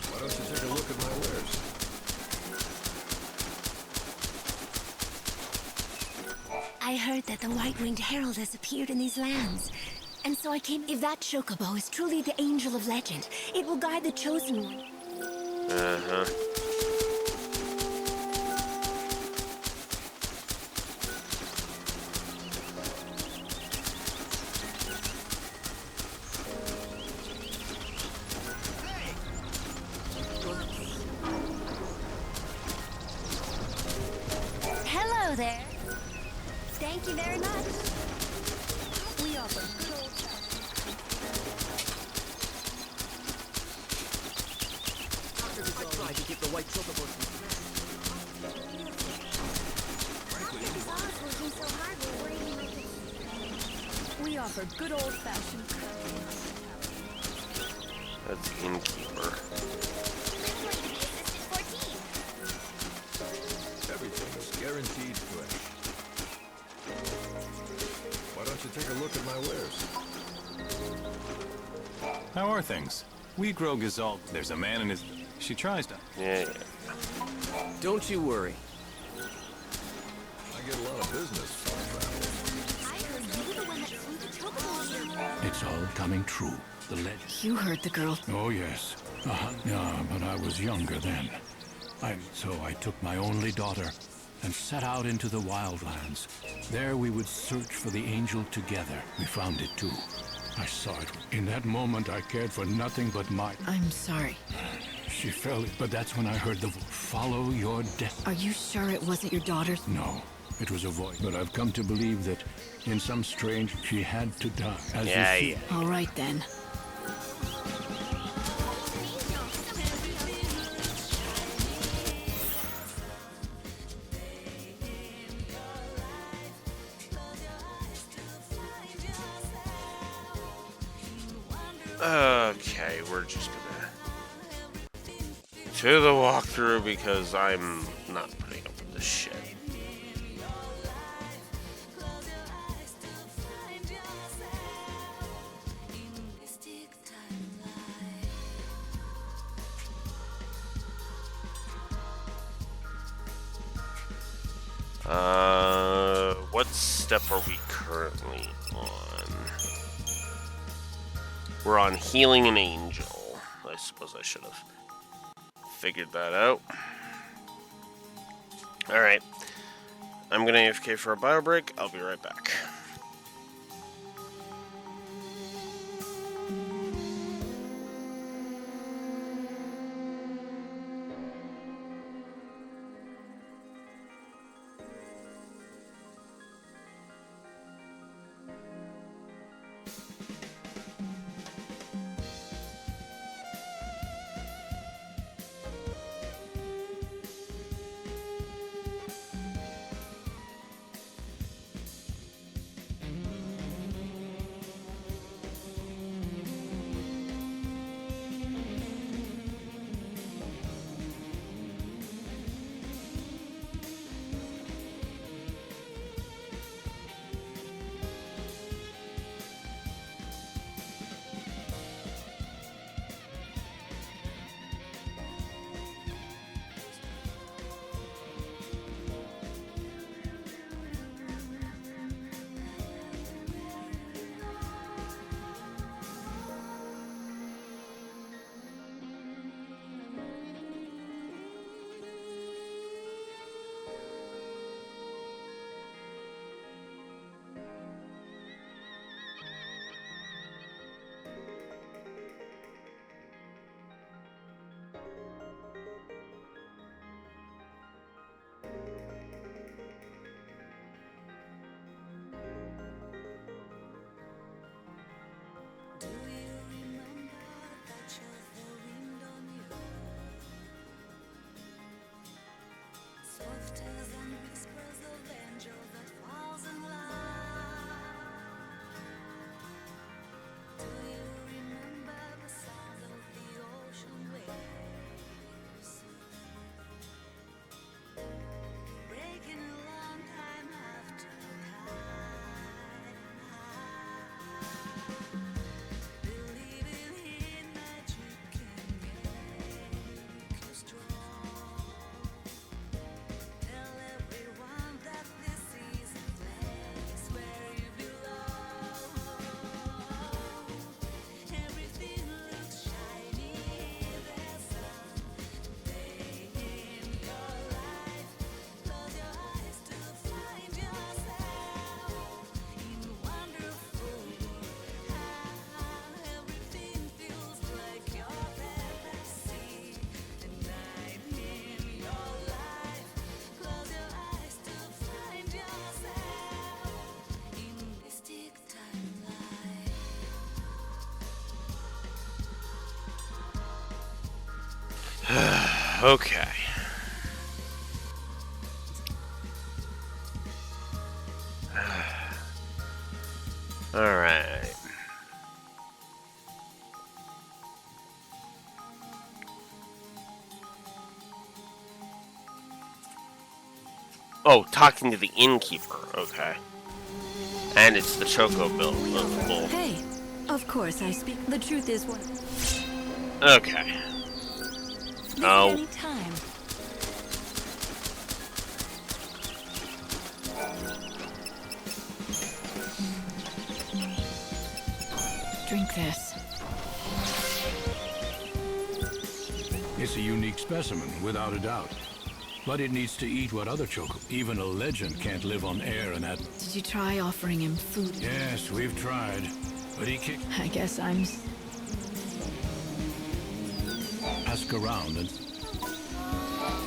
Why don't you take a look at my wares? I heard that the White-Winged Herald has appeared in these lands. And so I came... If that chocobo is truly the Angel of Legend, it will guide the Chosen One. Uh-huh. Hello there. Thank you very much. We offer good old I tried to keep the white chocobo. We offer good old-fashioned. That's the innkeeper. Everything is guaranteed fresh. Why don't you take a look at my wares? How are things? We grow Gazal. There's a man in his... She tries to... Yeah. Don't you worry. I get a lot of business from travel. It's all coming true. The legend. You heard the girl. Oh, yes. Yeah, but I was younger then. So I took my only daughter and set out into the wildlands. There we would search for the angel together. We found it too. I saw it. In that moment, I cared for nothing but my... I'm sorry. She fell, but that's when I heard the follow your death. Are you sure it wasn't your daughter's? No, it was a voice. But I've come to believe that in some strange, she had to die. Yeah. All right then. Okay, we're just gonna to the walkthrough because I'm not putting up with this shit. What step are we currently on? We're on Healing an Angel. I suppose I should have figured that out. Alright. I'm gonna AFK for a bio break. I'll be right back. Okay. Alright. Oh, talking to the innkeeper. Okay. And it's the Choco Bull. Hey, of course I speak. The truth is what. Okay. Oh. Any time. Drink this. It's a unique specimen, without a doubt. But it needs to eat what other choco. Even a legend can't live on air and that. Did you try offering him food? Yes, we've tried. But he kicked. I guess I'm... Ask around and...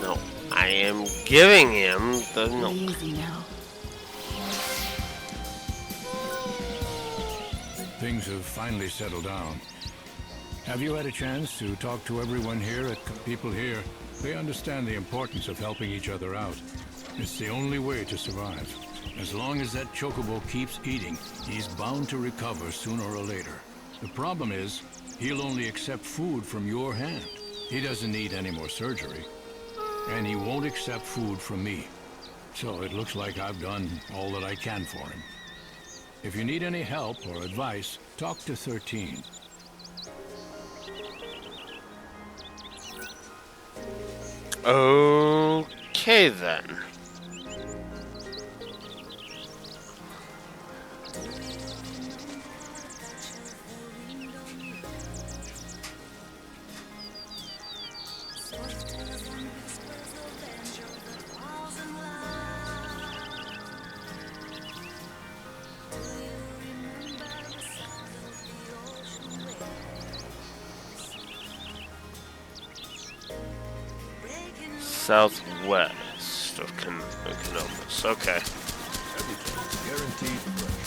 No, I am giving him the milk. Easy now. Things have finally settled down. Have you had a chance to talk to everyone here at people here? They understand the importance of helping each other out. It's the only way to survive. As long as that chocobo keeps eating, he's bound to recover sooner or later. The problem is, he'll only accept food from your hand. He doesn't need any more surgery. And he won't accept food from me. So it looks like I've done all that I can for him. If you need any help or advice, talk to 13. Okay then. Southwest of Canomus. Okay. Everything's guaranteed fresh.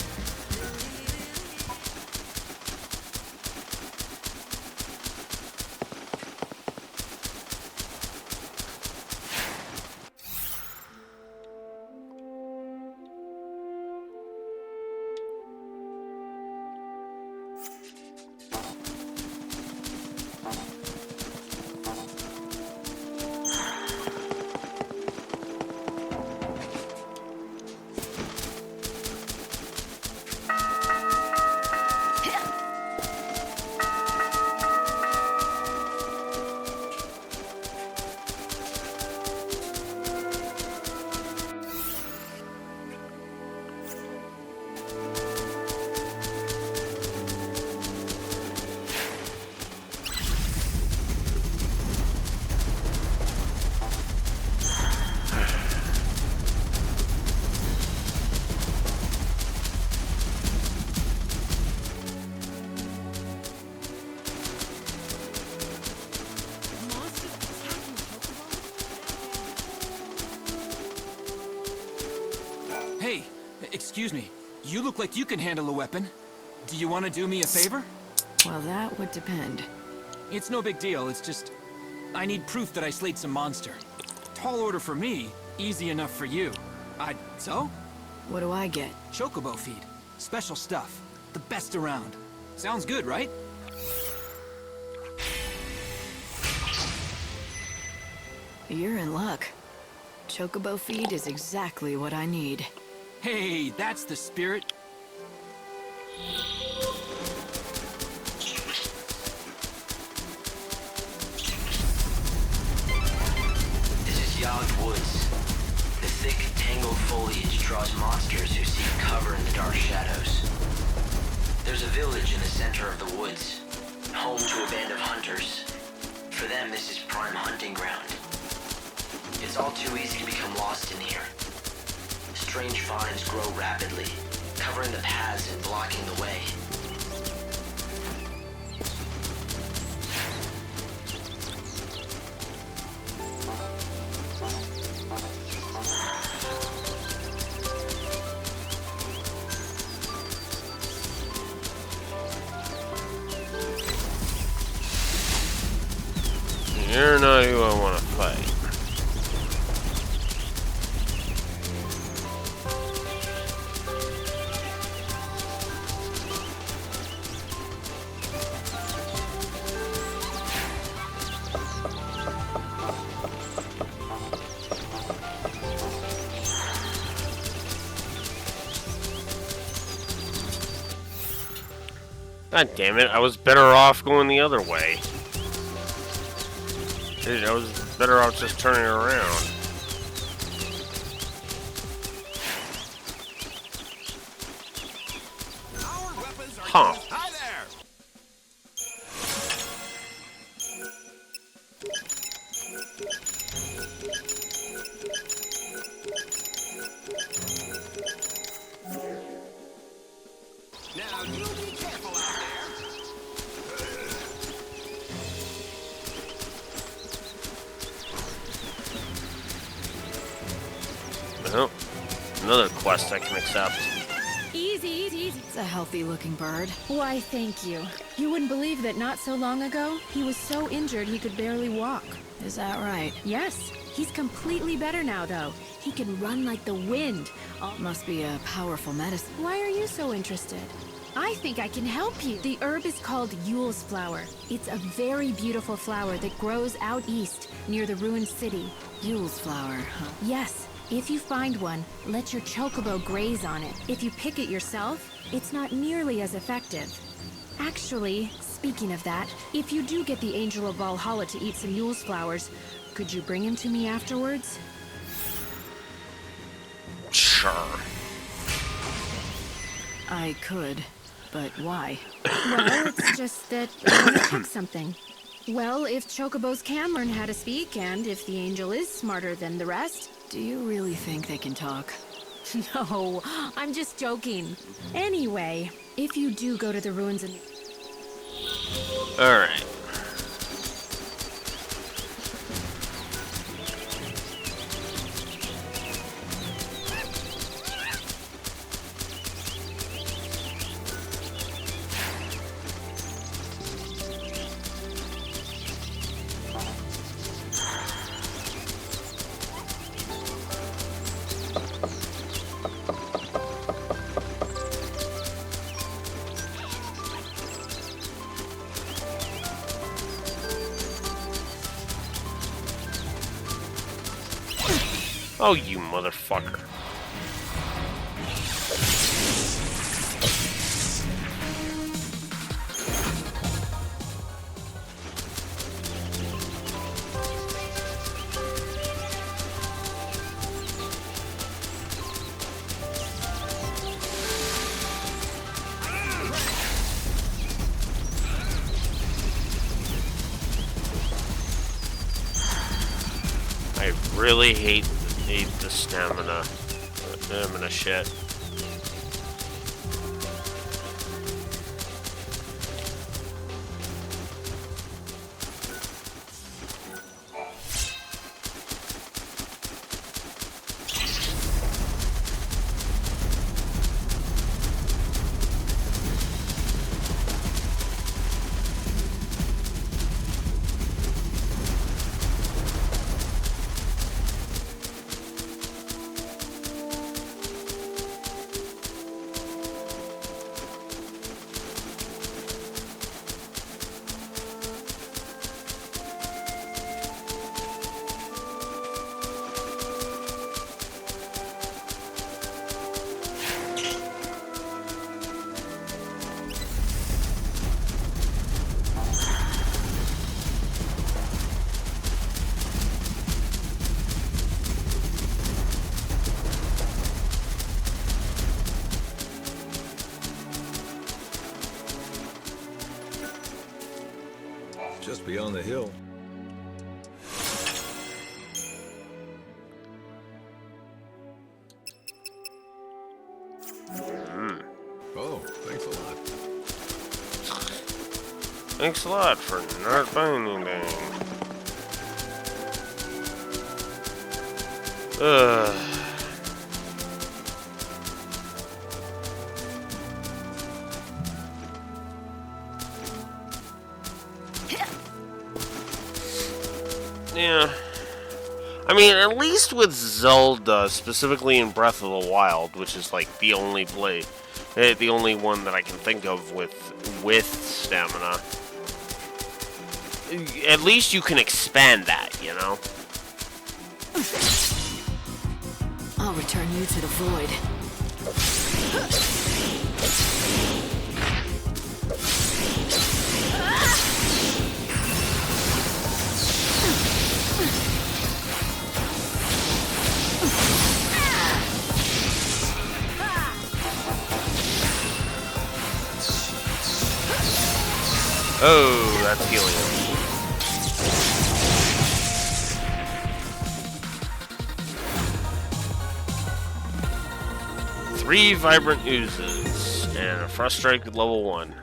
Hey, excuse me. You look like you can handle a weapon. Do you want to do me a favor? Well, that would depend. It's no big deal, it's just... I need proof that I slayed some monster. Tall order for me, easy enough for you. So? What do I get? Chocobo feed. Special stuff. The best around. Sounds good, right? You're in luck. Chocobo feed is exactly what I need. Hey, that's the spirit. This is Yogg Woods. The thick, tangled foliage draws monsters who seek cover in the dark shadows. There's a village in the center of the woods, home to a band of hunters. For them, this is prime hunting ground. It's all too easy to become lost in here. Strange finds grow rapidly, covering the paths and blocking the way. You're not who I want to fight. God damn it, I was better off going the other way. Dude, I was better off just turning around. Huh. Hi there! Now you be careful out Well, another quest I can accept. Easy, easy, easy. It's a healthy-looking bird. Why, thank you. You wouldn't believe that not so long ago, he was so injured he could barely walk. Is that right? Yes. He's completely better now, though. He can run like the wind. Must be a powerful medicine. Why are you so interested? I think I can help you. The herb is called Yule's flower. It's a very beautiful flower that grows out east, near the ruined city. Yule's flower, huh? Yes. If you find one, let your chocobo graze on it. If you pick it yourself, it's not nearly as effective. Actually, speaking of that, if you do get the Angel of Valhalla to eat some Yule's flowers, could you bring him to me afterwards? Sure. I could, but why? Well, it's just that I want to check something. Well, if chocobos can learn how to speak, and if the angel is smarter than the rest... Do you really think they can talk? No, I'm just joking. Anyway, if you do go to the ruins and... Alright. Oh, you motherfucker. I really hate the stamina shit. just beyond the hill. Oh, thanks a lot. Thanks a lot for not buying anything. Yeah. I mean, at least with Zelda, specifically in Breath of the Wild, which is like the only the only one that I can think of with stamina. At least you can expand that, you know? I'll return you to the void. Oh, that's helium. Three vibrant oozes and a frost strike at level 1.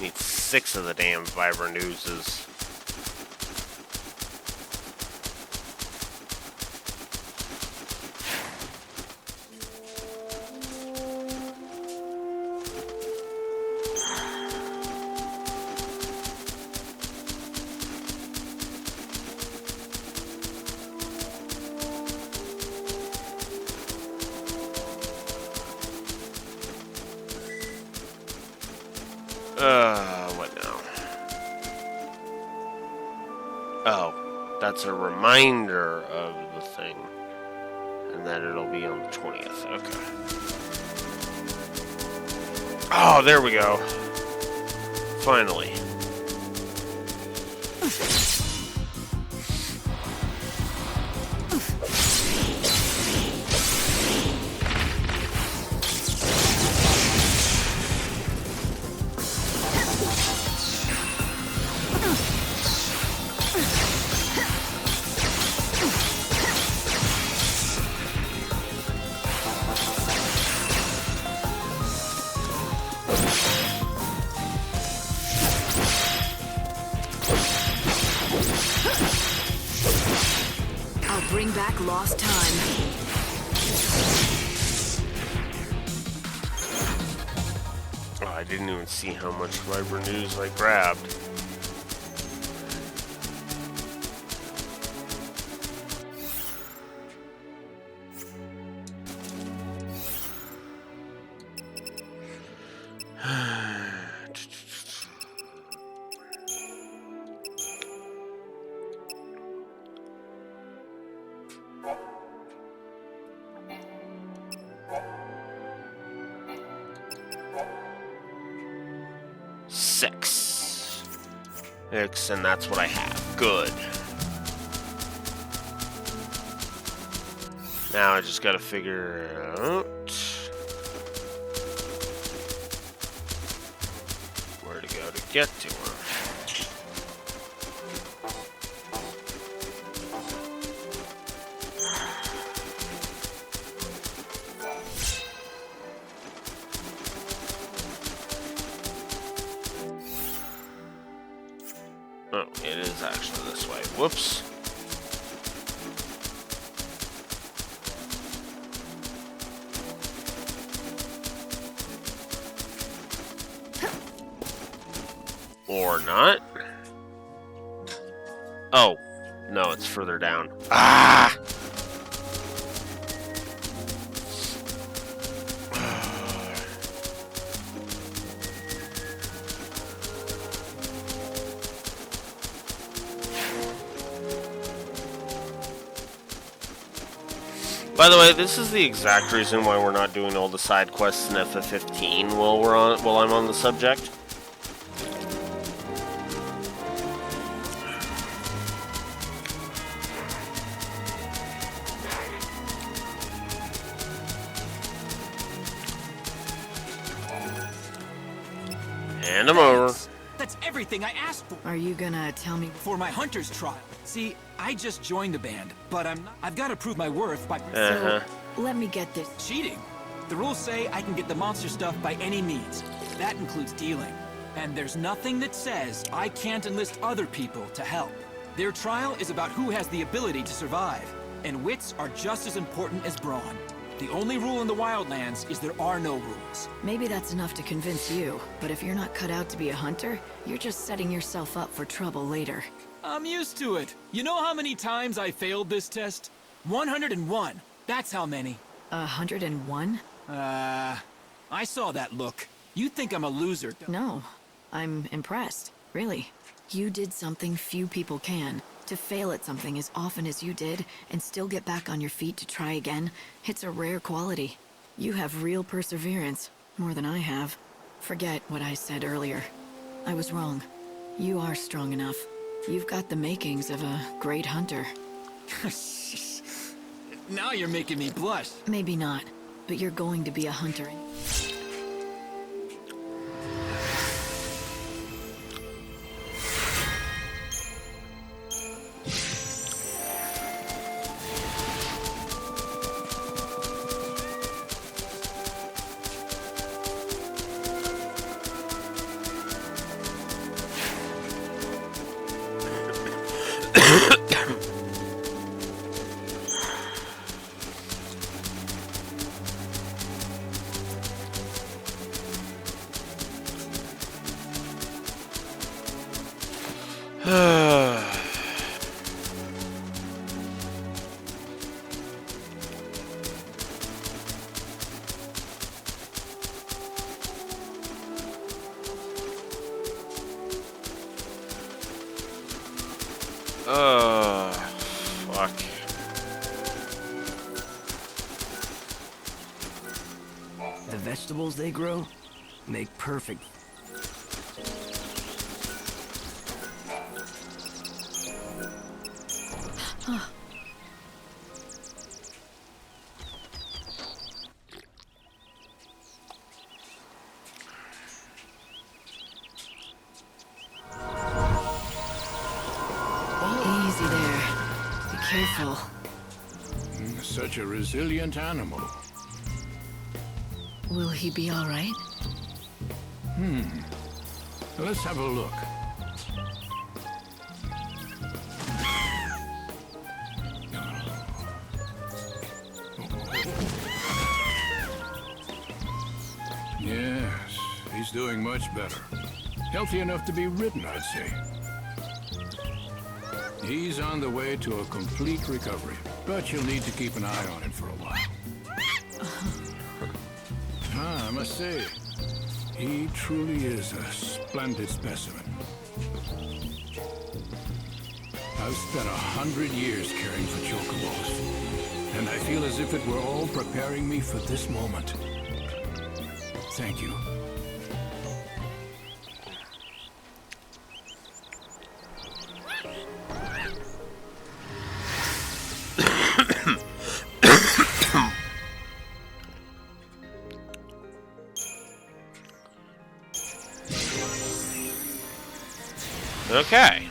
Need 6 of the damn vibrant oozes. What now? Oh, that's a reminder of the thing. And then it'll be on the 20th. Okay. Oh, there we go. Finally. Bring back lost time. Oh, I didn't even see how much vibrant ooze I grabbed. 6. And that's what I have. Good. Now I just gotta figure out where to go to get to her. Oh, it is actually this way. Whoops. Or not. Oh, no, it's further down. Ah! By the way, this is the exact reason why we're not doing all the side quests in FF15 while I'm on the subject. Hand them over. That's everything I asked for. Are you gonna tell me? For my hunter's trial. See, I just joined the band, but I've got to prove my worth by... So, let me get this. Cheating. The rules say I can get the monster stuff by any means. That includes dealing. And there's nothing that says I can't enlist other people to help. Their trial is about who has the ability to survive. And wits are just as important as brawn. The only rule in the Wildlands is there are no rules. Maybe that's enough to convince you, but if you're not cut out to be a hunter, you're just setting yourself up for trouble later. I'm used to it. You know how many times I failed this test? 101. That's how many. 101? I saw that look. You think I'm a loser. No, I'm impressed, really. You did something few people can. To fail at something as often as you did, and still get back on your feet to try again, it's a rare quality. You have real perseverance, more than I have. Forget what I said earlier. I was wrong. You are strong enough. You've got the makings of a great hunter. Now you're making me blush. Maybe not, but you're going to be a hunter. Fuck. The vegetables they grow make perfect. Easy there. Be careful. Such a resilient animal. Will he be all right? Let's have a look. Yes, he's doing much better. Healthy enough to be ridden, I'd say. He's on the way to a complete recovery, but you'll need to keep an eye on him for a while. I must say, he truly is a splendid specimen. I've spent 100 years caring for chocobos, and I feel as if it were all preparing me for this moment. Thank you. Okay.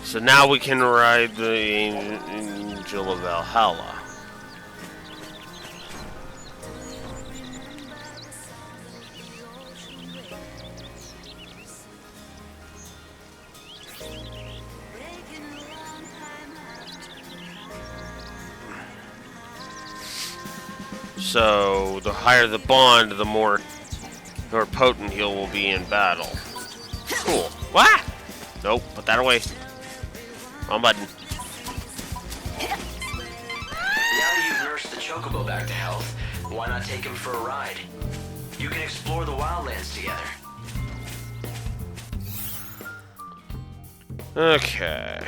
So now we can ride the Angel of Valhalla. So the higher the bond, the more potent he will be in battle. Cool. What? Nope. Put that away. Wrong button. Now that you've nursed the Chocobo back to health, why not take him for a ride? You can explore the wildlands together. Okay.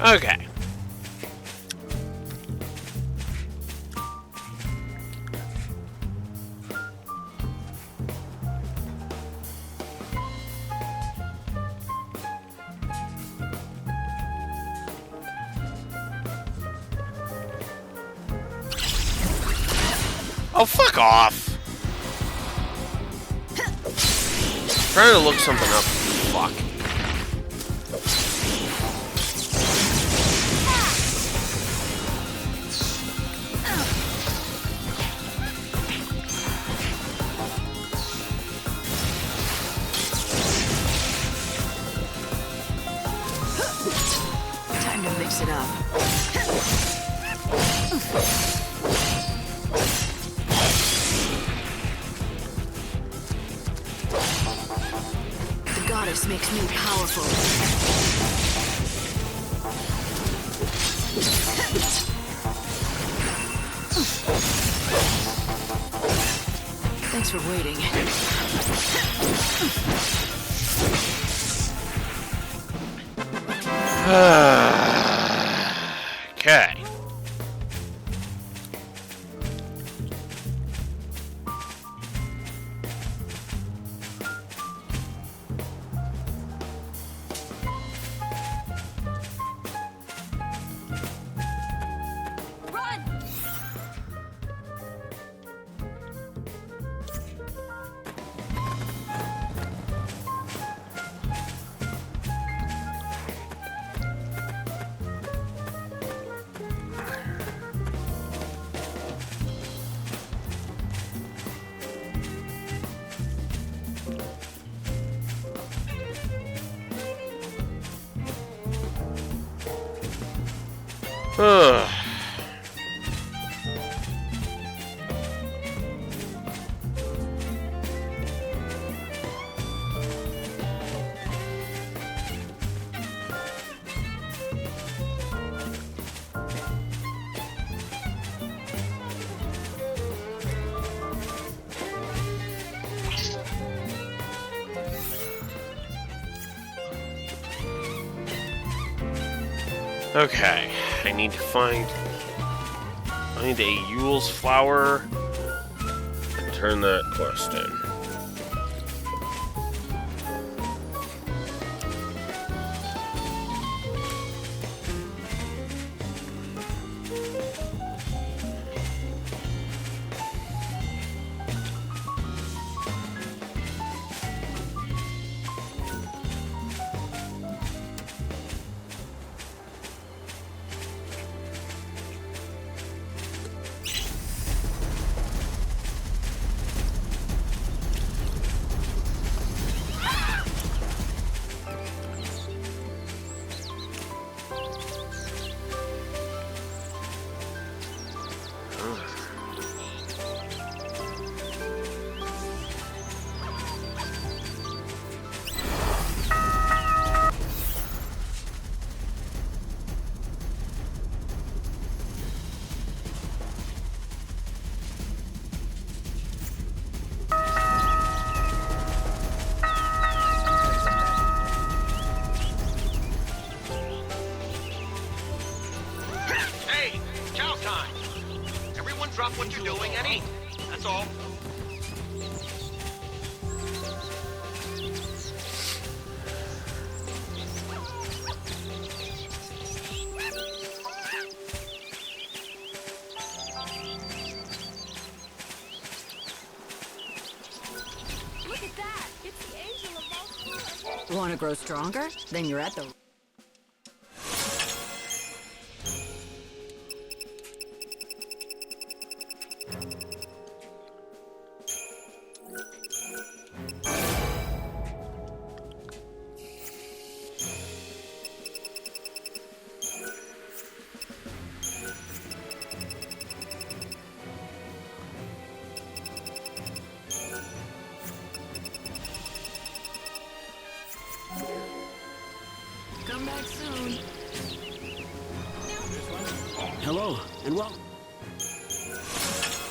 Okay. Oh, fuck off! Trying to look something up. Fuck. Time to mix it up. The goddess makes me powerful. Thanks for waiting. Okay. Ugh. Okay, I need to find... I need a Yule's flower and turn that quest in. doing any. That's all. Look at that! It's the angel of Valhalla! Want to grow stronger? Then you're at the... Come back soon. Hello, and welcome.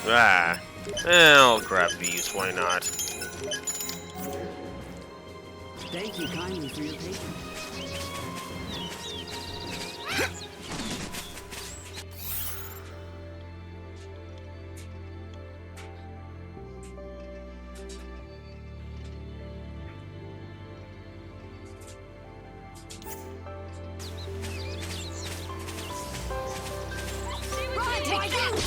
Ah. I'll grab these, why not? Thank you kindly for your patience. Run, take that!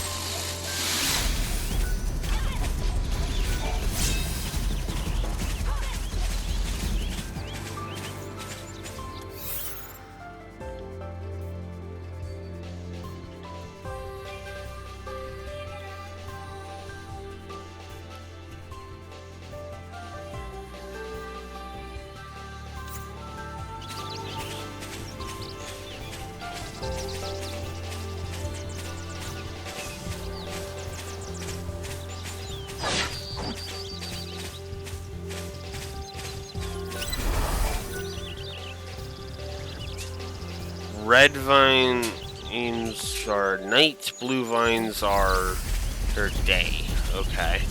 Red vines are night, blue vines are their day. Okay.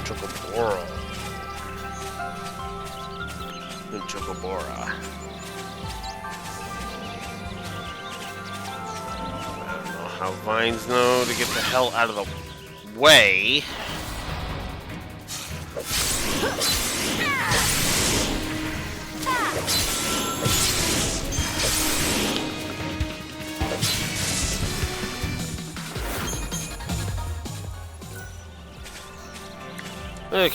Chocobora. The Chocobora. I don't know how vines know to get the hell out of the way. Okay.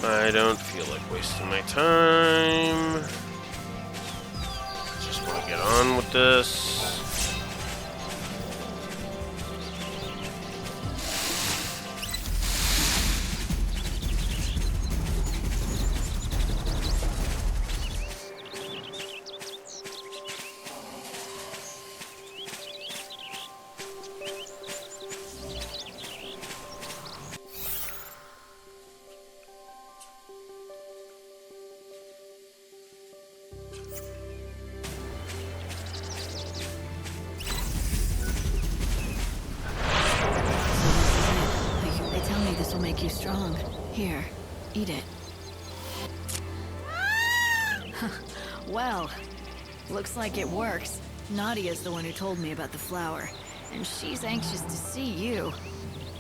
I don't feel like wasting my time. Just want to get on with this. They tell me this will make you strong. Here, eat it. Well, looks like it works. Nadia's the one who told me about the flower, and she's anxious to see you.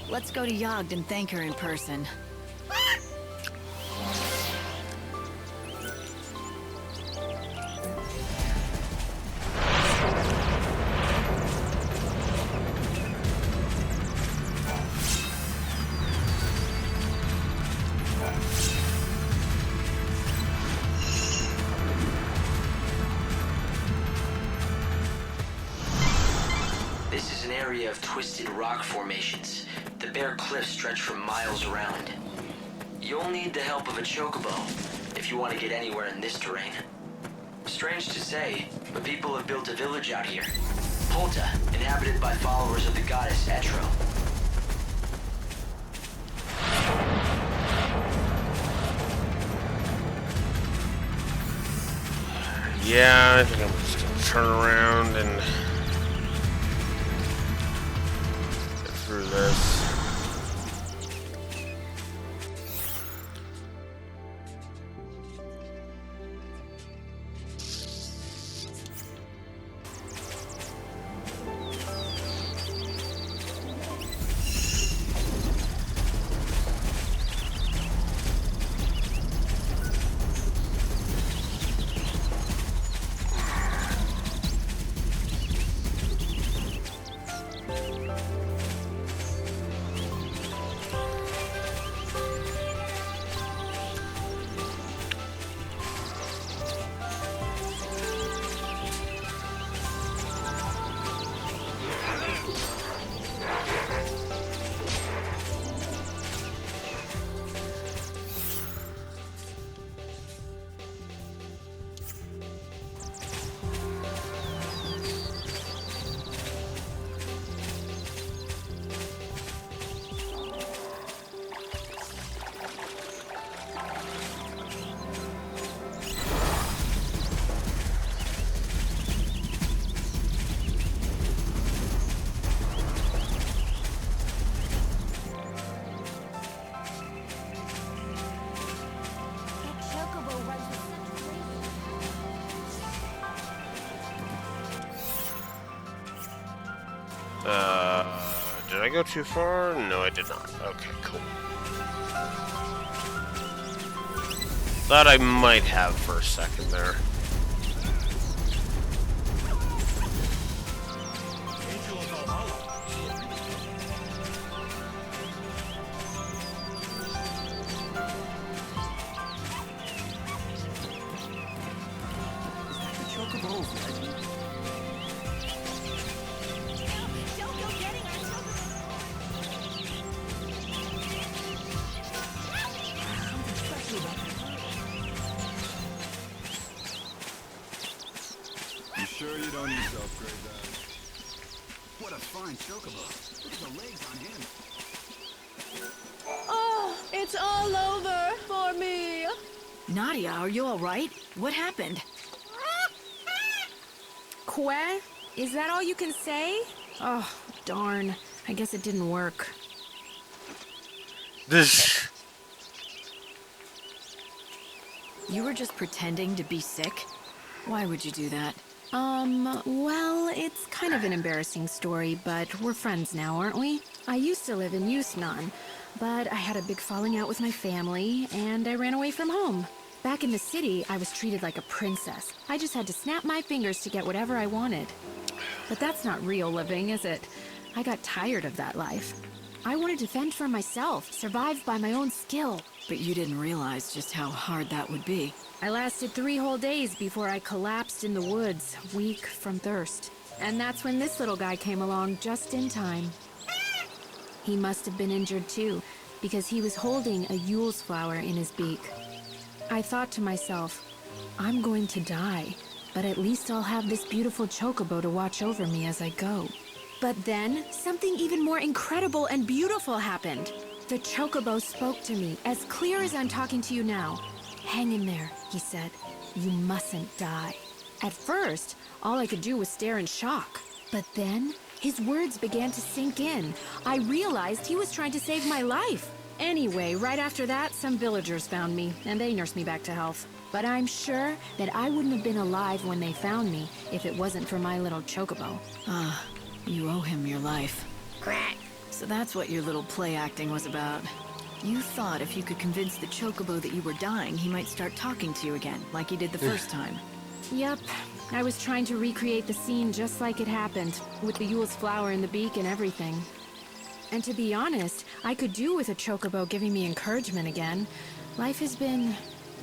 Let's go to Yogd and thank her in person. This is an area of twisted rock formations. The bare cliffs stretch for miles around. You'll need the help of a chocobo if you want to get anywhere in this terrain. Strange to say, but people have built a village out here. Polta, inhabited by followers of the goddess Etro. Yeah, I think I'm just gonna turn around and get through this. Did I go too far? No, I did not. Okay, cool. Thought I might have for a second there. You sure you don't need to upgrade that? What a fine chocobo. Look at the legs on him. Oh, it's all over for me. Nadia, are you all right? What happened? Que? Is that all you can say? Oh, darn. I guess it didn't work. This... You were just pretending to be sick? Why would you do that? Well, it's kind of an embarrassing story, but we're friends now, aren't we? I used to live in XIII, but I had a big falling out with my family, and I ran away from home. Back in the city, I was treated like a princess. I just had to snap my fingers to get whatever I wanted. But that's not real living, is it? I got tired of that life. I wanted to fend for myself, survive by my own skill. But you didn't realize just how hard that would be. I lasted 3 whole days before I collapsed in the woods, weak from thirst. And that's when this little guy came along just in time. He must have been injured too, because he was holding a Yule's flower in his beak. I thought to myself, I'm going to die, but at least I'll have this beautiful chocobo to watch over me as I go. But then, something even more incredible and beautiful happened. The chocobo spoke to me, as clear as I'm talking to you now. Hang in there, he said. You mustn't die. At first, all I could do was stare in shock. But then, his words began to sink in. I realized he was trying to save my life. Anyway, right after that, some villagers found me, and they nursed me back to health. But I'm sure that I wouldn't have been alive when they found me if it wasn't for my little chocobo. Ah, you owe him your life. Crack. So that's what your little play acting was about. You thought if you could convince the chocobo that you were dying, he might start talking to you again, like he did the first time. Yep. I was trying to recreate the scene just like it happened, with the Yule's flower in the beak and everything. And to be honest, I could do with a chocobo giving me encouragement again. Life has been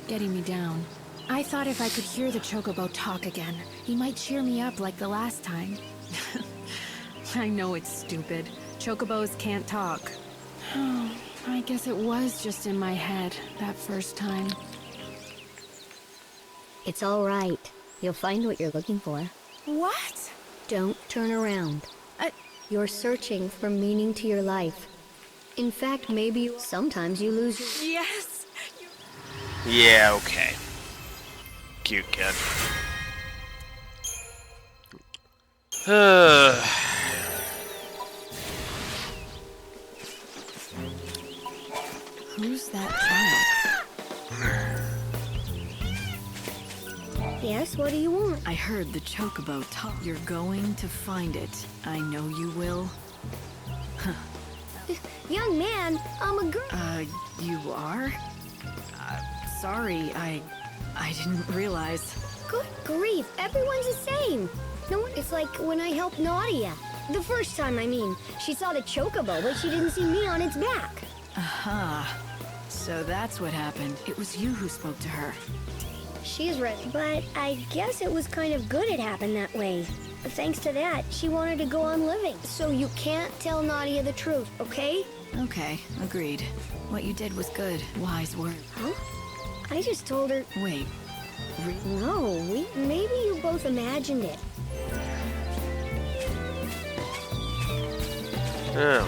getting me down. I thought if I could hear the chocobo talk again, he might cheer me up like the last time. I know it's stupid. Chocobos can't talk. I guess it was just in my head that first time. It's all right. You'll find what you're looking for. What? Don't turn around. You're searching for meaning to your life. In fact, maybe sometimes you lose your... Yes! Yeah, okay. Cute kid. Who's that child? Yes, what do you want? I heard the chocobo talk. You're going to find it. I know you will. Young man, I'm a girl. You are? Sorry, I didn't realize. Good grief, everyone's the same. No, it's like when I helped Nadia. The first time, I mean. She saw the chocobo, but she didn't see me on its back. Aha. So that's what happened. It was you who spoke to her. She's right, but I guess it was kind of good it happened that way. Thanks to that, she wanted to go on living. So you can't tell Nadia the truth, okay? Okay, agreed. What you did was good. Wise word. Huh? I just told her... Wait. No, maybe you both imagined it. Oh,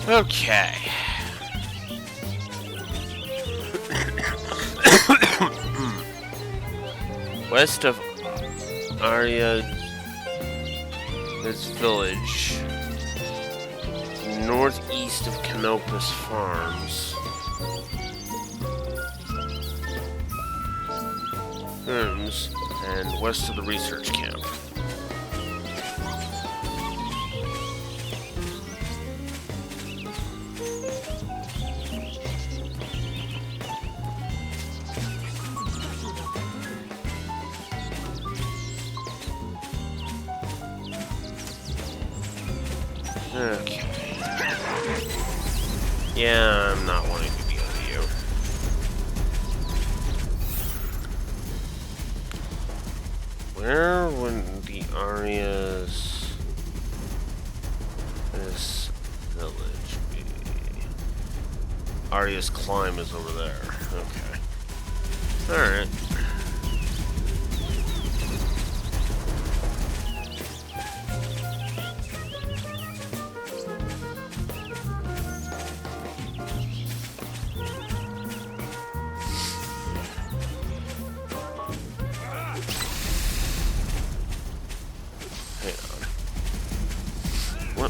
well. Okay. West of Arya's village, northeast of Canopus Farms, and west of the research camp. Okay. Yeah, I'm not wanting to be with you. Where would the Arya's this village be? Arya's climb is over there. Okay. Alright.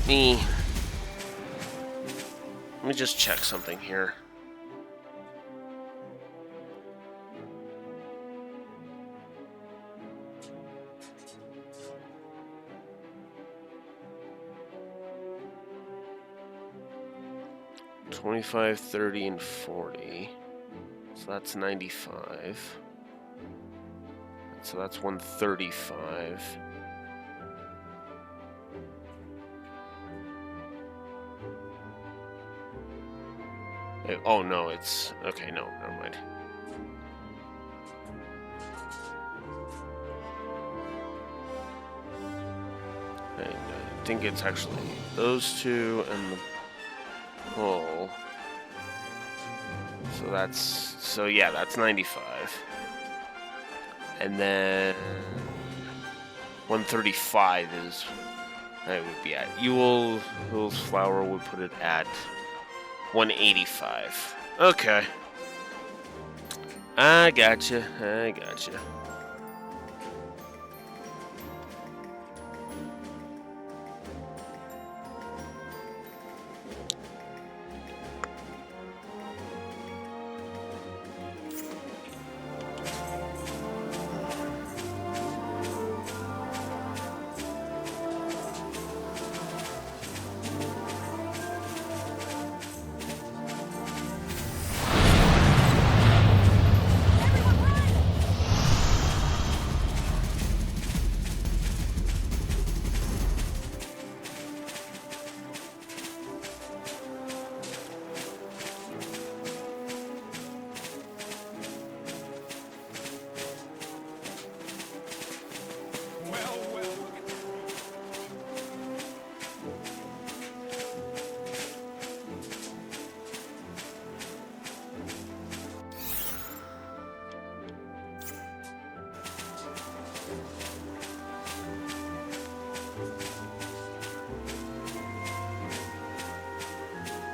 Let me just check something here. $25, $30, and $40. So that's $95. So that's $135. Oh no, it's okay. No, never mind. And I think it's actually those two and the pull. So yeah, that's 95. And then 135 is it would be at Ewell's flower would put it at 185. Okay. I gotcha.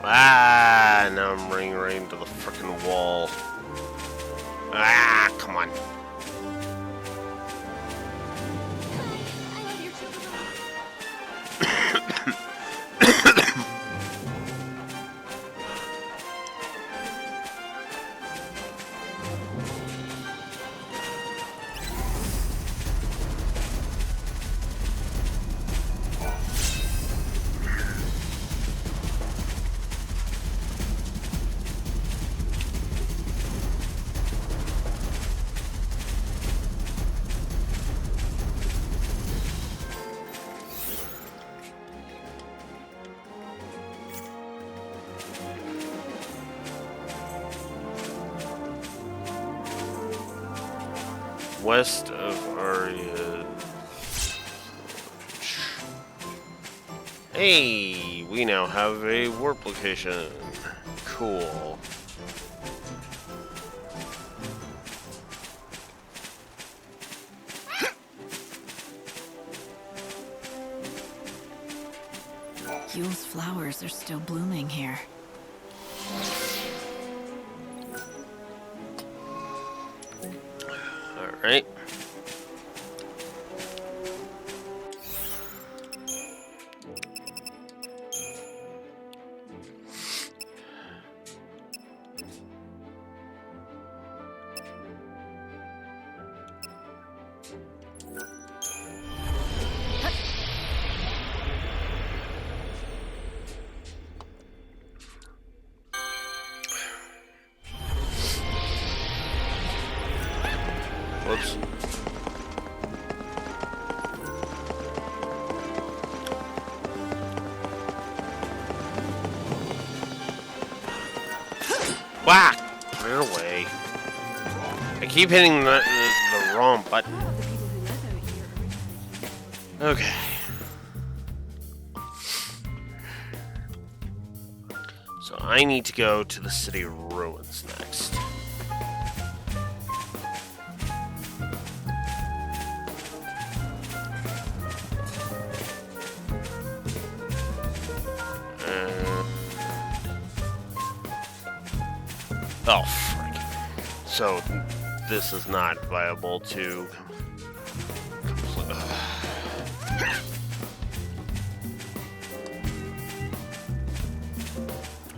Ah, now I'm running right into the frickin' wall. Ah, come on. West of Arya. Hey, we now have a warp location. Cool. Yule's flowers are still blooming here. Alright. Whoops. Whack! Put it away. I keep hitting the wrong button. Okay. So I need to go to the city ruins next. Oh, frick. So, this is not viable to...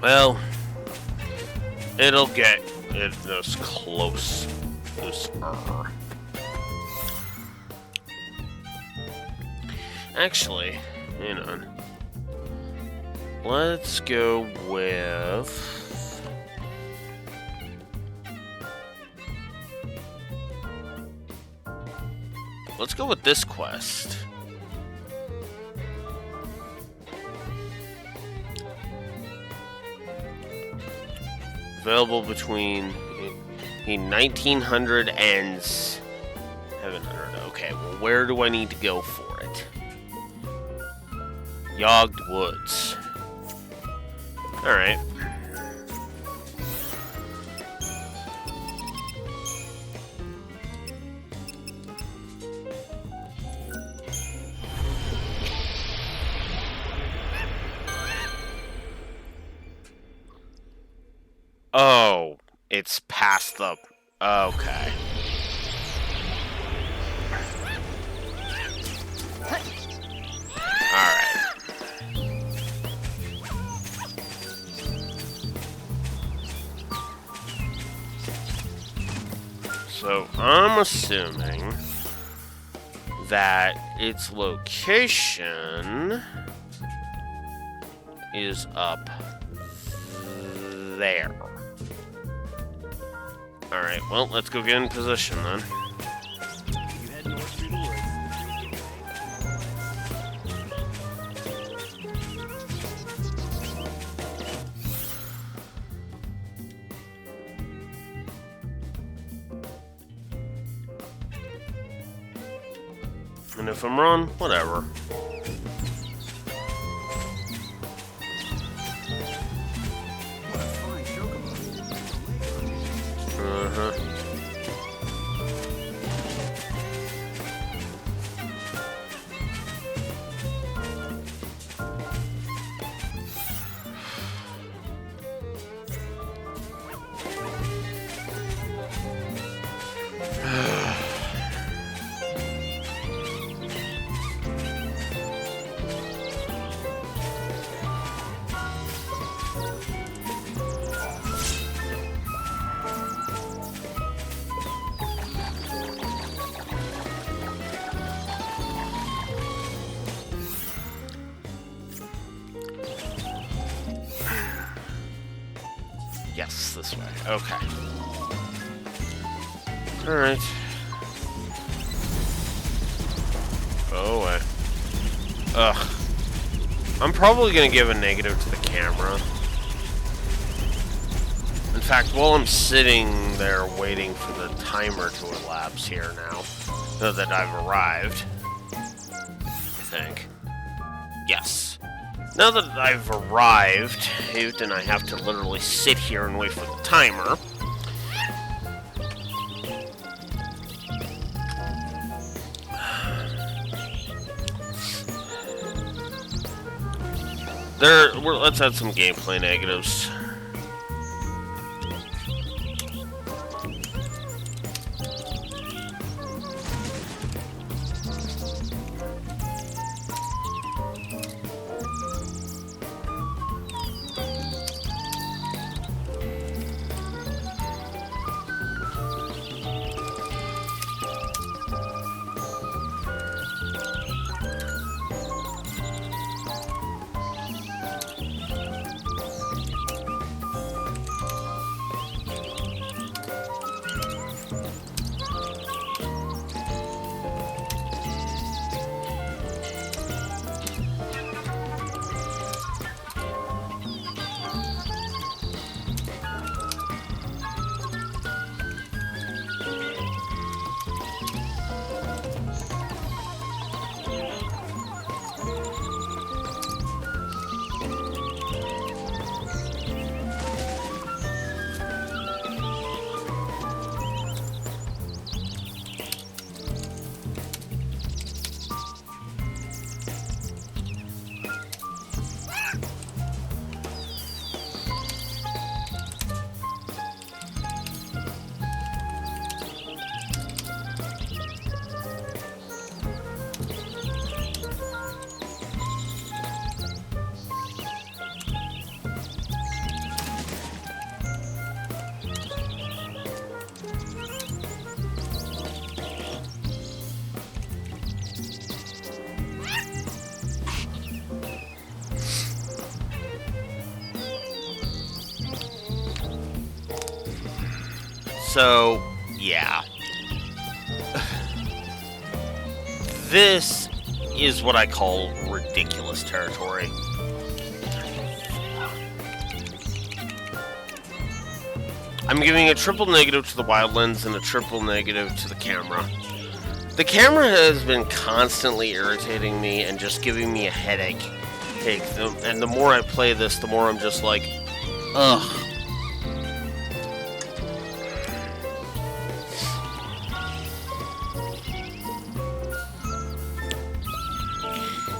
Well, it'll get it this close. Actually, hang on. Let's go with... Let's go with this quest. Available between 1900 and 700. Okay, well, where do I need to go for it? Yogged Woods. Alright. Oh, it's past the... Okay. Alright. So, I'm assuming that its location is up there. Alright, well, let's go get in position then. And if I'm wrong, whatever. Yes, this way. Okay. Alright. Go away. Ugh. I'm probably gonna give a negative to the camera. In fact, while I'm sitting there waiting for the timer to elapse here now that I've arrived, I think. Yes. Now that I've arrived, and I have to literally sit here and wait for the timer, let's add some gameplay negatives. So, yeah. This is what I call ridiculous territory. I'm giving a triple negative to the wild lens and a triple negative to the camera. The camera has been constantly irritating me and just giving me a headache. And the more I play this, the more I'm just like, ugh.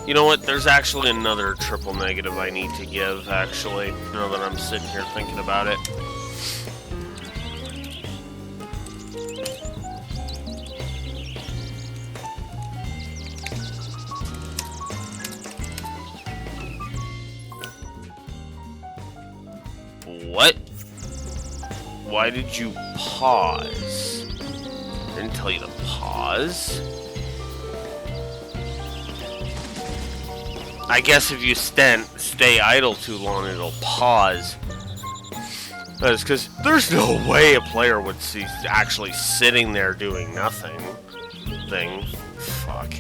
You know what? There's actually another triple negative I need to give, actually, now that I'm sitting here thinking about it. What? Why did you pause? I didn't tell you to pause. I guess if you stay idle too long, it'll pause. That's because there's no way a player would see actually sitting there doing nothing. Fuck.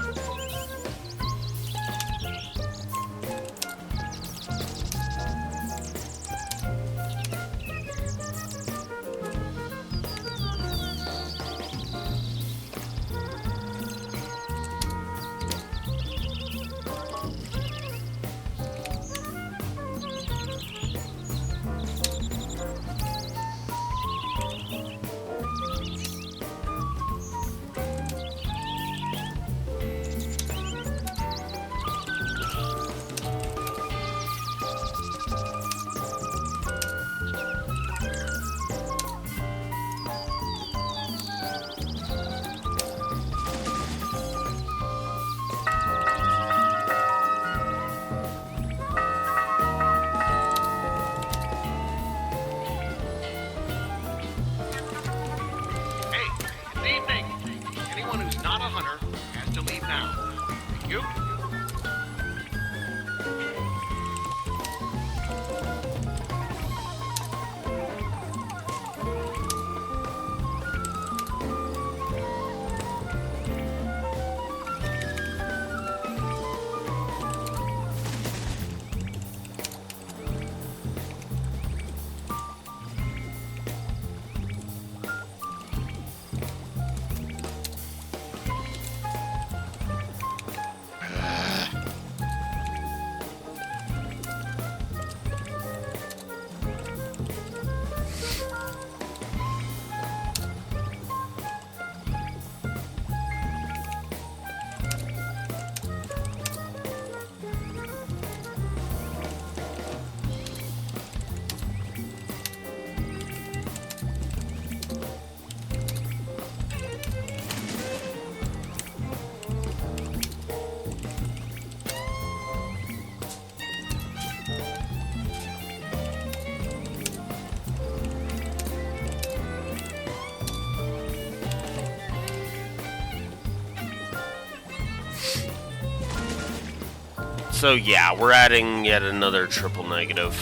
So yeah, we're adding yet another triple negative.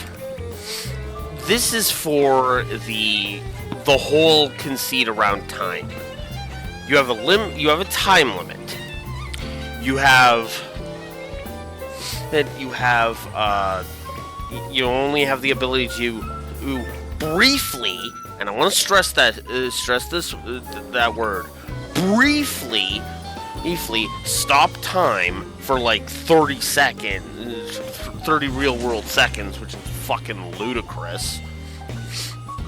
This is for the whole conceit around time. You have a time limit. You only have the ability to briefly, and I want to stress that word, briefly stop time for like 30 seconds, 30 real world seconds, which is fucking ludicrous.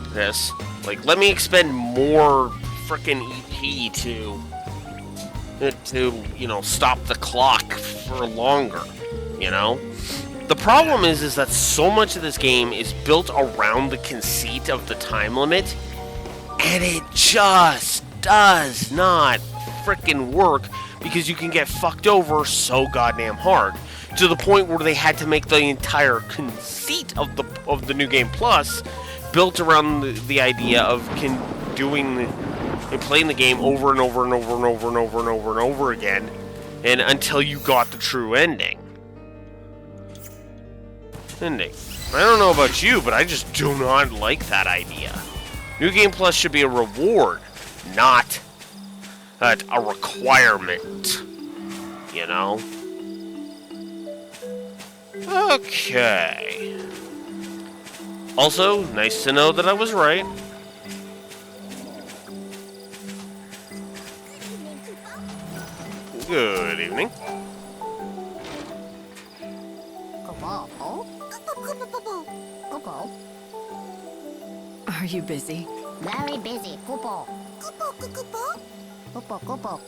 This, like, let me expend more frickin' EP to stop the clock for longer, The problem is that so much of this game is built around the conceit of the time limit, and it just does not frickin' work because you can get fucked over so goddamn hard to the point where they had to make the entire conceit of the New Game Plus built around the idea of playing the game over and over and over and over and over and over and over again, and until you got the true ending. I don't know about you, but I just do not like that idea. New Game Plus should be a reward, not a requirement. Okay. Also, nice to know that I was right. Good evening. Are you busy? Very busy. Kupo. Kupo, kupo.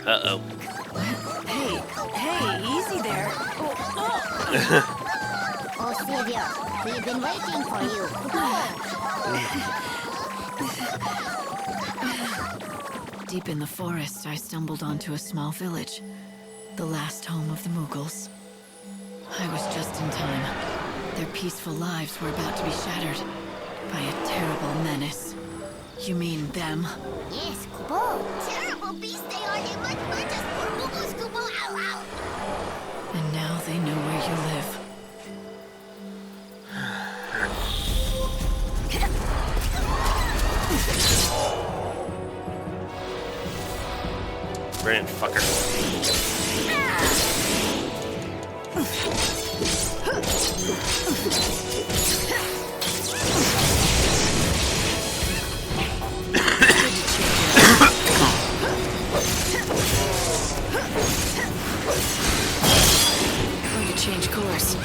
Uh-oh. Hey, easy there. Oh, Savior, we've been waiting for you. Deep in the forest, I stumbled onto a small village. The last home of the Mughals. I was just in time. Their peaceful lives were about to be shattered by a terrible menace. You mean them? Yes, Kupo. Terrible beasts they are. They must hunt us for Mughals, Kupo. Ow, ow. And now they know where you live. Brilliant fucker. Going to change course.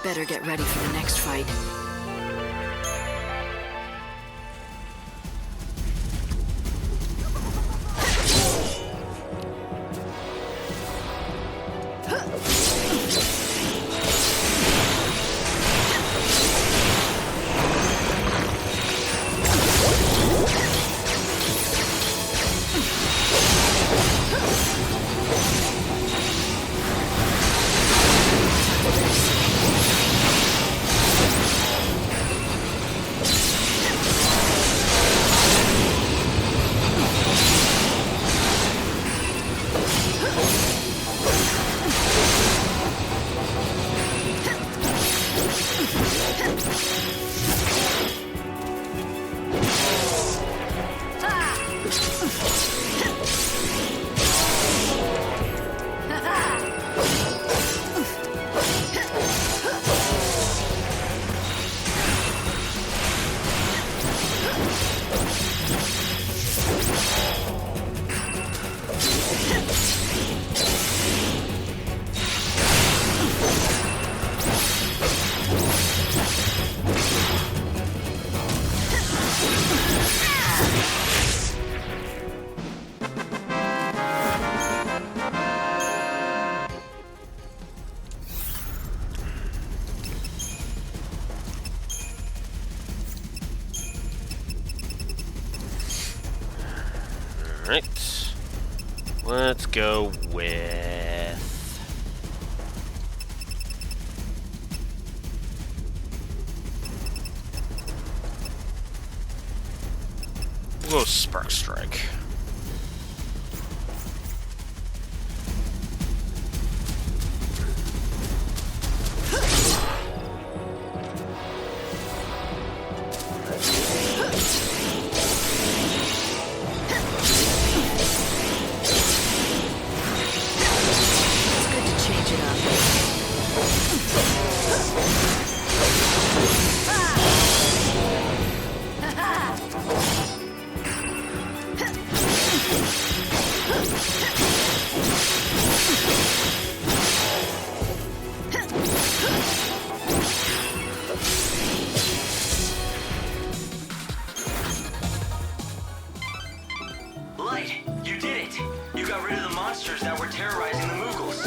Better get ready for the next fight. Alright. Let's go with... we'll go Spark Strike. Light, you did it! You got rid of the monsters that were terrorizing the Moogles.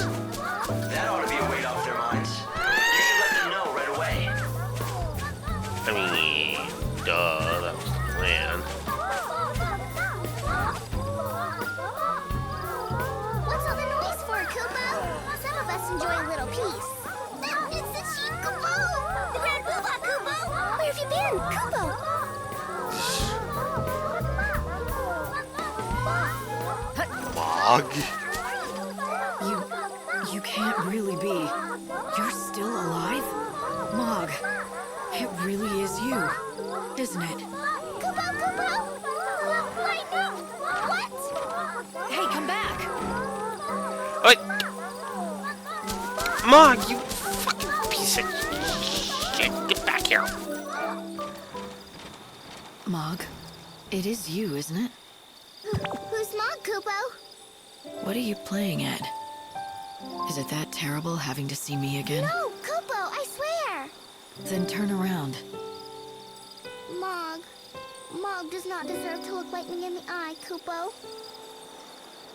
That ought to be a weight off their minds. You should let them know right away. I mean, duh, that was the plan. What's all the noise for, Kupo? Some of us enjoy a little peace. It's the Chief Kupo! The Grand Poobah Kupo! Where have you been, Kupo? Mog? You can't really be. You're still alive? Mog, it really is you, isn't it? Kupo, Kupo! Wait, no! What? Hey, come back! Wait! Mog, you fucking piece of shit! Get back here! Mog, it is you, isn't it? Who's Mog, Kupo? What are you playing at? Is it that terrible having to see me again? No, Kupo, I swear! Then turn around. Mog. Mog does not deserve to look like me in the eye, Kupo.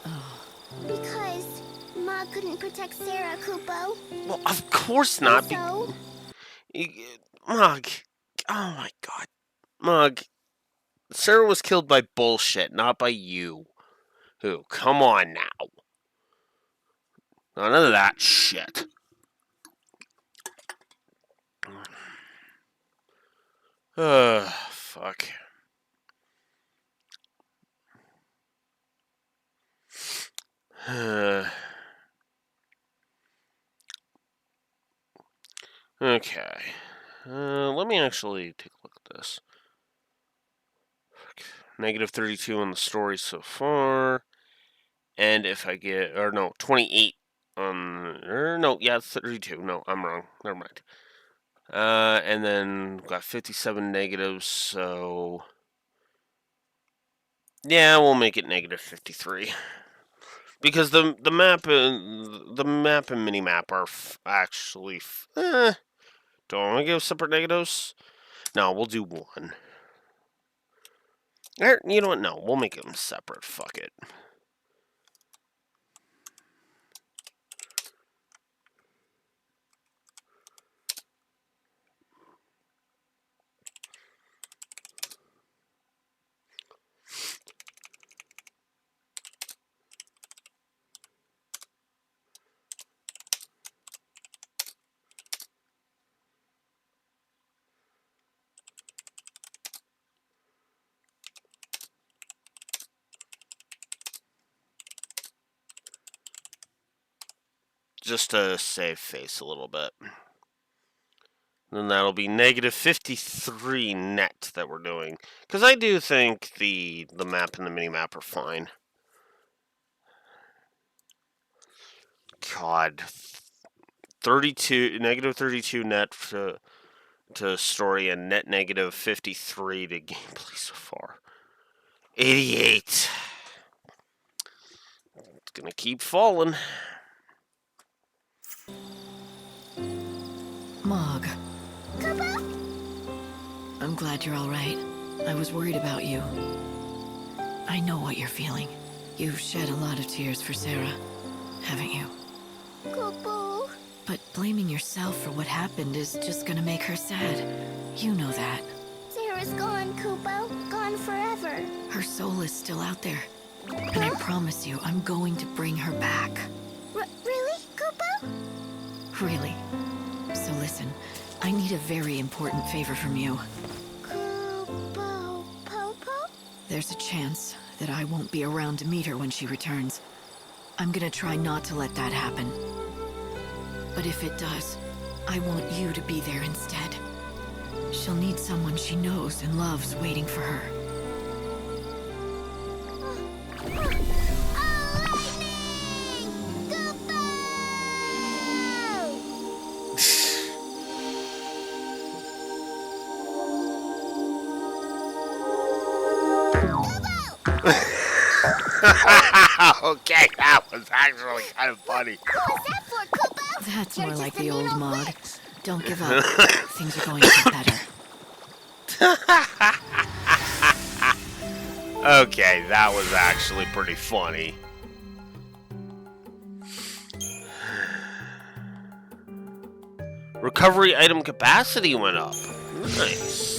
Oh. Because Mog couldn't protect Sarah, Kupo. Well, of course not. So? Mog. Oh my god. Mog. Sarah was killed by bullshit, not by you. Who? Come on now. None of that shit. Fuck. Okay. Let me actually take a look at this. Negative 32 on the story so far. And if I get, or no, 28 on, or no, yeah, 32. No, I'm wrong. Never mind. And then got 57 negatives, so yeah, we'll make it negative 53. Because the map and minimap are actually, don't want to give separate negatives? No, we'll do one. You know what? No, we'll make them separate. Fuck it. Just to save face a little bit. Then that'll be negative 53 net that we're doing. Because I do think the map and the minimap are fine. God. Negative 32 net to story and net negative 53 to gameplay so far. 88. It's gonna keep falling. Mog. I'm glad you're all right. I was worried about you. I know what you're feeling. You've shed a lot of tears for Sarah, haven't you? Kupo. But blaming yourself for what happened is just gonna make her sad. You know that. Sarah's gone, Kupo. Gone forever. Her soul is still out there, And I promise you, I'm going to bring her back. Really, Kupo? Really. So listen, I need a very important favor from you. Kupo, Popo? There's a chance that I won't be around to meet her when she returns. I'm gonna try not to let that happen. But if it does, I want you to be there instead. She'll need someone she knows and loves waiting for her. Okay, that was actually kind of funny. What was that for, Kupo? That's You're more just like a the old little mod. bitch. Don't give up. Things are going to get better. Okay, that was actually pretty funny. Recovery item capacity went up. Nice.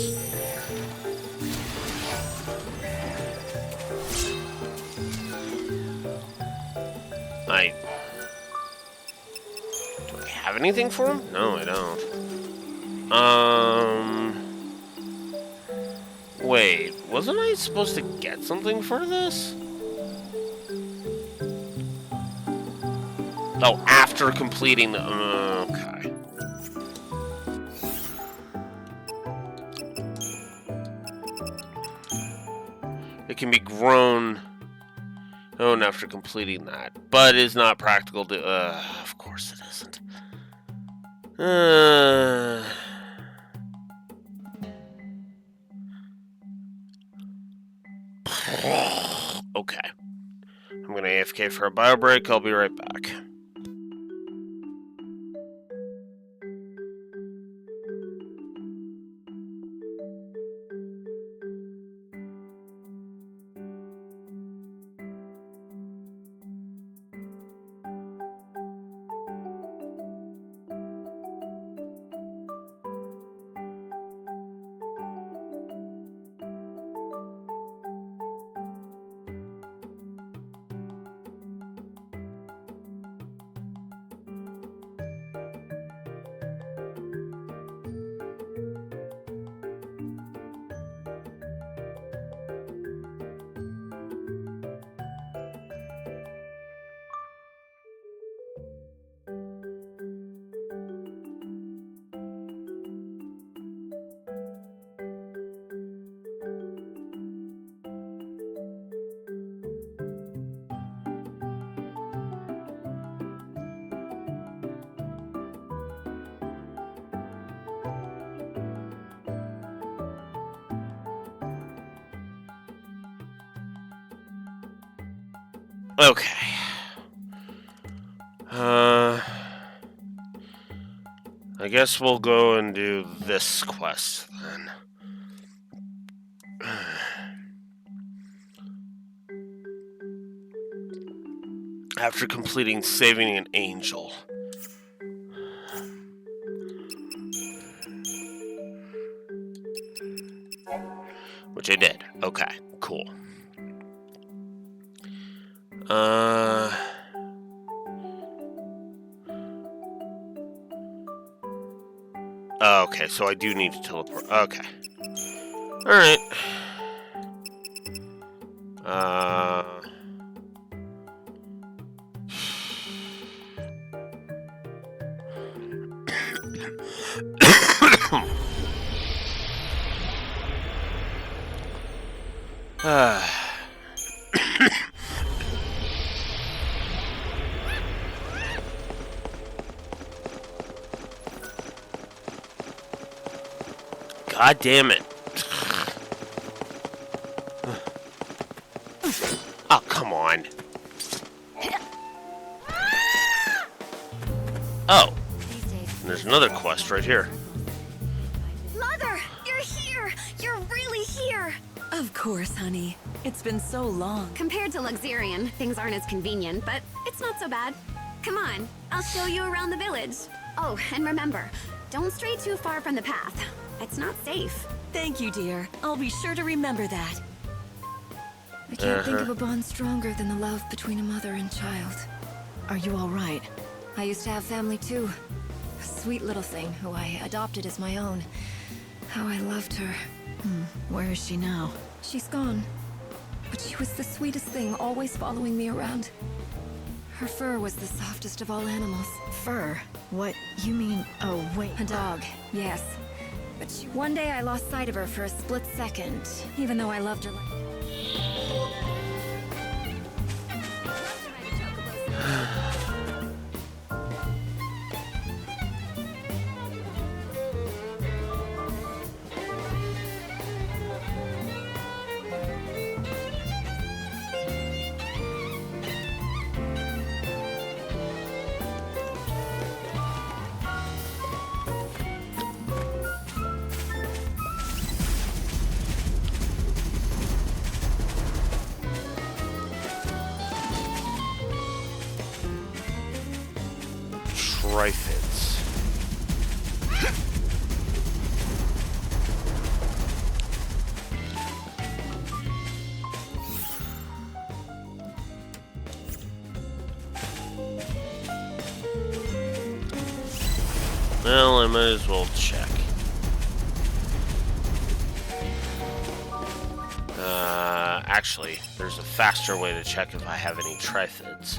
Do I have anything for him? No, I don't. Wait, wasn't I supposed to get something for this? Oh, after completing the... okay. It can be grown after completing that, but is not practical to... of course it isn't. Okay. I'm gonna AFK for a bio break. I'll be right back. Okay. I guess we'll go and do this quest then. After completing saving an angel. Which I did. Okay, cool. Okay, so I do need to teleport. Okay. Alright. God damn it. Oh, come on. Oh. There's another quest right here. Mother, you're here! You're really here! Of course, honey. It's been so long. Compared to Luxurian, things aren't as convenient, but it's not so bad. Come on, I'll show you around the village. Oh, and remember, don't stray too far from the path. It's not safe. Thank you, dear. I'll be sure to remember that. I can't think of a bond stronger than the love between a mother and child. Are you all right? I used to have family too. A sweet little thing who I adopted as my own. How I loved her. Where is she now? She's gone. But she was the sweetest thing, always following me around. Her fur was the softest of all animals. Fur? What? You mean... Oh, wait. A dog, yes. But one day I lost sight of her for a split second, even though I loved her like... Triffids. Well, I might as well check. Actually, there's a faster way to check if I have any triffids.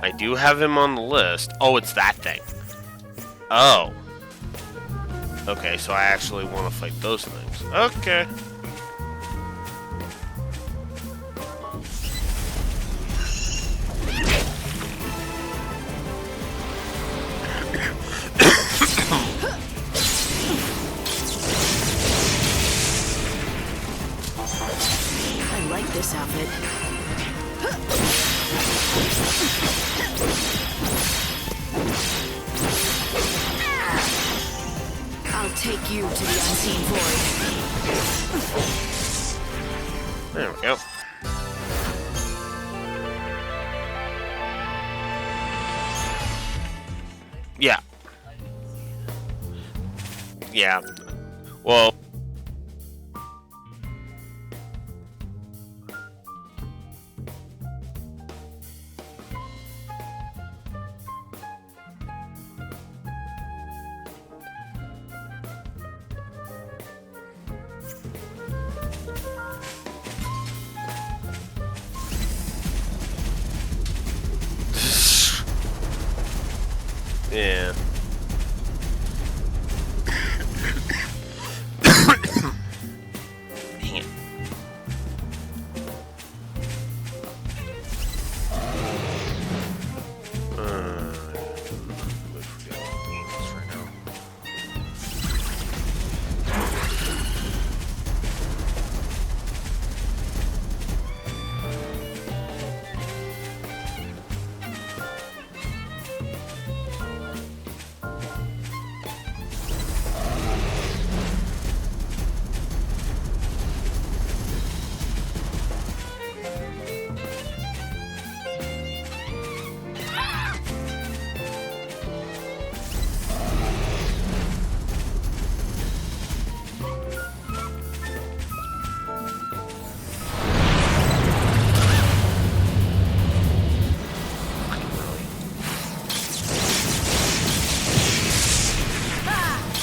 I do have him on the list. Oh, it's that thing. Oh. Okay, so I actually want to fight those things. Okay. I like this outfit. I'll take you to the unseen void. There we go. Yeah. Yeah. Well... Yeah. Dang it. Right now.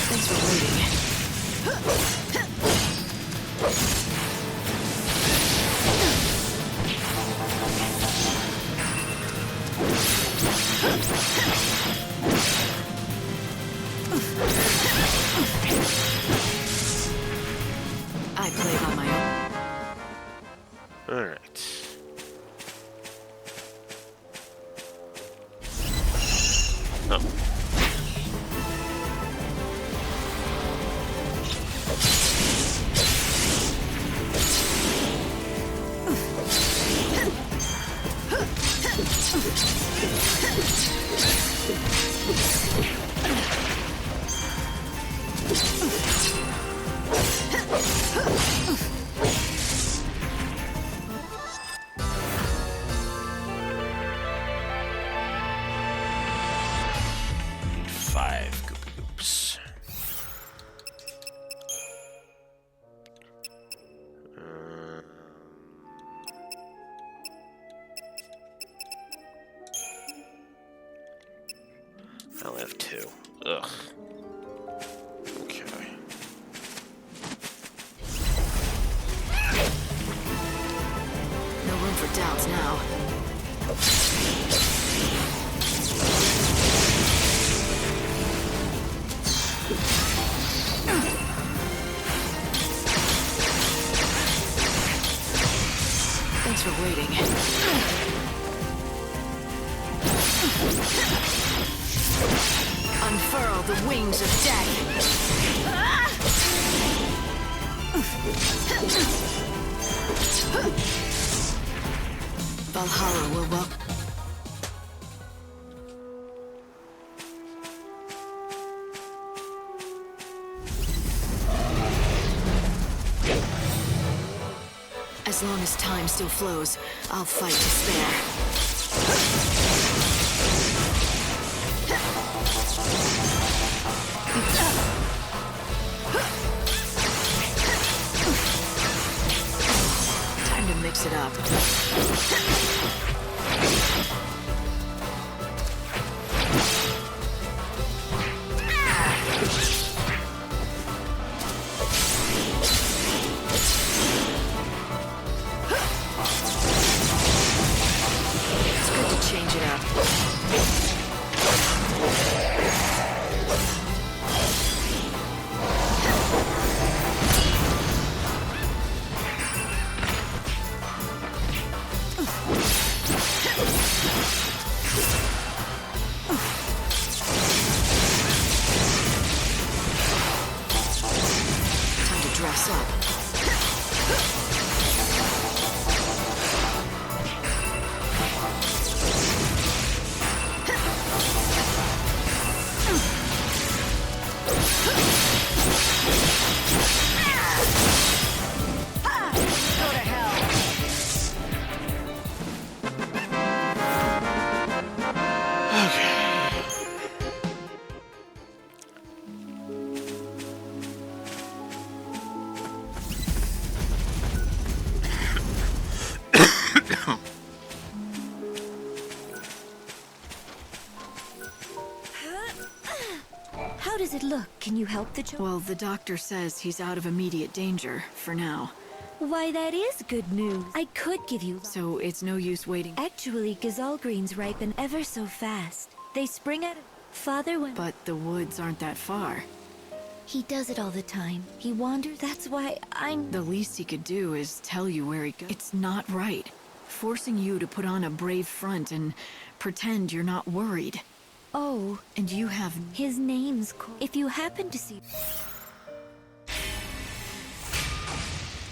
Thanks for I played on my own. Alright. Oh. doubts now. Thanks for waiting. Unfurl the wings of death. Valhalla will welcome. As long as time still flows, I'll fight to spare. Time to mix it up. It's good to change it up. Time to dress up. Go to hell. How does it look? Can you help the Well, the doctor says he's out of immediate danger, for now. Why, that is good news. I could give you... So it's no use waiting. Actually, gazelle greens ripen ever so fast. They spring out of... Father went... But the woods aren't that far. He does it all the time. He wanders. That's why I'm... The least he could do is tell you where he goes. It's not right. Forcing you to put on a brave front and pretend you're not worried. Oh. And you have... His name's... If you happen to see...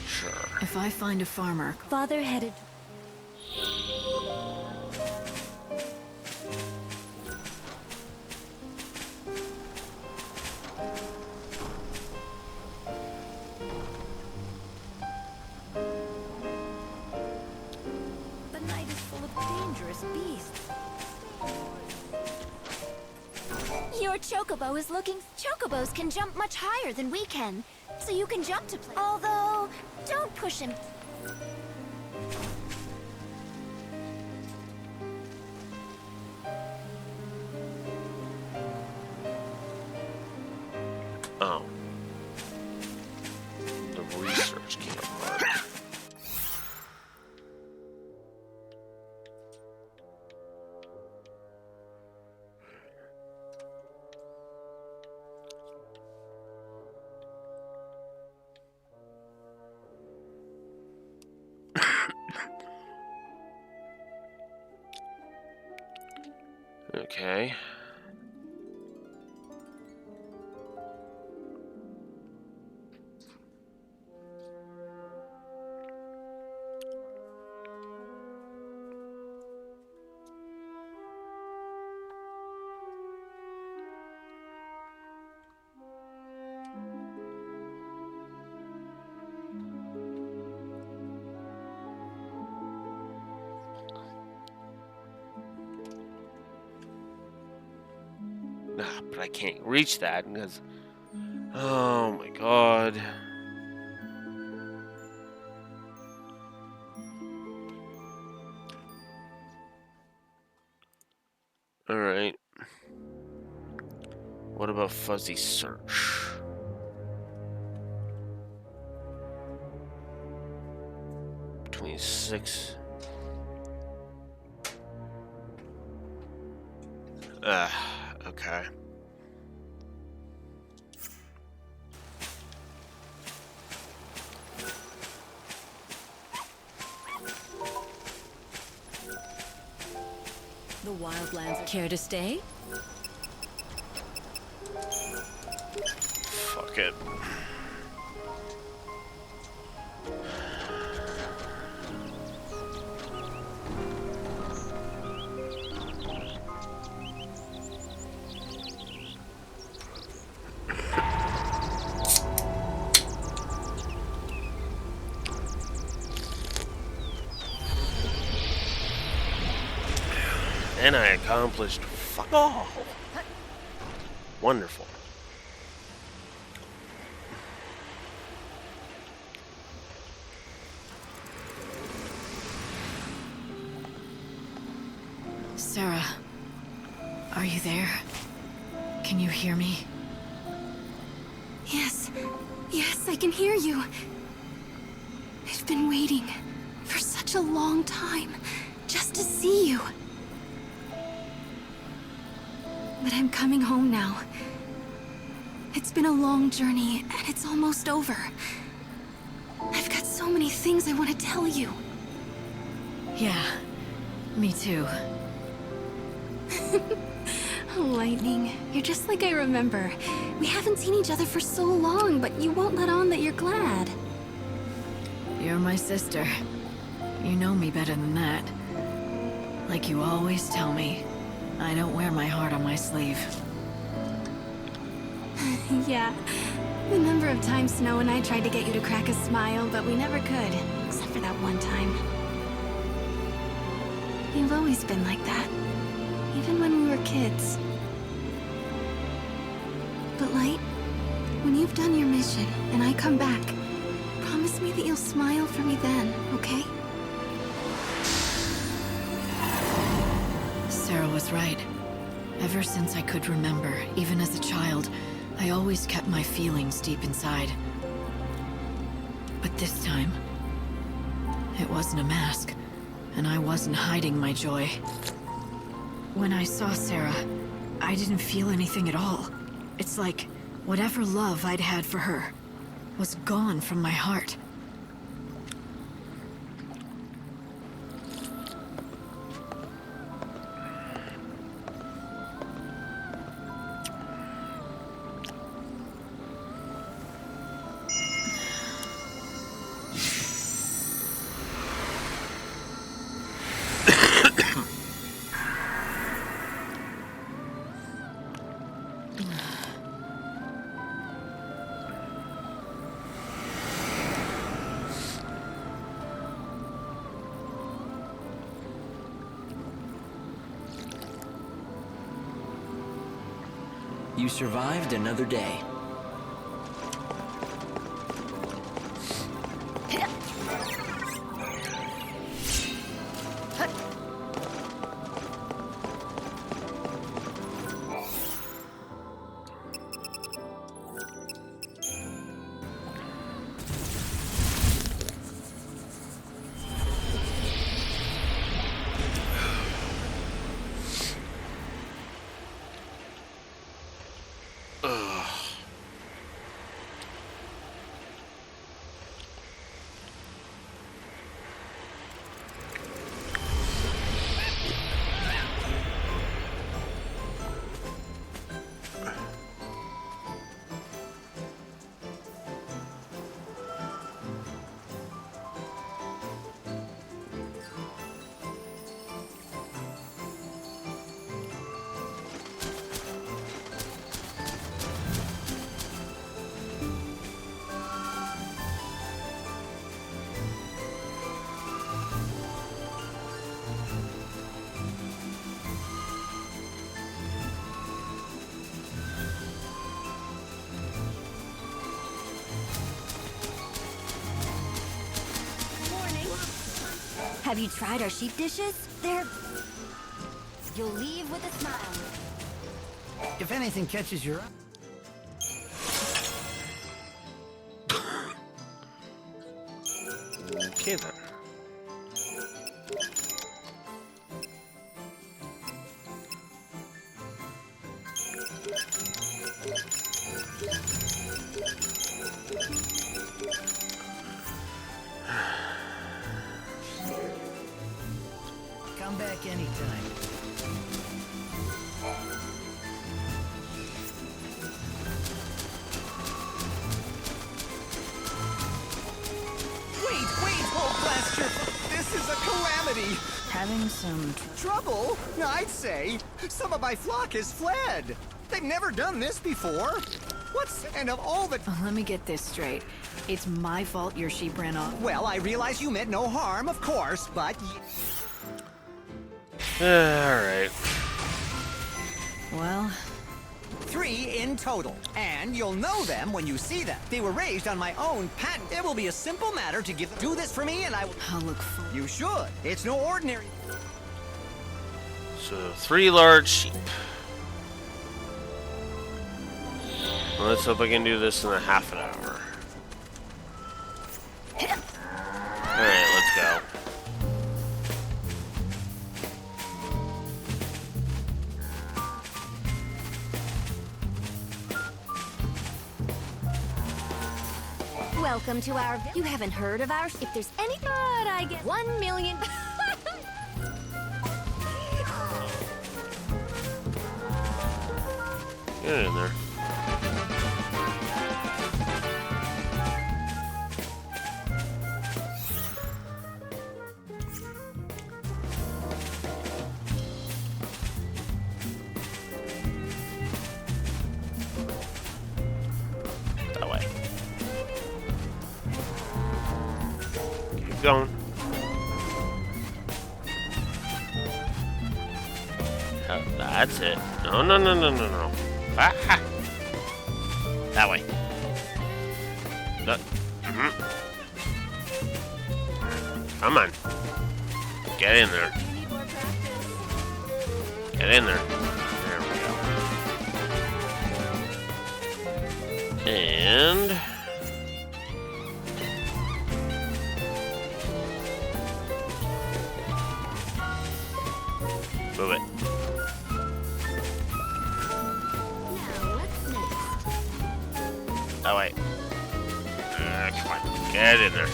Sure. If I find a farmer... Father headed... The night is full of dangerous beasts. Your chocobo is looking... Chocobos can jump much higher than we can, so you can jump to play. Although, don't push him. Oh. The research camp. Okay. But I can't reach that because... Oh my god. Alright. What about fuzzy search? Between 6... Okay. The wildlands. Care to stay? Fuck it. And I accomplished fuck all. Wonderful. Sarah, are you there? Can you hear me? Yes. Yes, I can hear you. I've been waiting for such a long time just to see you. But I'm coming home now. It's been a long journey, and it's almost over. I've got so many things I want to tell you. Yeah, me too. Lightning, you're just like I remember. We haven't seen each other for so long, but you won't let on that you're glad. You're my sister. You know me better than that. Like you always tell me, I don't wear my heart on my sleeve. Yeah. The number of times Snow and I tried to get you to crack a smile, but we never could, except for that one time. You've always been like that, even when we were kids. But Light, when you've done your mission and I come back, promise me that you'll smile for me then, okay? Sarah was right. Ever since I could remember, even as a child, I always kept my feelings deep inside. But this time, it wasn't a mask, and I wasn't hiding my joy. When I saw Sarah, I didn't feel anything at all. It's like whatever love I'd had for her was gone from my heart. You survived another day. Have you tried our sheep dishes? They're... You'll leave with a smile. If anything catches your eye... Okay then. back anytime. Wait! Oh, blast your... This is a calamity! Having some Trouble? I'd say. Some of my flock has fled. They've never done this before. What's... And of all the... Let me get this straight. It's my fault your sheep ran off. Well, I realize you meant no harm, of course, but... Alright. Well... 3 in total, and you'll know them when you see them. They were raised on my own patent. It will be a simple matter to give them. Do this for me, and I will. I'll look for. You should. It's no ordinary. So 3 large sheep. Let's hope I can do this in a half an hour. Alright, let's go. Welcome to our... You haven't heard of our... If there's any... But I get 1 million... Get in there. That way. Keep going. Oh, that's it. No. Ah, that way. Come on. Get in there. Get in there. There we go. And... move it. Oh, wait. Come on. Get in there.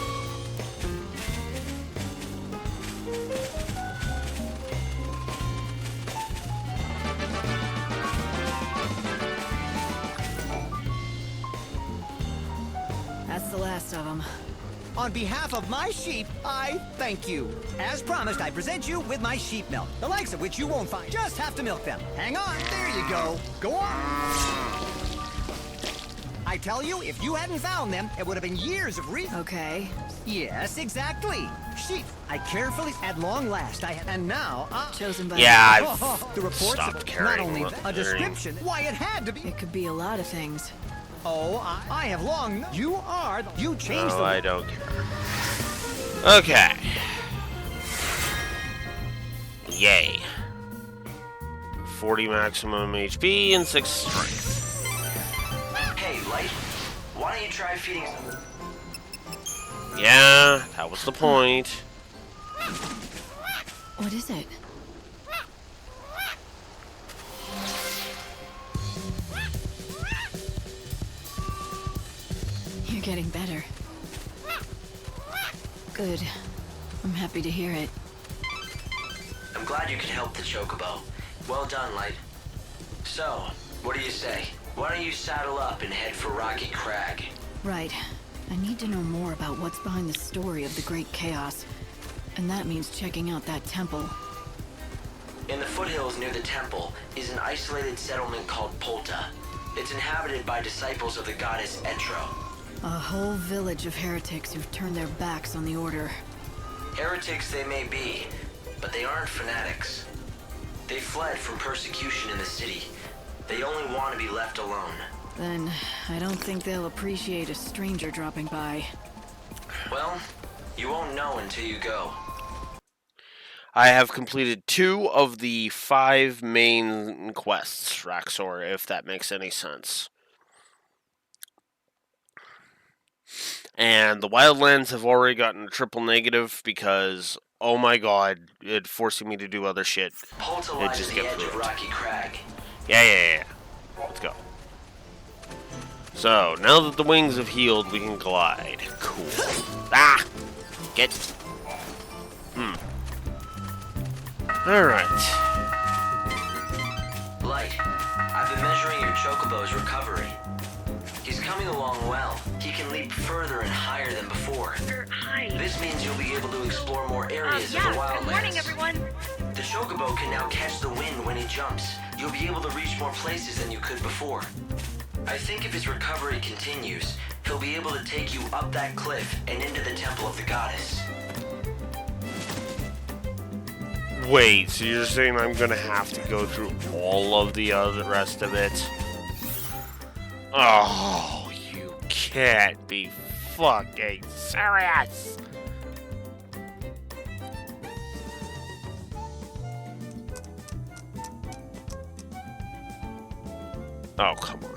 That's the last of them. On behalf of my sheep, I thank you. As promised, I present you with my sheep milk, the likes of which you won't find. Just have to milk them. Hang on. There you go. Go on. I tell you, if you hadn't found them, it would have been years of Okay. Yes, exactly. Sheep. I carefully, at long last, I have, and now, chosen by. Yeah, the reports stopped of caring not only what a they're description. Why, it had to be. It could be a lot of things. Oh, I have long. You are. You changed the. I don't care. Okay. Yay. 40 maximum HP and 6 strength. Hey, Light, why don't you try feeding... Yeah, that was the point. What is it? You're getting better. Good. I'm happy to hear it. I'm glad you could help the Chocobo. Well done, Light. So, what do you say? Why don't you saddle up and head for Rocky Crag? Right. I need to know more about what's behind the story of the Great Chaos. And that means checking out that temple. In the foothills near the temple is an isolated settlement called Polta. It's inhabited by disciples of the goddess Etro. A whole village of heretics who've turned their backs on the Order. Heretics they may be, but they aren't fanatics. They fled from persecution in the city. They only want to be left alone. Then, I don't think they'll appreciate a stranger dropping by. Well, you won't know until you go. I have completed 2 of the 5 main quests, Raxor, if that makes any sense. And the Wildlands have already gotten a triple negative because, oh my god, it forcing me to do other shit. Polta It lies just at the kept edge of ruined. Rocky Crag. Yeah. Let's go. So, now that the wings have healed, we can glide. Cool. Ah! Get. Alright. Light, I've been measuring your Chocobo's recovery. He's coming along well. He can leap further and higher than before. Hi. This means you'll be able to explore more areas of the wildlands. Good morning, everyone. The Chocobo can now catch the wind when he jumps. You'll be able to reach more places than you could before. I think if his recovery continues, he'll be able to take you up that cliff and into the Temple of the Goddess. Wait, so you're saying I'm gonna have to go through all of the other rest of it? Oh, you can't be fucking serious! Oh, come on.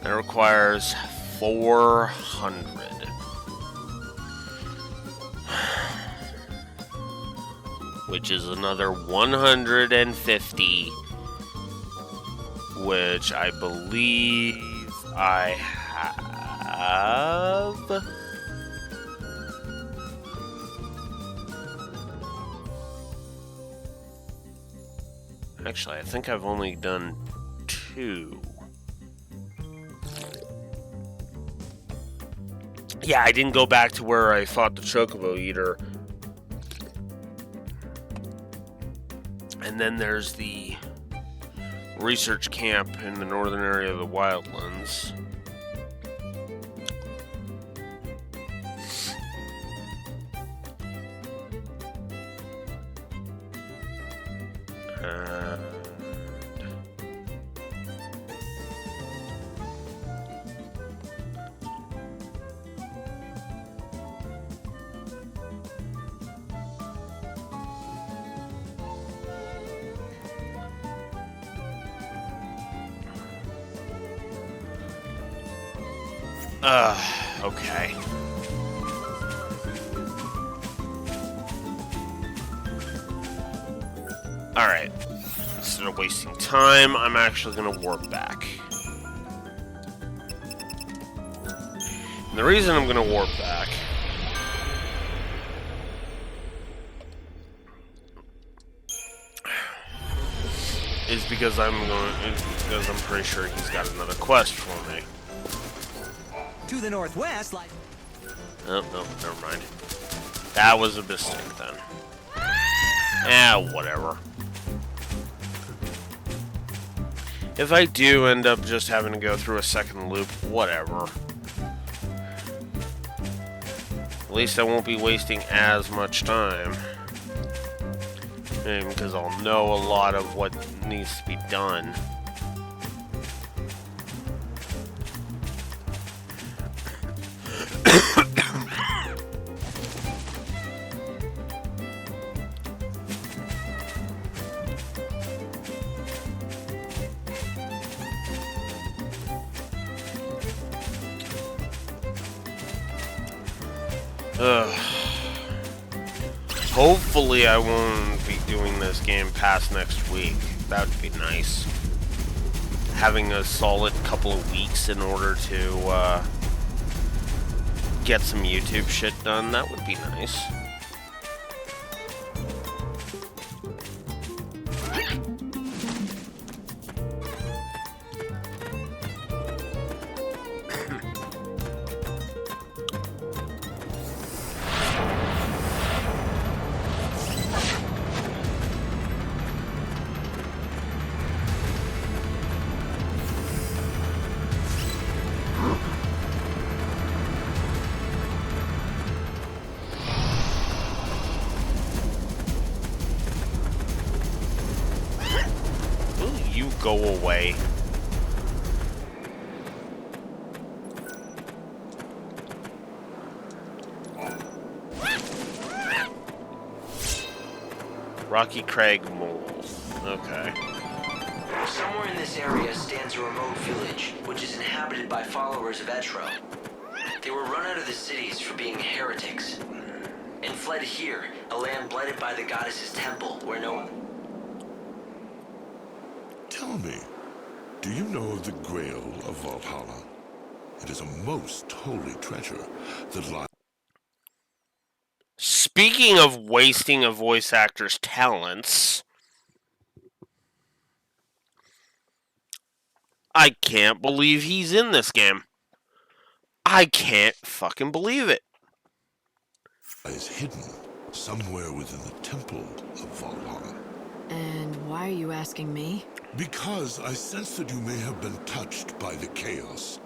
That requires 400. Which is another 150. Which I believe I have. Actually, I think I've only done 2. Yeah, I didn't go back to where I fought the Chocobo Eater. And then there's the research camp in the northern area of the Wildlands. Okay. Alright. Instead of wasting time, I'm actually gonna warp back. And the reason I'm gonna warp back is because I'm pretty sure he's got another quest for me. To the northwest, like... Oh, no, never mind. That was a mistake, then. Whatever. If I do end up just having to go through a second loop, whatever. At least I won't be wasting as much time. Because I'll know a lot of what needs to be done. Hopefully I won't be doing this game past next week. That would be nice. Having a solid couple of weeks in order to get some YouTube shit done, that would be nice. Go away. Rocky Crag Mole. Okay. Somewhere in this area stands a remote village, which is inhabited by followers of Etro. They were run out of the cities for being heretics, and fled here, a land blighted by the goddess's temple, where no one... Tell me, do you know of the Grail of Valhalla? It is a most holy treasure that lies... Speaking of wasting a voice actor's talents, I can't believe he's in this game. I can't fucking believe it. ...is hidden somewhere within the temple of Valhalla. And why are you asking me? Because I sense that you may have been touched by the chaos,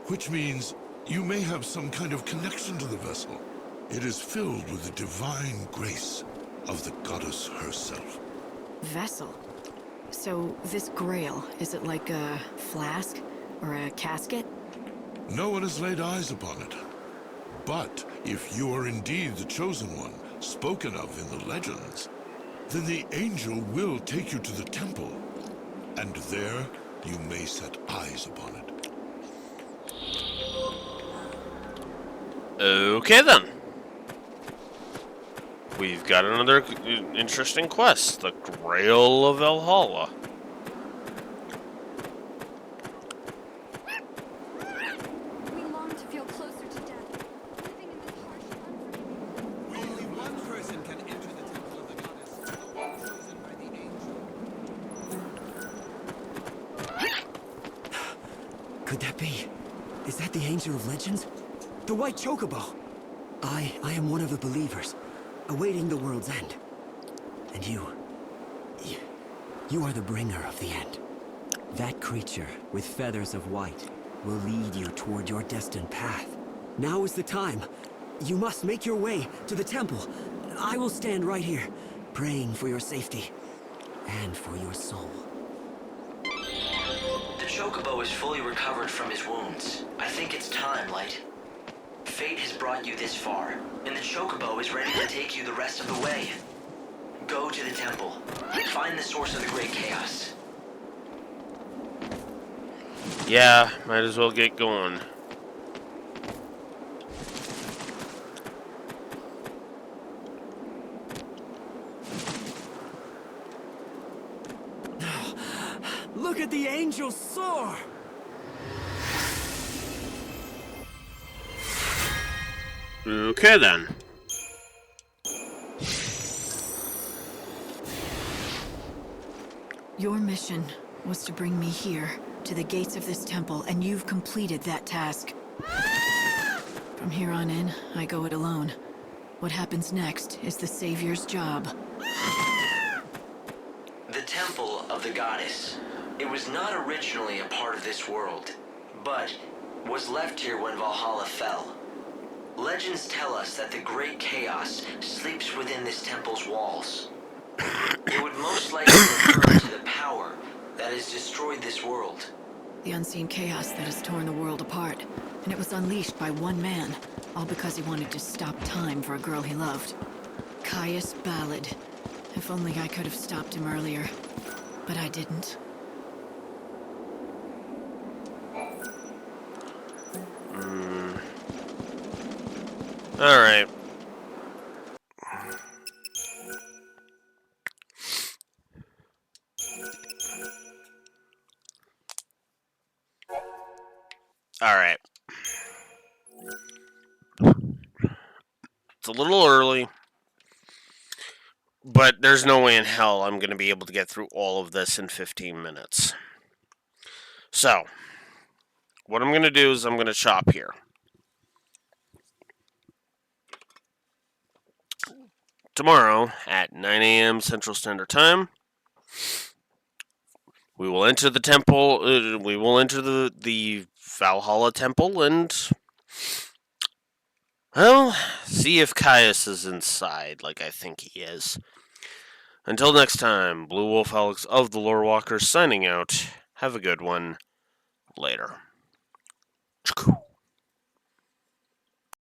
which means you may have some kind of connection to the vessel. It is filled with the divine grace of the goddess herself. Vessel? So, this grail, is it like a flask? Or a casket? No one has laid eyes upon it. But if you are indeed the chosen one, spoken of in the legends, then the angel will take you to the temple, and there you may set eyes upon it. Okay then. We've got another interesting quest, the Grail of Valhalla. We long to feel closer to death. Living in this harsh, Only one person can enter the temple of the goddess, the one chosen by the angel. Could that be? Is that the Angel of Legends? The White Chocobo! I am one of the believers, awaiting the world's end. And you are the bringer of the end. That creature with feathers of white will lead you toward your destined path. Now is the time. You must make your way to the temple. I will stand right here, praying for your safety and for your soul. The Chocobo is fully recovered from his wounds. I think it's time, Light. Fate has brought you this far, and the Chocobo is ready to take you the rest of the way. Go to the temple. Find the source of the great chaos. Yeah, might as well get going. Look at the angel soar! Okay then. Your mission was to bring me here, to the gates of this temple, and you've completed that task. From here on in, I go it alone. What happens next is the Savior's job. The Temple of the Goddess. It was not originally a part of this world, but was left here when Valhalla fell. Legends tell us that the great chaos sleeps within this temple's walls. It would most likely refer to the power that has destroyed this world. The unseen chaos that has torn the world apart, and it was unleashed by one man, all because he wanted to stop time for a girl he loved. Caius Ballad. If only I could have stopped him earlier, but I didn't. Alright. Alright. It's a little early, but there's no way in hell I'm going to be able to get through all of this in 15 minutes. So, what I'm going to do is I'm going to chop here. Tomorrow at 9 a.m. Central Standard Time, we will enter the temple. We will enter the Valhalla temple and, well, see if Caius is inside, like I think he is. Until next time, Blue Wolf Alex of the Lore Walkers signing out. Have a good one. Later.